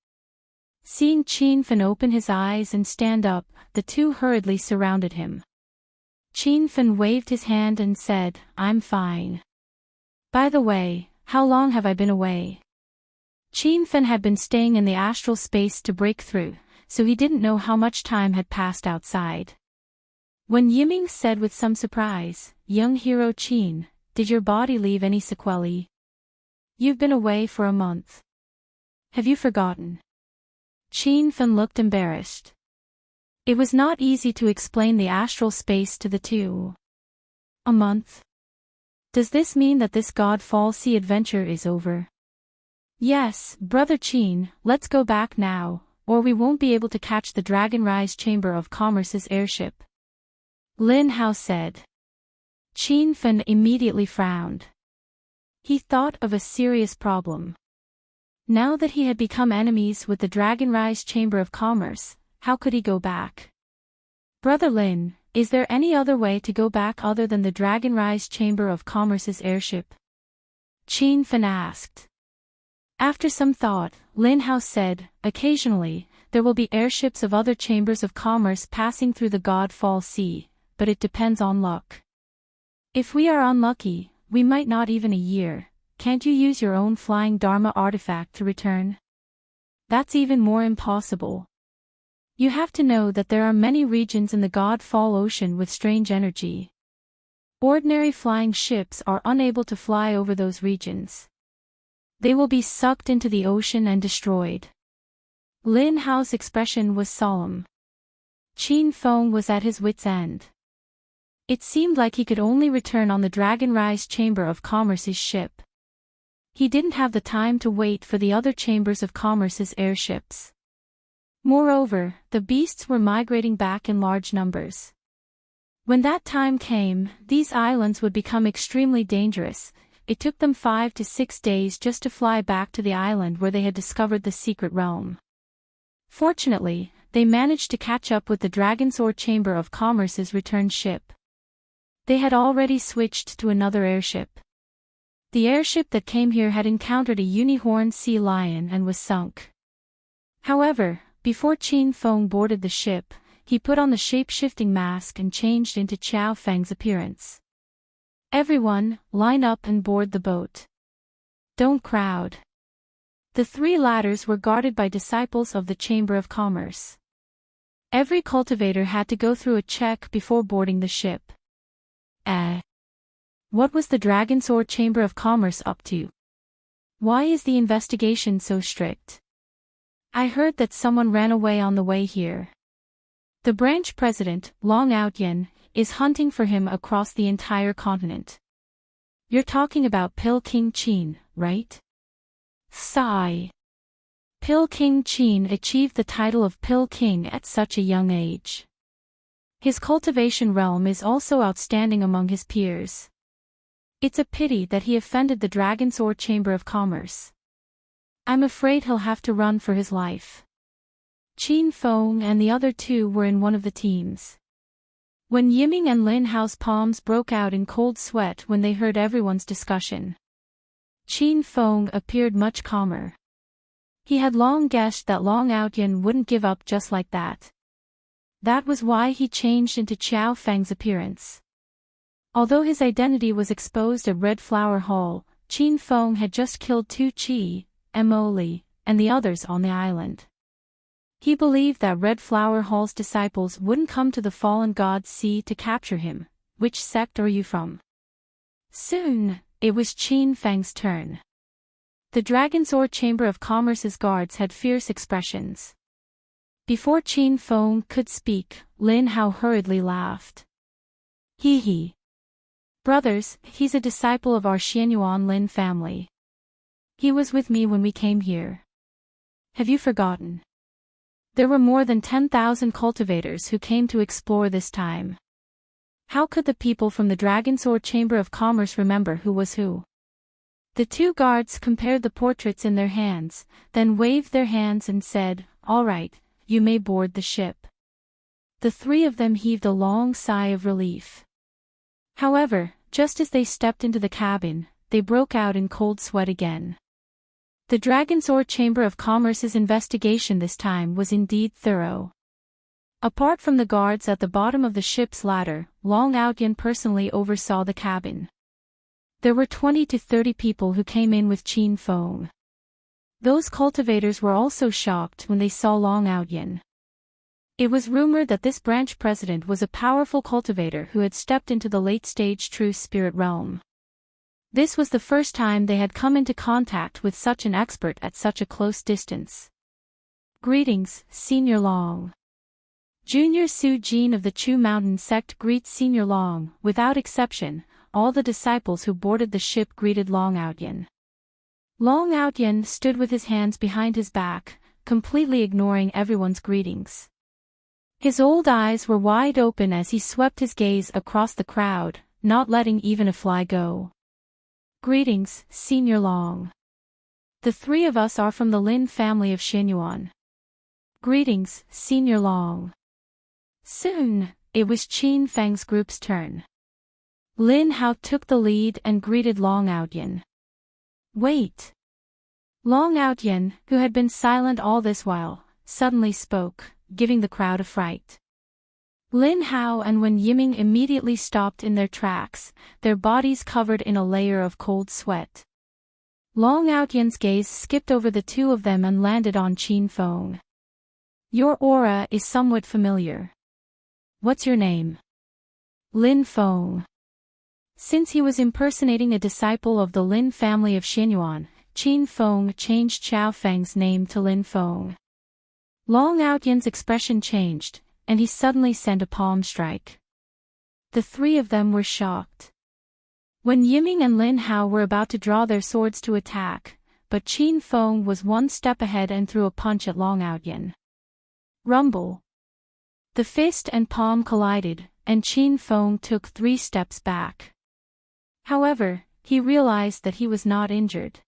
A: Seeing Qin Fen open his eyes and stand up, the two hurriedly surrounded him. Qin Fen waved his hand and said, "I'm fine. By the way, how long have I been away?" Qin Fen had been staying in the astral space to break through, so he didn't know how much time had passed outside. When Yiming said with some surprise, "Young hero Qin, did your body leave any sequelae? You've been away for a month. Have you forgotten? Qin Fen looked embarrassed. It was not easy to explain the astral space to the two. A month? Does this mean that this Godfall Sea adventure is over? Yes, Brother Qin, let's go back now, or we won't be able to catch the Dragon Rise Chamber of Commerce's airship. Lin Hao said. Qin Fen immediately frowned. He thought of a serious problem. Now that he had become enemies with the Dragon Rise Chamber of Commerce, how could he go back? Brother Lin, is there any other way to go back other than the Dragon Rise Chamber of Commerce's airship? Qin Fen asked. After some thought, Lin Hao said, occasionally, there will be airships of other chambers of commerce passing through the Godfall Sea, but it depends on luck. If we are unlucky, we might not even a year. Can't you use your own flying Dharma artifact to return? That's even more impossible. You have to know that there are many regions in the Godfall Ocean with strange energy. Ordinary flying ships are unable to fly over those regions. They will be sucked into the ocean and destroyed. Lin Hao's expression was solemn. Qin Feng was at his wits' end. It seemed like he could only return on the Dragon Rise Chamber of Commerce's ship. He didn't have the time to wait for the other chambers of commerce's airships. Moreover, the beasts were migrating back in large numbers. When that time came, these islands would become extremely dangerous. It took them 5 to 6 days just to fly back to the island where they had discovered the secret realm. Fortunately, they managed to catch up with the Dragonsaur Chamber of Commerce's return ship. They had already switched to another airship. The airship that came here had encountered a unicorn sea lion and was sunk. However, before Qin Feng boarded the ship, he put on the shape-shifting mask and changed into Qiao Feng's appearance. Everyone, line up and board the boat. Don't crowd. The 3 ladders were guarded by disciples of the Chamber of Commerce. Every cultivator had to go through a check before boarding the ship. What was the Dragonsaur Chamber of Commerce up to? Why is the investigation so strict? I heard that someone ran away on the way here. The branch president, Long Outyen, is hunting for him across the entire continent. You're talking about Pil King Qin, right? Sigh. Pil King Qin achieved the title of Pil King at such a young age. His cultivation realm is also outstanding among his peers. It's a pity that he offended the Dragonsaur Chamber of Commerce. I'm afraid he'll have to run for his life. Qin Feng and the other 2 were in one of the teams. When Yiming and Lin Hao's palms broke out in cold sweat when they heard everyone's discussion. Qin Feng appeared much calmer. He had long guessed that Long Outyen wouldn't give up just like that. That was why he changed into Qiao Feng's appearance. Although his identity was exposed at Red Flower Hall, Qin Feng had just killed 2 Qi, Mo Li, and the others on the island. He believed that Red Flower Hall's disciples wouldn't come to the Fallen God's Sea to capture him. Which sect are you from? Soon, it was Qin Feng's turn. The Dragonsaur Chamber of Commerce's guards had fierce expressions. Before Qin Feng could speak, Lin Hao hurriedly laughed. Hee hee. Brothers, he's a disciple of our Xianyuan Lin family. He was with me when we came here. Have you forgotten? There were more than 10,000 cultivators who came to explore this time. How could the people from the Dragonsaur Chamber of Commerce remember who was who? The 2 guards compared the portraits in their hands, then waved their hands and said, "All right, you may board the ship." The 3 of them heaved a long sigh of relief. However, just as they stepped into the cabin, they broke out in cold sweat again. The Dragonsaur Chamber of Commerce's investigation this time was indeed thorough. Apart from the guards at the bottom of the ship's ladder, Long Outyen personally oversaw the cabin. There were 20 to 30 people who came in with Qin Feng. Those cultivators were also shocked when they saw Long Outyen. It was rumored that this branch president was a powerful cultivator who had stepped into the late-stage true spirit realm. This was the first time they had come into contact with such an expert at such a close distance. Greetings, Senior Long. Junior Su Jin of the Chu Mountain sect greets Senior Long. Without exception, all the disciples who boarded the ship greeted Long Outyen. Long Outyen stood with his hands behind his back, completely ignoring everyone's greetings. His old eyes were wide open as he swept his gaze across the crowd, not letting even a fly go. Greetings, Senior Long. The three of us are from the Lin family of Xinyuan. Greetings, Senior Long. Soon, it was Qin Feng's group's turn. Lin Hao took the lead and greeted Long Outyen. Wait. Long Outyen, who had been silent all this while, suddenly spoke, giving the crowd a fright. Lin Hao and Wen Yiming immediately stopped in their tracks, their bodies covered in a layer of cold sweat. Long Outyen's gaze skipped over the two of them and landed on Qin Feng. Your aura is somewhat familiar. What's your name? Lin Feng. Since he was impersonating a disciple of the Lin family of Xinyuan, Qin Feng changed Xiao Feng's name to Lin Feng. Long Outyen's expression changed, and he suddenly sent a palm strike. The three of them were shocked. When Yiming and Lin Hao were about to draw their swords to attack, but Qin Feng was one step ahead and threw a punch at Long Outyen. Rumble. The fist and palm collided, and Qin Feng took 3 steps back. However, he realized that he was not injured.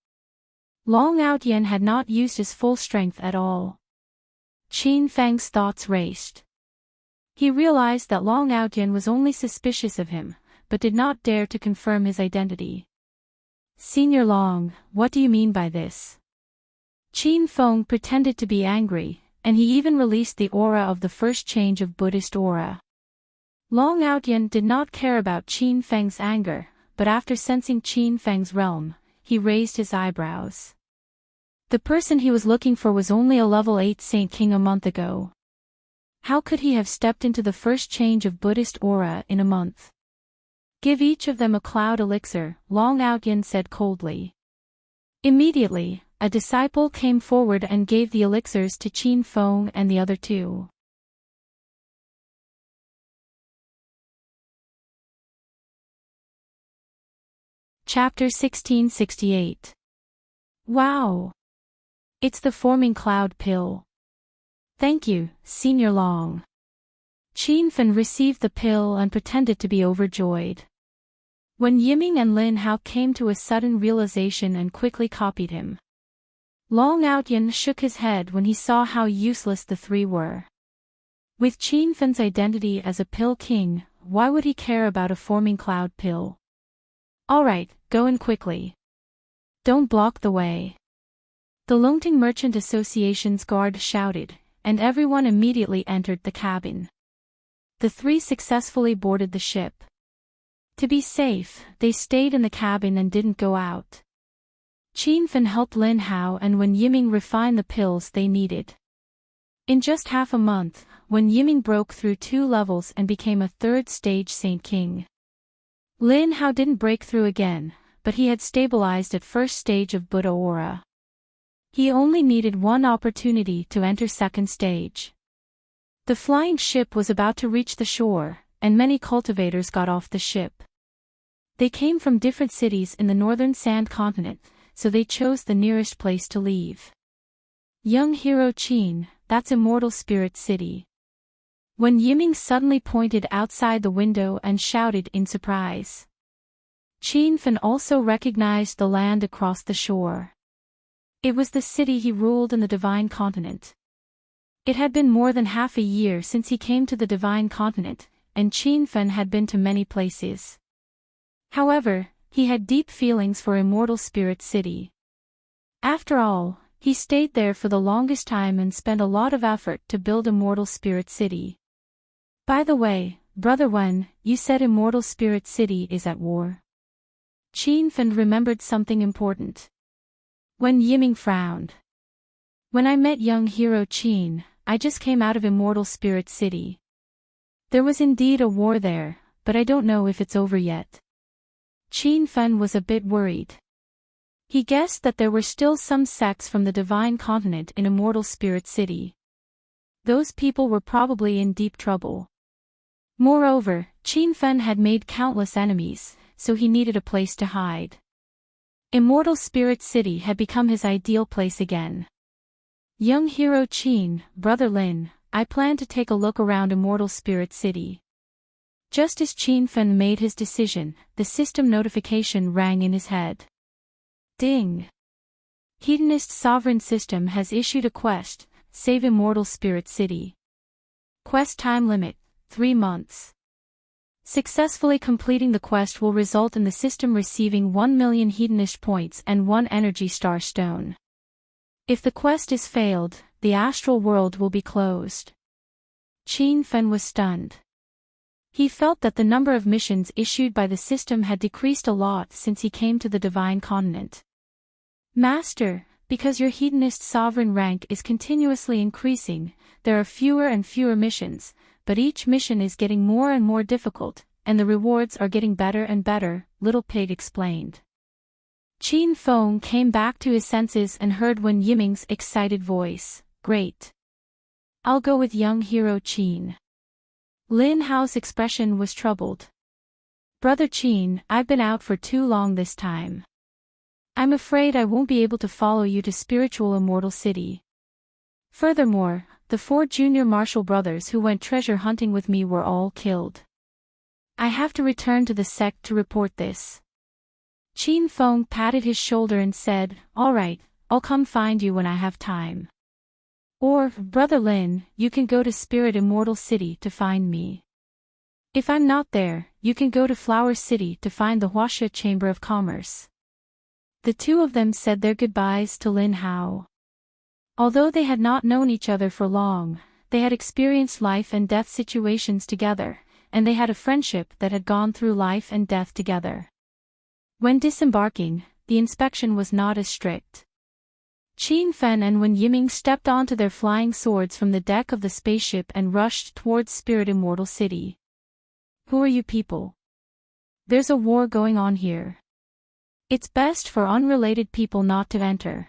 A: Long Outyen had not used his full strength at all. Qin Feng's thoughts raced. He realized that Long Outyen was only suspicious of him, but did not dare to confirm his identity. Senior Long, what do you mean by this? Qin Feng pretended to be angry, and he even released the aura of the first change of Buddhist aura. Long Outyen did not care about Qin Feng's anger, but after sensing Qin Feng's realm, he raised his eyebrows. The person he was looking for was only a level 8 Saint King a month ago. How could he have stepped into the first change of Buddhist aura in a month? Give each of them a cloud elixir, Long Outyen said coldly. Immediately, a disciple came forward and gave the elixirs to Qin Feng and the other two. Chapter 1668. Wow! It's the forming cloud pill. Thank you, Senior Long. Qin Feng received the pill and pretended to be overjoyed. When Yiming and Lin Hao came to a sudden realization and quickly copied him. Long Outyen shook his head when he saw how useless the three were. With Qin Feng's identity as a pill king, why would he care about a forming cloud pill? Alright, go in quickly. Don't block the way. The Longting Merchant Association's guard shouted, and everyone immediately entered the cabin. The three successfully boarded the ship. To be safe, they stayed in the cabin and didn't go out. Qin Feng helped Lin Hao and Wen Yiming refine the pills they needed. In just half a month, Wen Yiming broke through 2 levels and became a 3rd stage Saint King. Lin Hao didn't break through again, but he had stabilized at 1st stage of Buddha aura. He only needed one opportunity to enter 2nd stage. The flying ship was about to reach the shore, and many cultivators got off the ship. They came from different cities in the northern sand continent, so they chose the nearest place to leave. Young hero Qin, that's Immortal Spirit City. When Yiming suddenly pointed outside the window and shouted in surprise. Qin Feng also recognized the land across the shore. It was the city he ruled in the Divine Continent. It had been more than half a year since he came to the Divine Continent, and Qin Feng had been to many places. However, he had deep feelings for Immortal Spirit City. After all, he stayed there for the longest time and spent a lot of effort to build Immortal Spirit City. By the way, Brother Wen, you said Immortal Spirit City is at war. Qin Feng remembered something important. When Yiming frowned. When I met young hero Qin, I just came out of Immortal Spirit City. There was indeed a war there, but I don't know if it's over yet. Qin Fen was a bit worried. He guessed that there were still some sects from the Divine Continent in Immortal Spirit City. Those people were probably in deep trouble. Moreover, Qin Fen had made countless enemies, so he needed a place to hide. Immortal Spirit City had become his ideal place again. Young hero Qin, brother Lin, I plan to take a look around Immortal Spirit City. Just as Qin Fen made his decision, the system notification rang in his head. Ding! Hedonist Sovereign System has issued a quest, Save Immortal Spirit City. Quest time limit, 3 months. Successfully completing the quest will result in the system receiving 1 million Hedonist points and 1 Energy Star Stone. If the quest is failed, the astral world will be closed. Qin Fen was stunned. He felt that the number of missions issued by the system had decreased a lot since he came to the Divine Continent. Master, because your hedonist sovereign rank is continuously increasing, there are fewer and fewer missions, but each mission is getting more and more difficult, and the rewards are getting better and better, Little Pig explained. Qin Feng came back to his senses and heard Wen Yiming's excited voice. Great. I'll go with young hero Qin. Lin Hao's expression was troubled. Brother Qin, I've been out for too long this time. I'm afraid I won't be able to follow you to spiritual Immortal City. Furthermore, the 4 junior martial brothers who went treasure hunting with me were all killed. I have to return to the sect to report this. Qin Feng patted his shoulder and said, All right, I'll come find you when I have time. Or, Brother Lin, you can go to Spirit Immortal City to find me. If I'm not there, you can go to Flower City to find the Huaxia Chamber of Commerce. The 2 of them said their goodbyes to Lin Hao. Although they had not known each other for long, they had experienced life and death situations together, and they had a friendship that had gone through life and death together. When disembarking, the inspection was not as strict. Qin Fen and Wen Yiming stepped onto their flying swords from the deck of the spaceship and rushed towards Spirit Immortal City. Who are you people? There's a war going on here. It's best for unrelated people not to enter.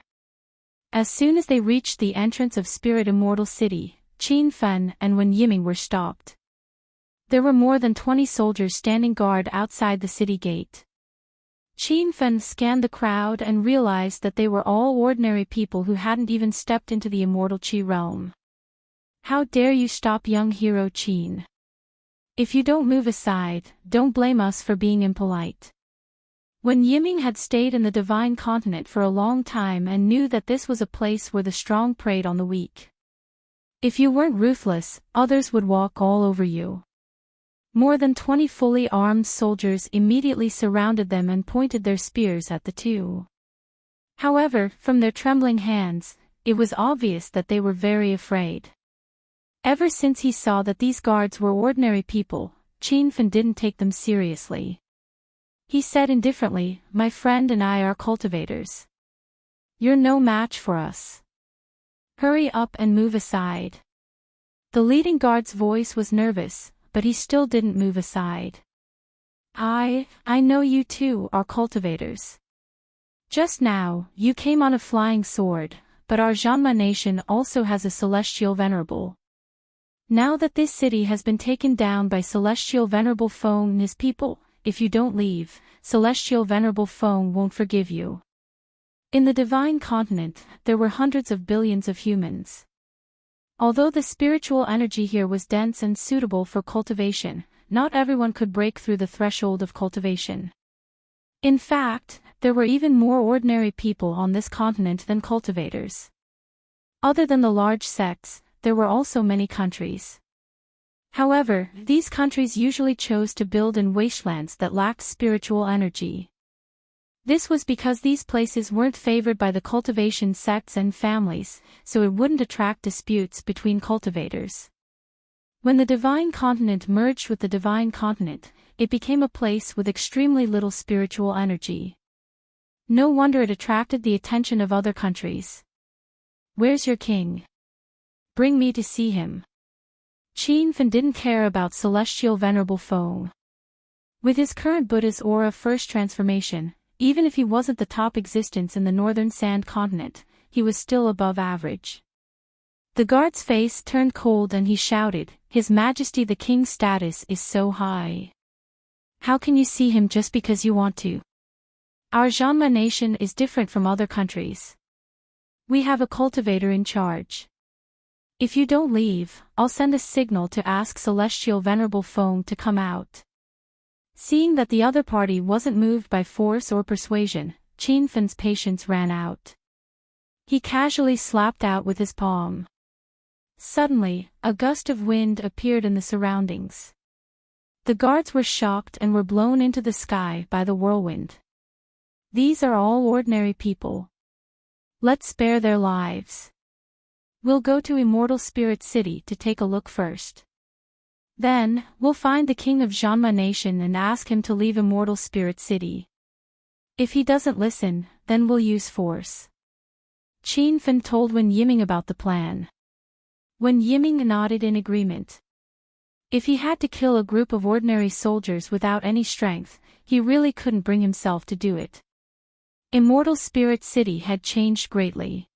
A: As soon as they reached the entrance of Spirit Immortal City, Qin Fen and Wen Yiming were stopped. There were more than 20 soldiers standing guard outside the city gate. Qin Fen scanned the crowd and realized that they were all ordinary people who hadn't even stepped into the Immortal Qi realm. How dare you stop young hero Qin? If you don't move aside, don't blame us for being impolite. Wen Yiming had stayed in the Divine Continent for a long time and knew that this was a place where the strong preyed on the weak. If you weren't ruthless, others would walk all over you. More than 20 fully armed soldiers immediately surrounded them and pointed their spears at the 2. However, from their trembling hands, it was obvious that they were very afraid. Ever since he saw that these guards were ordinary people, Qin Fen didn't take them seriously. He said indifferently, My friend and I are cultivators. You're no match for us. Hurry up and move aside. The leading guard's voice was nervous, but he still didn't move aside. I know you two are cultivators. Just now, you came on a flying sword, but our Zhanma nation also has a celestial venerable. Now that this city has been taken down by Celestial Venerable Feng and his people, if you don't leave, Celestial Venerable Feng won't forgive you. In the Divine Continent, there were hundreds of billions of humans. Although the spiritual energy here was dense and suitable for cultivation, not everyone could break through the threshold of cultivation. In fact, there were even more ordinary people on this continent than cultivators. Other than the large sects, there were also many countries. However, these countries usually chose to build in wastelands that lacked spiritual energy. This was because these places weren't favored by the cultivation sects and families, so it wouldn't attract disputes between cultivators. When the Divine Continent merged with the Divine Continent, it became a place with extremely little spiritual energy. No wonder it attracted the attention of other countries. Where's your king? Bring me to see him. Qin Fen didn't care about Celestial Venerable Feng. With his current Buddha's aura first transformation, even if he wasn't the top existence in the northern sand continent, he was still above average. The guard's face turned cold and he shouted, "His Majesty the King's status is so high. How can you see him just because you want to? Our Janma nation is different from other countries. We have a cultivator in charge. If you don't leave, I'll send a signal to ask Celestial Venerable Feng to come out." Seeing that the other party wasn't moved by force or persuasion, Qin Fen's patience ran out. He casually slapped out with his palm. Suddenly, a gust of wind appeared in the surroundings. The guards were shocked and were blown into the sky by the whirlwind. These are all ordinary people. Let's spare their lives. We'll go to Immortal Spirit City to take a look first. Then, we'll find the king of Janma Nation and ask him to leave Immortal Spirit City. If he doesn't listen, then we'll use force. Qin Fen told Wen Yiming about the plan. Wen Yiming nodded in agreement. If he had to kill a group of ordinary soldiers without any strength, he really couldn't bring himself to do it. Immortal Spirit City had changed greatly.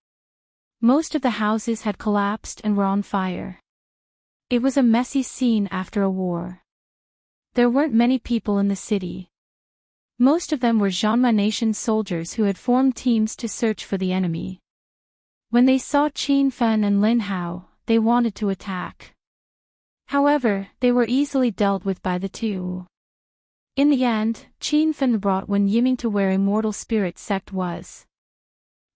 A: Most of the houses had collapsed and were on fire. It was a messy scene after a war. There weren't many people in the city. Most of them were Janma Nation soldiers who had formed teams to search for the enemy. When they saw Qin Fen and Lin Hao, they wanted to attack. However, they were easily dealt with by the two. In the end, Qin Fen brought Wen Yiming to where Immortal Spirit Sect was.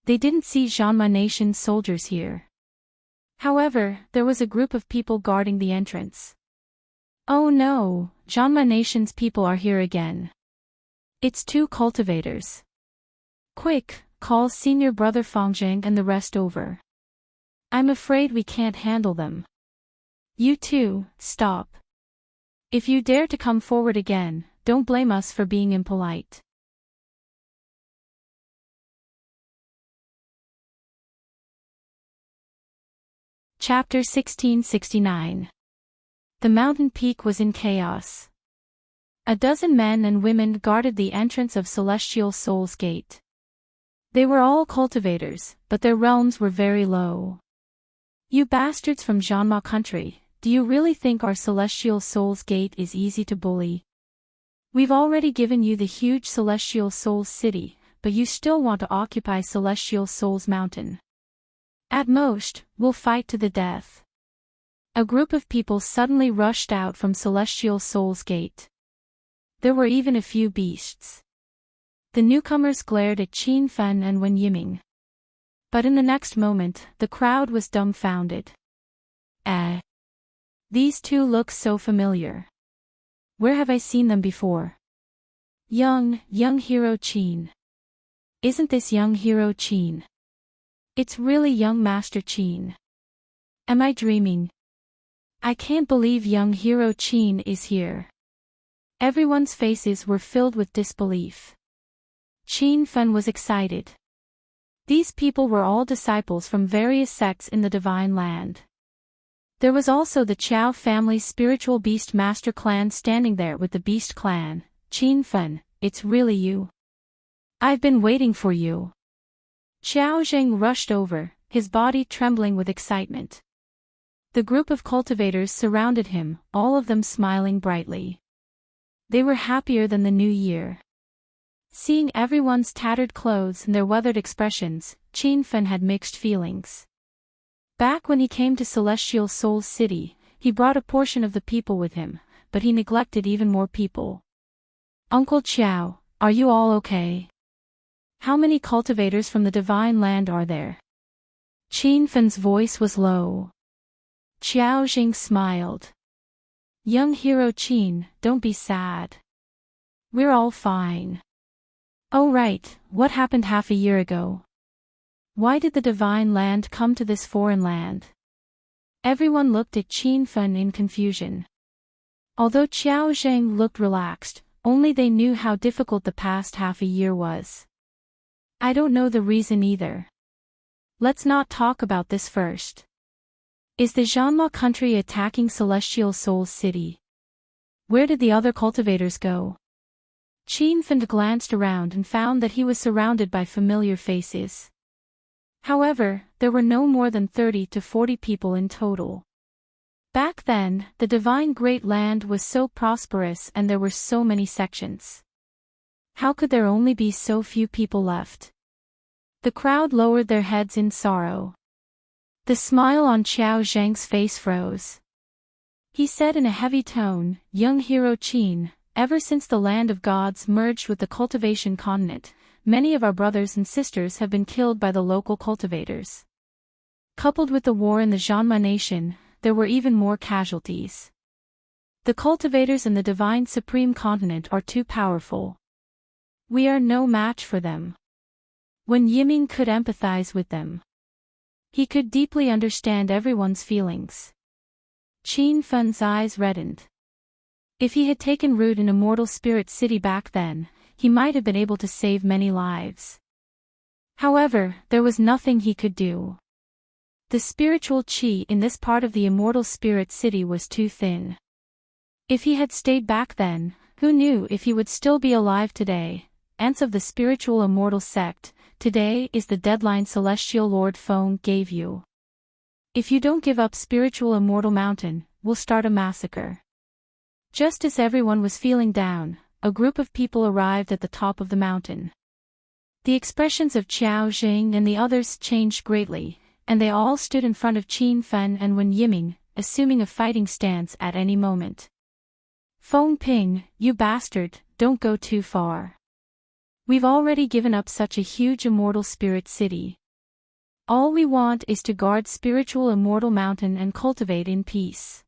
A: They didn't see Janma Nation soldiers here. However, there was a group of people guarding the entrance. "Oh no, Janma Nation's people are here again. It's two cultivators. Quick, call Senior Brother Fangzheng and the rest over. I'm afraid we can't handle them. You two, stop. If you dare to come forward again, don't blame us for being impolite." Chapter 1669. The mountain peak was in chaos. A dozen men and women guarded the entrance of Celestial Soul's Gate. They were all cultivators, but their realms were very low. "You bastards from Janma country, do you really think our Celestial Soul's Gate is easy to bully? We've already given you the huge Celestial Soul's city, but you still want to occupy Celestial Soul's mountain. At most, we'll fight to the death." A group of people suddenly rushed out from Celestial Soul's Gate. There were even a few beasts. The newcomers glared at Qin Fen and Wen Yiming. But in the next moment, the crowd was dumbfounded. These two look so familiar. Where have I seen them before? Young hero Qin. Isn't this young hero Qin? It's really young Master Qin. Am I dreaming? I can't believe young hero Qin is here. Everyone's faces were filled with disbelief. Qin Fen was excited. These people were all disciples from various sects in the Divine Land. There was also the Qiao family's spiritual beast master clan standing there with the beast clan. "Qin Fen, it's really you. I've been waiting for you." Qiao Zheng rushed over, his body trembling with excitement. The group of cultivators surrounded him, all of them smiling brightly. They were happier than the new year. Seeing everyone's tattered clothes and their weathered expressions, Qin Fen had mixed feelings. Back when he came to Celestial Soul's City, he brought a portion of the people with him, but he neglected even more people. "Uncle Qiao, are you all okay? How many cultivators from the Divine Land are there?" Qin Fen's voice was low. Qiao Jing smiled. "Young hero Qin, don't be sad. We're all fine." "Oh right, what happened half a year ago? Why did the Divine Land come to this foreign land?" Everyone looked at Qin Fen in confusion. Although Qiao Zheng looked relaxed, only they knew how difficult the past half a year was. "I don't know the reason either. Let's not talk about this first. Is the Janma country attacking Celestial Soul's city? Where did the other cultivators go?" Qin Fen glanced around and found that he was surrounded by familiar faces. However, there were no more than 30 to 40 people in total. Back then, the divine Great Land was so prosperous and there were so many sections. How could there only be so few people left? The crowd lowered their heads in sorrow. The smile on Qiao Zhang's face froze. He said in a heavy tone, "Young hero Qin, ever since the land of gods merged with the cultivation continent, many of our brothers and sisters have been killed by the local cultivators. Coupled with the war in the Zhanma nation, there were even more casualties. The cultivators in the divine supreme continent are too powerful. We are no match for them." When Yiming could empathize with them, he could deeply understand everyone's feelings. Qin Fen's eyes reddened. If he had taken root in Immortal Spirit City back then, he might have been able to save many lives. However, there was nothing he could do. The spiritual qi in this part of the Immortal Spirit City was too thin. If he had stayed back then, who knew if he would still be alive today? Ants of the spiritual immortal sect, today is the deadline Celestial Lord Feng gave you. If you don't give up spiritual immortal mountain, we'll start a massacre. Just as everyone was feeling down, a group of people arrived at the top of the mountain. The expressions of Qiao Jing and the others changed greatly, and they all stood in front of Qin Fen and Wen Yiming, assuming a fighting stance at any moment. "Feng Ping, you bastard, don't go too far. We've already given up such a huge immortal spirit city. All we want is to guard spiritual immortal mountain and cultivate in peace.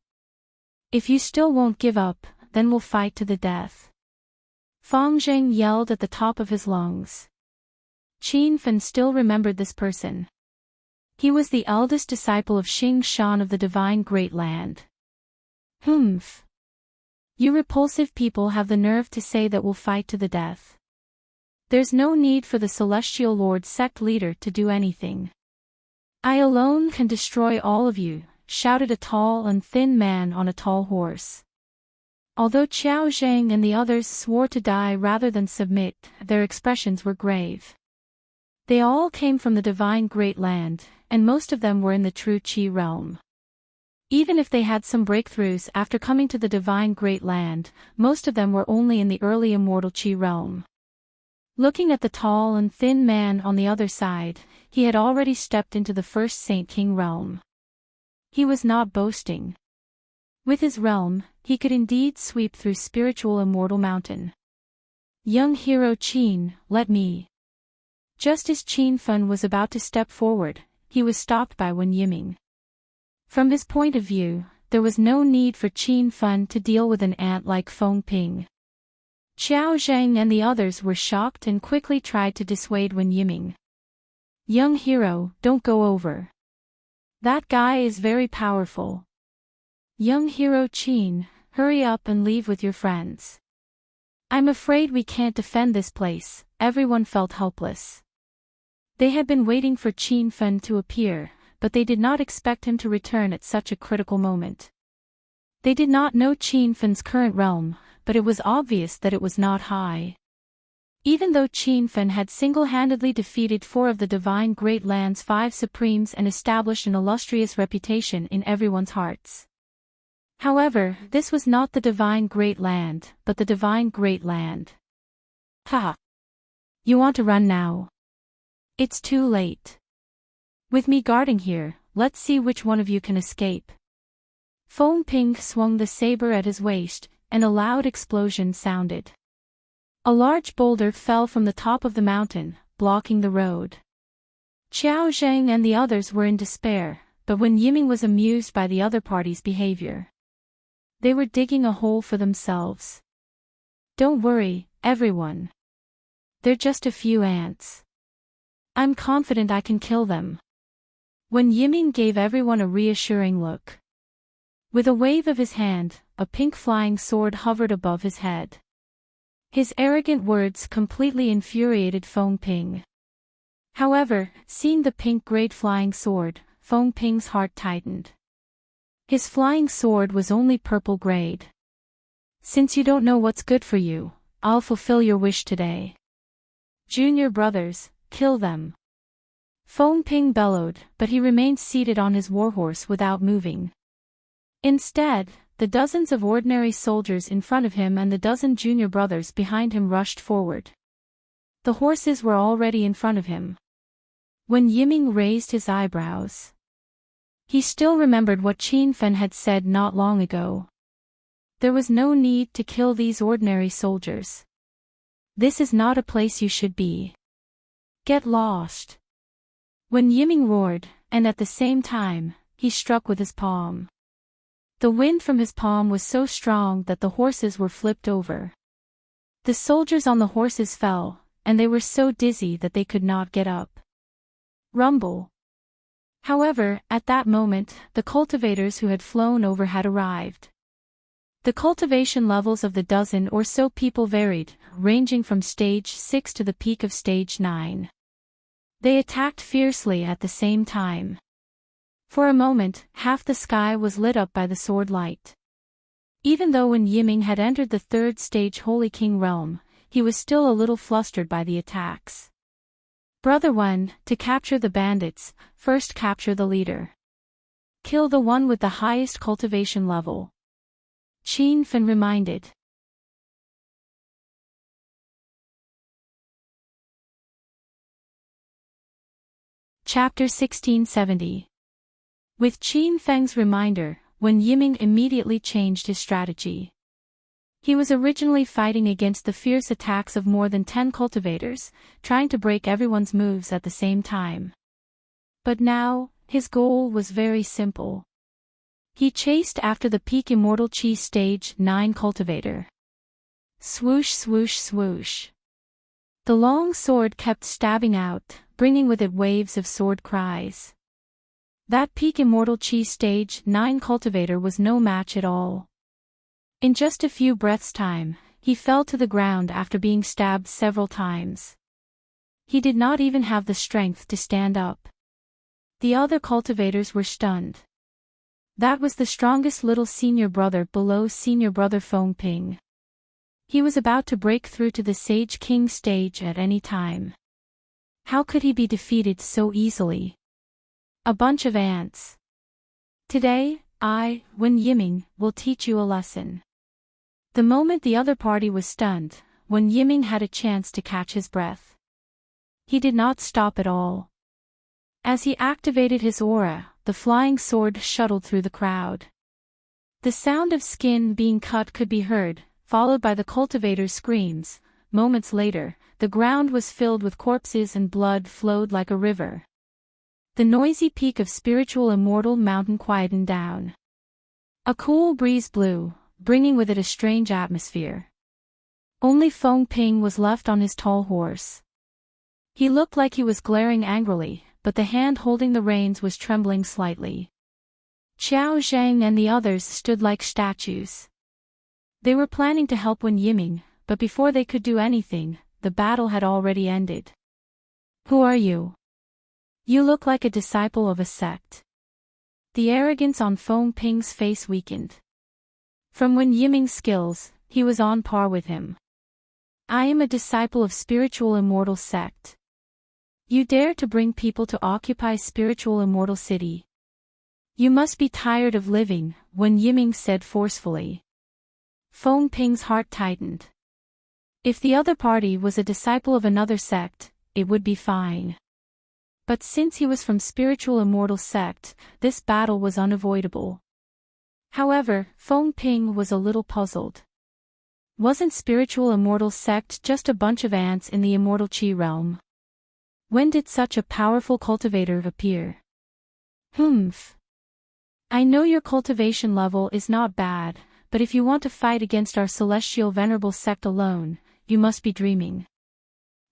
A: If you still won't give up, then we'll fight to the death." Feng Zheng yelled at the top of his lungs. Qin Fen still remembered this person. He was the eldest disciple of Xing Shan of the Divine Great Land. "Humph. You repulsive people have the nerve to say that we'll fight to the death. There's no need for the Celestial Lord sect leader to do anything. I alone can destroy all of you," shouted a tall and thin man on a tall horse. Although Qiao Zhang and the others swore to die rather than submit, their expressions were grave. They all came from the Divine Great Land, and most of them were in the true Qi realm. Even if they had some breakthroughs after coming to the Divine Great Land, most of them were only in the early Immortal Qi realm. Looking at the tall and thin man on the other side, he had already stepped into the first Saint King realm. He was not boasting. With his realm, he could indeed sweep through spiritual immortal mountain. "Young hero Qin, let me." Just as Qin Fen was about to step forward, he was stopped by Wen Yiming. From his point of view, there was no need for Qin Fen to deal with an ant like Feng Ping. Qiao Zhang and the others were shocked and quickly tried to dissuade Wen Yiming. "Young hero, don't go over. That guy is very powerful. Young hero Qin, hurry up and leave with your friends. I'm afraid we can't defend this place." Everyone felt helpless. They had been waiting for Qin Fen to appear, but they did not expect him to return at such a critical moment. They did not know Qin Fen's current realm, but it was obvious that it was not high. Even though Qin Fen had single-handedly defeated 4 of the Divine Great Land's 5 supremes and established an illustrious reputation in everyone's hearts. However, this was not the Divine Great Land, but the Divine Great Land. "Ha! You want to run now? It's too late. With me guarding here, let's see which one of you can escape." Feng Ping swung the saber at his waist, and a loud explosion sounded. A large boulder fell from the top of the mountain, blocking the road. Qiao Zhang and the others were in despair, but Wen Yiming was amused by the other party's behavior. They were digging a hole for themselves. "Don't worry, everyone. They're just a few ants. I'm confident I can kill them." Wen Yiming gave everyone a reassuring look. With a wave of his hand, a pink flying sword hovered above his head. His arrogant words completely infuriated Feng Ping. However, seeing the pink great flying sword, Feng Ping's heart tightened. His flying sword was only purple grade. "Since you don't know what's good for you, I'll fulfill your wish today. Junior brothers, kill them. Feng Ping bellowed, but he remained seated on his warhorse without moving. Instead, the dozens of ordinary soldiers in front of him and the dozen junior brothers behind him rushed forward. The horses were already in front of him. When Yiming raised his eyebrows, he still remembered what Qin Fen had said not long ago. There was no need to kill these ordinary soldiers. This is not a place you should be. Get lost. When Yiming roared, and at the same time, he struck with his palm. The wind from his palm was so strong that the horses were flipped over. The soldiers on the horses fell, and they were so dizzy that they could not get up. Rumble. However, at that moment, the cultivators who had flown over had arrived. The cultivation levels of the dozen or so people varied, ranging from stage 6 to the peak of stage 9. They attacked fiercely at the same time. For a moment, half the sky was lit up by the sword light. Even though when Yiming had entered the third stage Holy King realm, he was still a little flustered by the attacks. Brother Wen, to capture the bandits, first capture the leader. Kill the one with the highest cultivation level. Qin Fen reminded. Chapter 1670. With Qin Feng's reminder, Wen Yiming immediately changed his strategy. He was originally fighting against the fierce attacks of more than 10 cultivators, trying to break everyone's moves at the same time. But now, his goal was very simple. He chased after the peak Immortal Qi stage 9 cultivator. Swoosh swoosh swoosh. The long sword kept stabbing out, bringing with it waves of sword cries. That peak Immortal Qi stage 9 cultivator was no match at all. In just a few breaths' time, he fell to the ground after being stabbed several times. He did not even have the strength to stand up. The other cultivators were stunned. That was the strongest little senior brother below senior brother Feng Ping. He was about to break through to the Sage King stage at any time. How could he be defeated so easily? A bunch of ants. Today, I, Wen Yiming, will teach you a lesson. The moment the other party was stunned, Wen Yiming had a chance to catch his breath. He did not stop at all. As he activated his aura, the flying sword shuttled through the crowd. The sound of skin being cut could be heard, followed by the cultivators' screams. Moments later, the ground was filled with corpses and blood flowed like a river. The noisy peak of spiritual immortal mountain quietened down. A cool breeze blew, bringing with it a strange atmosphere. Only Feng Ping was left on his tall horse. He looked like he was glaring angrily, but the hand holding the reins was trembling slightly. Qiao Zhang and the others stood like statues. They were planning to help Wen Yiming, but before they could do anything, the battle had already ended. Who are you? You look like a disciple of a sect. The arrogance on Feng Ping's face weakened. From Wen Yiming's skills, he was on par with him. I am a disciple of spiritual immortal sect. You dare to bring people to occupy spiritual immortal city. You must be tired of living, Wen Yiming said forcefully. Feng Ping's heart tightened. If the other party was a disciple of another sect, it would be fine. But since he was from spiritual immortal sect, this battle was unavoidable. However, Feng Ping was a little puzzled. Wasn't spiritual immortal sect just a bunch of ants in the immortal Qi realm? When did such a powerful cultivator appear? Humph. I know your cultivation level is not bad, but if you want to fight against our celestial venerable sect alone, you must be dreaming.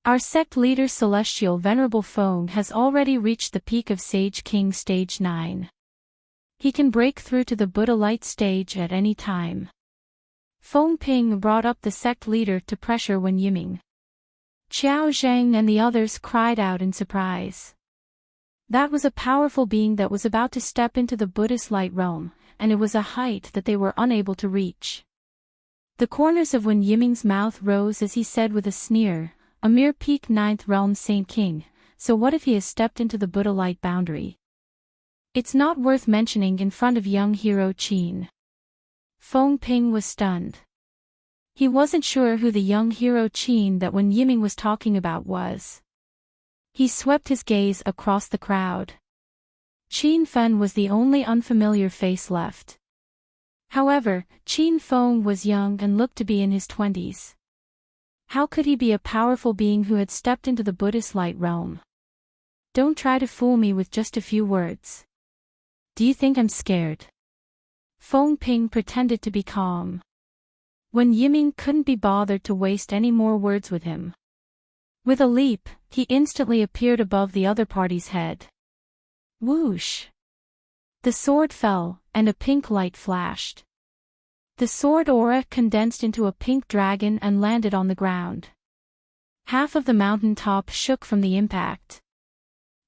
A: Our sect leader Celestial Venerable Feng has already reached the peak of Sage King Stage 9. He can break through to the Buddha Light stage at any time. Feng Ping brought up the sect leader to pressure Wen Yiming. Qiao Zhang and the others cried out in surprise. That was a powerful being that was about to step into the Buddhist light realm, and it was a height that they were unable to reach. The corners of Wen Yiming's mouth rose as he said with a sneer, a mere peak ninth realm Saint King, so what if he has stepped into the Buddha light boundary? It's not worth mentioning in front of young hero Qin. Feng Ping was stunned. He wasn't sure who the young hero Qin that Wen Yiming was talking about was. He swept his gaze across the crowd. Qin Fen was the only unfamiliar face left. However, Qin Feng was young and looked to be in his 20s. How could he be a powerful being who had stepped into the Buddhist light realm? Don't try to fool me with just a few words. Do you think I'm scared? Feng Ping pretended to be calm. Wen Yiming couldn't be bothered to waste any more words with him. With a leap, he instantly appeared above the other party's head. Whoosh! The sword fell, and a pink light flashed. The sword aura condensed into a pink dragon and landed on the ground. Half of the mountain top shook from the impact.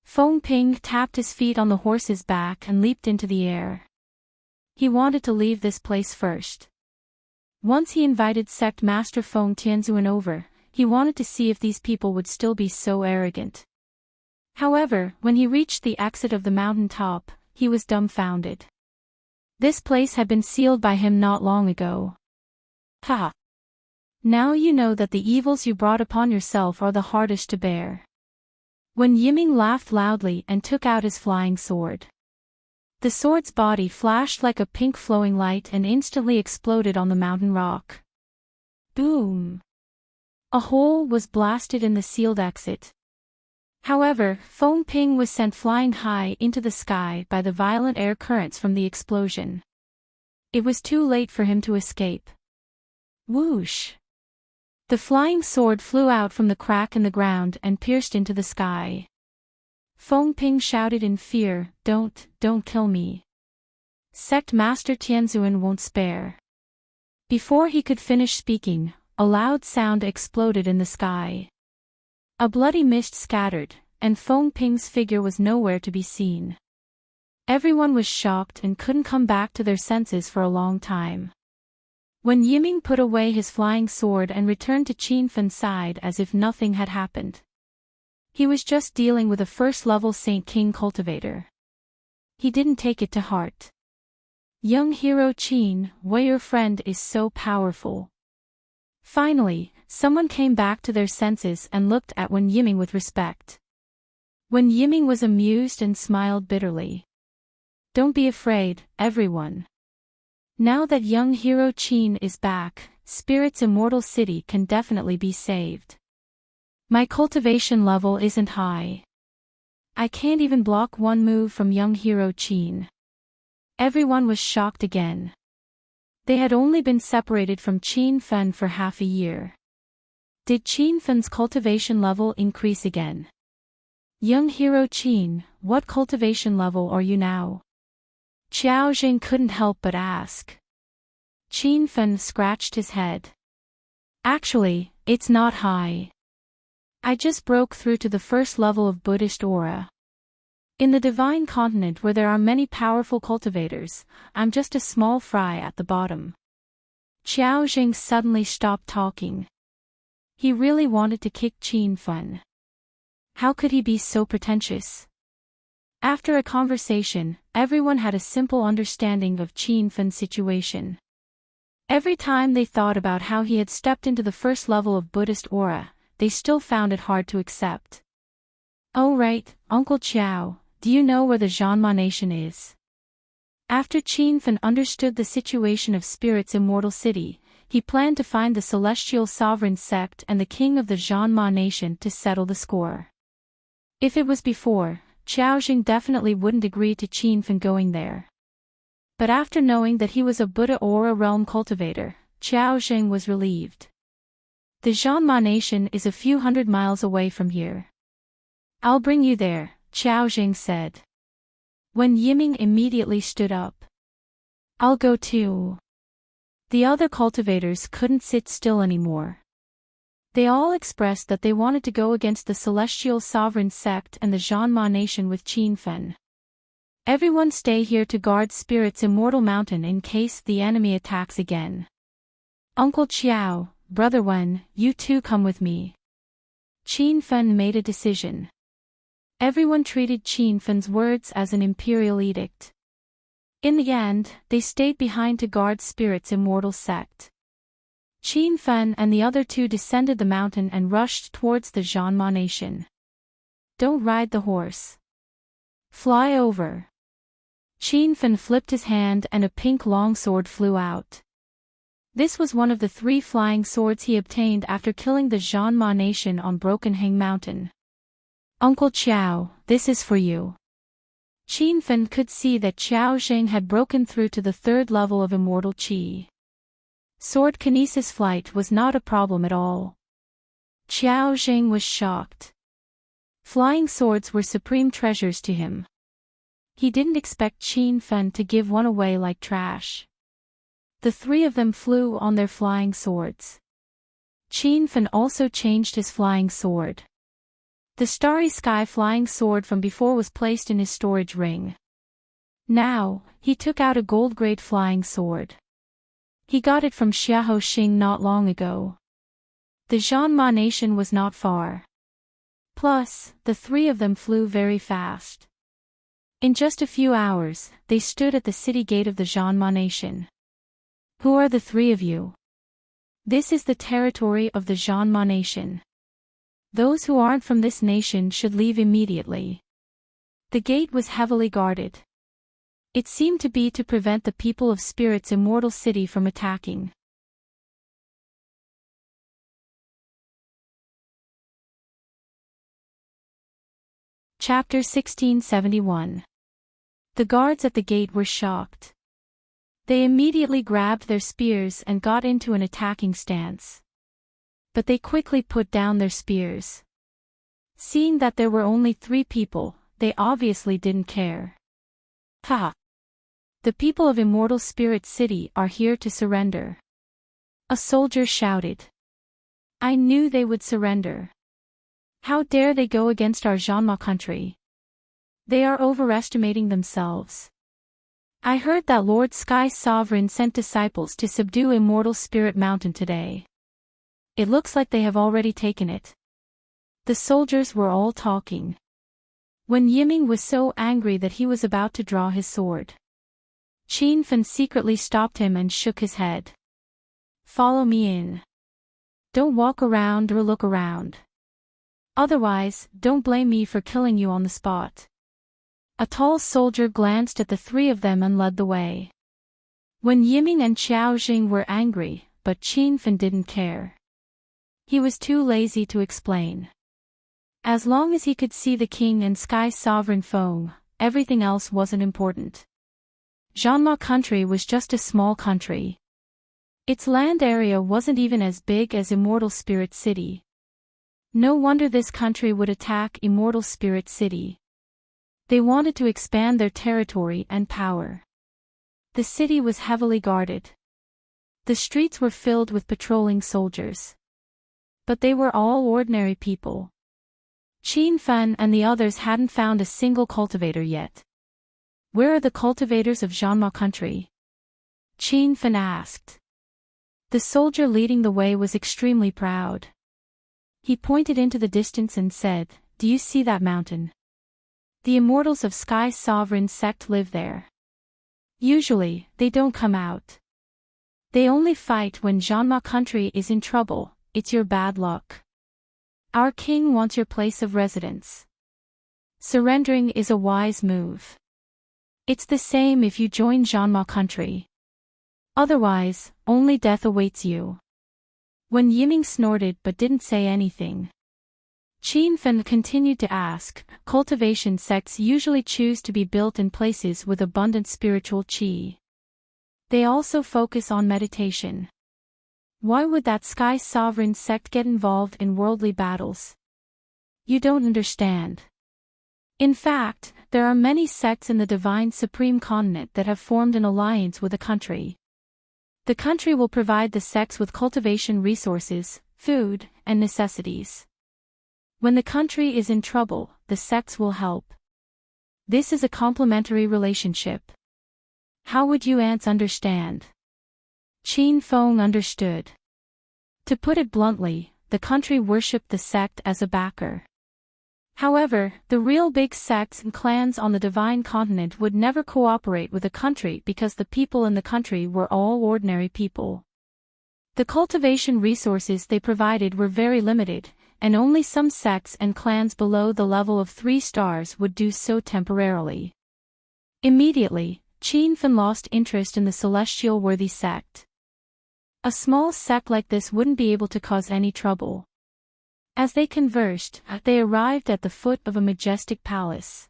A: Feng Ping tapped his feet on the horse's back and leaped into the air. He wanted to leave this place first. Once he invited Sect Master Feng Tianzuan over, he wanted to see if these people would still be so arrogant. However, when he reached the exit of the mountain top, he was dumbfounded. This place had been sealed by him not long ago. Ha! Now you know that the evils you brought upon yourself are the hardest to bear. Wen Yiming laughed loudly and took out his flying sword. The sword's body flashed like a pink flowing light and instantly exploded on the mountain rock. Boom! A hole was blasted in the sealed exit. However, Feng Ping was sent flying high into the sky by the violent air currents from the explosion. It was too late for him to escape. Whoosh! The flying sword flew out from the crack in the ground and pierced into the sky. Feng Ping shouted in fear, don't kill me. Sect Master Tianzuan won't spare. Before he could finish speaking, a loud sound exploded in the sky. A bloody mist scattered, and Feng Ping's figure was nowhere to be seen. Everyone was shocked and couldn't come back to their senses for a long time. Wen Yiming put away his flying sword and returned to Qin Fen's side as if nothing had happened. He was just dealing with a first-level Saint King cultivator. He didn't take it to heart. Young hero Qin, why your friend is so powerful. Finally, someone came back to their senses and looked at Wen Yiming with respect. Wen Yiming was amused and smiled bitterly. Don't be afraid, everyone. Now that young hero Qin is back, Spirit's immortal city can definitely be saved. My cultivation level isn't high. I can't even block one move from young hero Qin. Everyone was shocked again. They had only been separated from Qin Fen for half a year. Did Qin Fen's cultivation level increase again? Young hero Qin, what cultivation level are you now? Qiao Jing couldn't help but ask. Qin Fen scratched his head. Actually, it's not high. I just broke through to the first level of Buddhist aura. In the divine continent where there are many powerful cultivators, I'm just a small fry at the bottom. Qiao Jing suddenly stopped talking. He really wanted to kick Qin Fen. How could he be so pretentious? After a conversation, everyone had a simple understanding of Qin Fen's situation. Every time they thought about how he had stepped into the first level of Buddhist aura, they still found it hard to accept. Oh right, Uncle Qiao, do you know where the Zhanma nation is? After Qin Fen understood the situation of Spirit's immortal city, he planned to find the celestial sovereign sect and the king of the Zhanma nation to settle the score. If it was before, Qiao Jing definitely wouldn't agree to Qin Fen going there. But after knowing that he was a Buddha aura realm cultivator, Qiao Jing was relieved. The Zhanma nation is a few hundred miles away from here. I'll bring you there, Qiao Jing said. Wen Yiming immediately stood up. I'll go too. The other cultivators couldn't sit still anymore. They all expressed that they wanted to go against the celestial sovereign sect and the Zhanma nation with Qin Fen. Everyone stay here to guard Spirit's immortal mountain in case the enemy attacks again. Uncle Qiao, Brother Wen, you two come with me. Qin Fen made a decision. Everyone treated Qin Fen's words as an imperial edict. In the end, they stayed behind to guard Spirit's immortal sect. Qin Fen and the other two descended the mountain and rushed towards the Zhanma nation. Don't ride the horse. Fly over. Qin Fen flipped his hand and a pink longsword flew out. This was one of the 3 flying swords he obtained after killing the Zhanma nation on Broken Hang Mountain. Uncle Qiao, this is for you. Qin Fen could see that Qiao Zheng had broken through to the 3rd level of immortal qi. Sword kinesis flight was not a problem at all. Qiao Zheng was shocked. Flying swords were supreme treasures to him. He didn't expect Qin Fen to give one away like trash. The 3 of them flew on their flying swords. Qin Fen also changed his flying sword. The Starry Sky flying sword from before was placed in his storage ring. Now, he took out a gold-grade flying sword. He got it from Xiahou Xing not long ago. The Zhanma nation was not far. Plus, the 3 of them flew very fast. In just a few hours, they stood at the city gate of the Zhanma nation. Who are the 3 of you? This is the territory of the Zhanma nation. Those who aren't from this nation should leave immediately. The gate was heavily guarded. It seemed to be to prevent the people of Spirit's immortal city from attacking. Chapter 1671. The guards at the gate were shocked. They immediately grabbed their spears and got into an attacking stance. But they quickly put down their spears. Seeing that there were only 3 people, they obviously didn't care. Ha! The people of Immortal Spirit City are here to surrender. A soldier shouted. I knew they would surrender. How dare they go against our Zhanma country? They are overestimating themselves. I heard that Lord Sky Sovereign sent disciples to subdue Immortal Spirit Mountain today. It looks like they have already taken it. The soldiers were all talking. When Yiming was so angry that he was about to draw his sword, Qin Fen secretly stopped him and shook his head. Follow me in. Don't walk around or look around. Otherwise, don't blame me for killing you on the spot. A tall soldier glanced at the 3 of them and led the way. When Yiming and Qiao Jing were angry, but Qin Fen didn't care. He was too lazy to explain. As long as he could see the king and Sky Sovereign Feng, everything else wasn't important. Zhanma country was just a small country. Its land area wasn't even as big as Immortal Spirit City. No wonder this country would attack Immortal Spirit City. They wanted to expand their territory and power. The city was heavily guarded. The streets were filled with patrolling soldiers. But they were all ordinary people. Qin Fen and the others hadn't found a single cultivator yet. Where are the cultivators of Zhanma country? Qin Fen asked. The soldier leading the way was extremely proud. He pointed into the distance and said, Do you see that mountain? The immortals of Sky Sovereign sect live there. Usually, they don't come out. They only fight when Zhanma country is in trouble. It's your bad luck. Our king wants your place of residence. Surrendering is a wise move. It's the same if you join Zhanma country. Otherwise, only death awaits you. When Yiming snorted but didn't say anything, Qin Fen continued to ask, cultivation sects usually choose to be built in places with abundant spiritual qi. They also focus on meditation. Why would that Sky Sovereign sect get involved in worldly battles? You don't understand. In fact, there are many sects in the Divine Supreme Continent that have formed an alliance with a country. The country will provide the sects with cultivation resources, food, and necessities. When the country is in trouble, the sects will help. This is a complementary relationship. How would you ants understand? Qin Feng understood. To put it bluntly, the country worshipped the sect as a backer. However, the real big sects and clans on the divine continent would never cooperate with the country because the people in the country were all ordinary people. The cultivation resources they provided were very limited, and only some sects and clans below the level of 3 stars would do so temporarily. Immediately, Qin Feng lost interest in the celestial worthy sect. A small sect like this wouldn't be able to cause any trouble. As they conversed, they arrived at the foot of a majestic palace.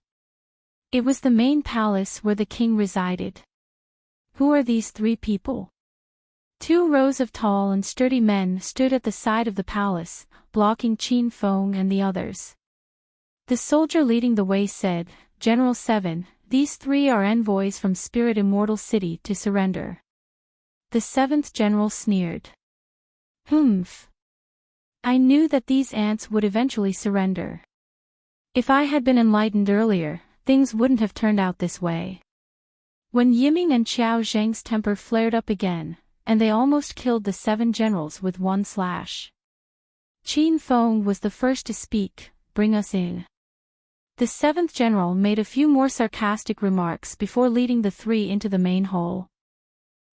A: It was the main palace where the king resided. Who are these 3 people? 2 rows of tall and sturdy men stood at the side of the palace, blocking Qin Feng and the others. The soldier leading the way said, "General 7, these 3 are envoys from Spirit Immortal City to surrender." The 7th general sneered. "Humph. I knew that these ants would eventually surrender. If I had been enlightened earlier, things wouldn't have turned out this way." When Yiming and Qiao Zheng's temper flared up again, and they almost killed the 7 generals with one slash. Qin Feng was the first to speak, "Bring us in." The 7th general made a few more sarcastic remarks before leading the 3 into the main hall.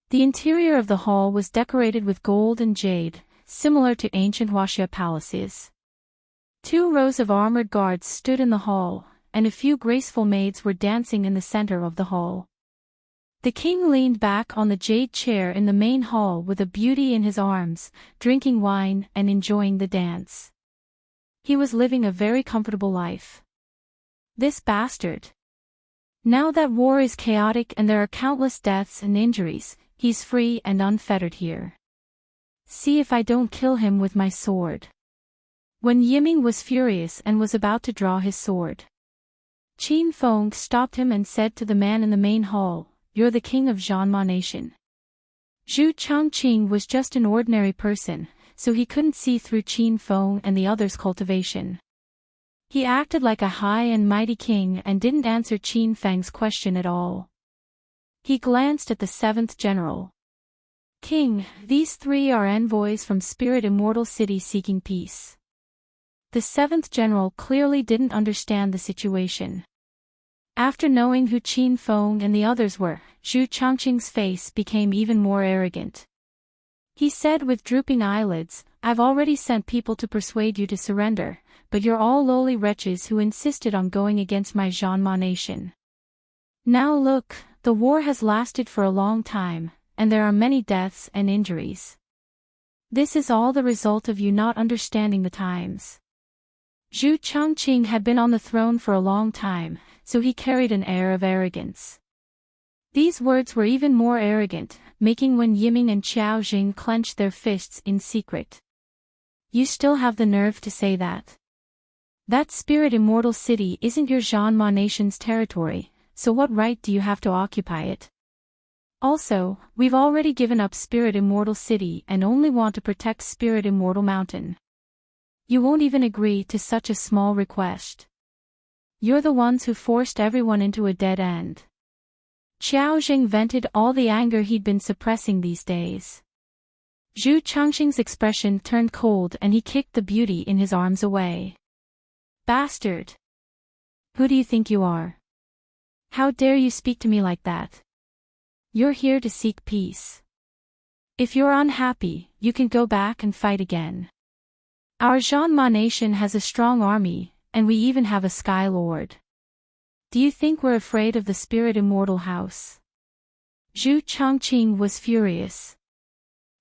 A: The interior of the hall was decorated with gold and jade, similar to ancient Huaxia palaces. 2 rows of armored guards stood in the hall, and a few graceful maids were dancing in the center of the hall. The king leaned back on the jade chair in the main hall with a beauty in his arms, drinking wine and enjoying the dance. He was living a very comfortable life. This bastard. Now that war is chaotic and there are countless deaths and injuries, he's free and unfettered here. See if I don't kill him with my sword. When Yiming was furious and was about to draw his sword, Qin Feng stopped him and said to the man in the main hall, "You're the king of Zhanma Nation." Zhu Changqing was just an ordinary person, so he couldn't see through Qin Feng and the others' cultivation. He acted like a high and mighty king and didn't answer Qin Feng's question at all. He glanced at the 7th general. "King, these 3 are envoys from Spirit Immortal City seeking peace." The 7th general clearly didn't understand the situation. After knowing who Qin Feng and the others were, Zhu Changqing's face became even more arrogant. He said with drooping eyelids, "I've already sent people to persuade you to surrender, but you're all lowly wretches who insisted on going against my Zhanma Nation. Now look, the war has lasted for a long time, and there are many deaths and injuries. This is all the result of you not understanding the times." Zhu Changqing had been on the throne for a long time, so he carried an air of arrogance. These words were even more arrogant, making Wen Yiming and Qiao Jing clench their fists in secret. "You still have the nerve to say that? That Spirit Immortal City isn't your Zhanma Nation's territory, so what right do you have to occupy it? Also, we've already given up Spirit Immortal City and only want to protect Spirit Immortal Mountain. You won't even agree to such a small request. You're the ones who forced everyone into a dead end." Qiao Jing vented all the anger he'd been suppressing these days. Zhu Changqing's expression turned cold and he kicked the beauty in his arms away. "Bastard! Who do you think you are? How dare you speak to me like that? You're here to seek peace. If you're unhappy, you can go back and fight again. Our Zhanma Nation has a strong army, and we even have a Sky Lord. Do you think we're afraid of the Spirit Immortal House?" Zhu Changqing was furious.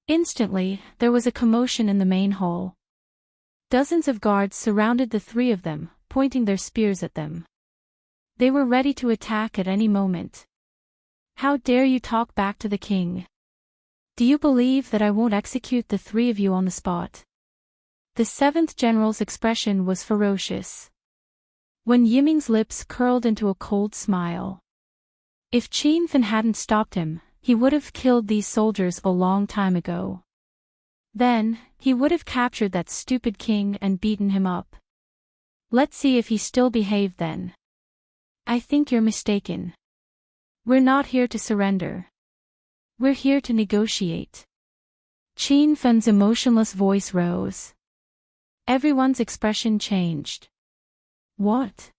A: Instantly, there was a commotion in the main hall. Dozens of guards surrounded the 3 of them, pointing their spears at them. They were ready to attack at any moment. "How dare you talk back to the king? Do you believe that I won't execute the 3 of you on the spot?" The 7th general's expression was ferocious. When Yiming's lips curled into a cold smile. If Qin Feng hadn't stopped him, he would have killed these soldiers a long time ago. Then, he would have captured that stupid king and beaten him up. Let's see if he still behaved then. "I think you're mistaken. We're not here to surrender. We're here to negotiate." Qin Fen's emotionless voice rose. Everyone's expression changed. What?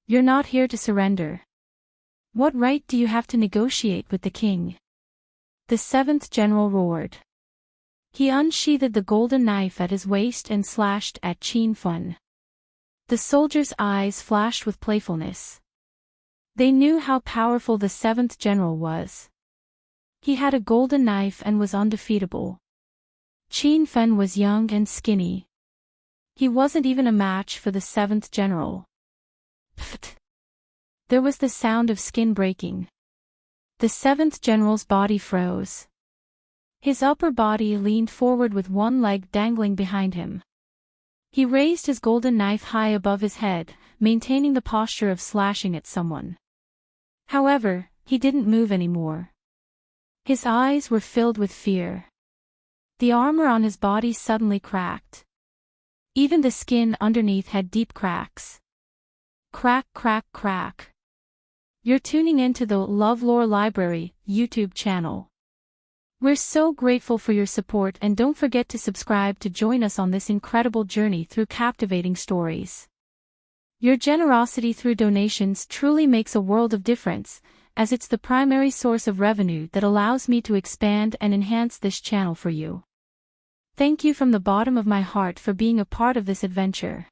A: You're not here to surrender. What right do you have to negotiate with the king? The seventh general roared. He unsheathed the golden knife at his waist and slashed at Qin Fen. The soldiers' eyes flashed with playfulness. They knew how powerful the seventh general was. He had a golden knife and was undefeatable. Qin Fen was young and skinny. He wasn't even a match for the seventh general. Pfft. There was the sound of skin breaking. The seventh general's body froze. His upper body leaned forward with one leg dangling behind him. He raised his golden knife high above his head, maintaining the posture of slashing at someone. However, he didn't move anymore. His eyes were filled with fear. The armor on his body suddenly cracked. Even the skin underneath had deep cracks. Crack, crack, crack. You're tuning into the LoveLore Library YouTube channel. We're so grateful for your support, and don't forget to subscribe to join us on this incredible journey through captivating stories. Your generosity through donations truly makes a world of difference, as it's the primary source of revenue that allows me to expand and enhance this channel for you. Thank you from the bottom of my heart for being a part of this adventure.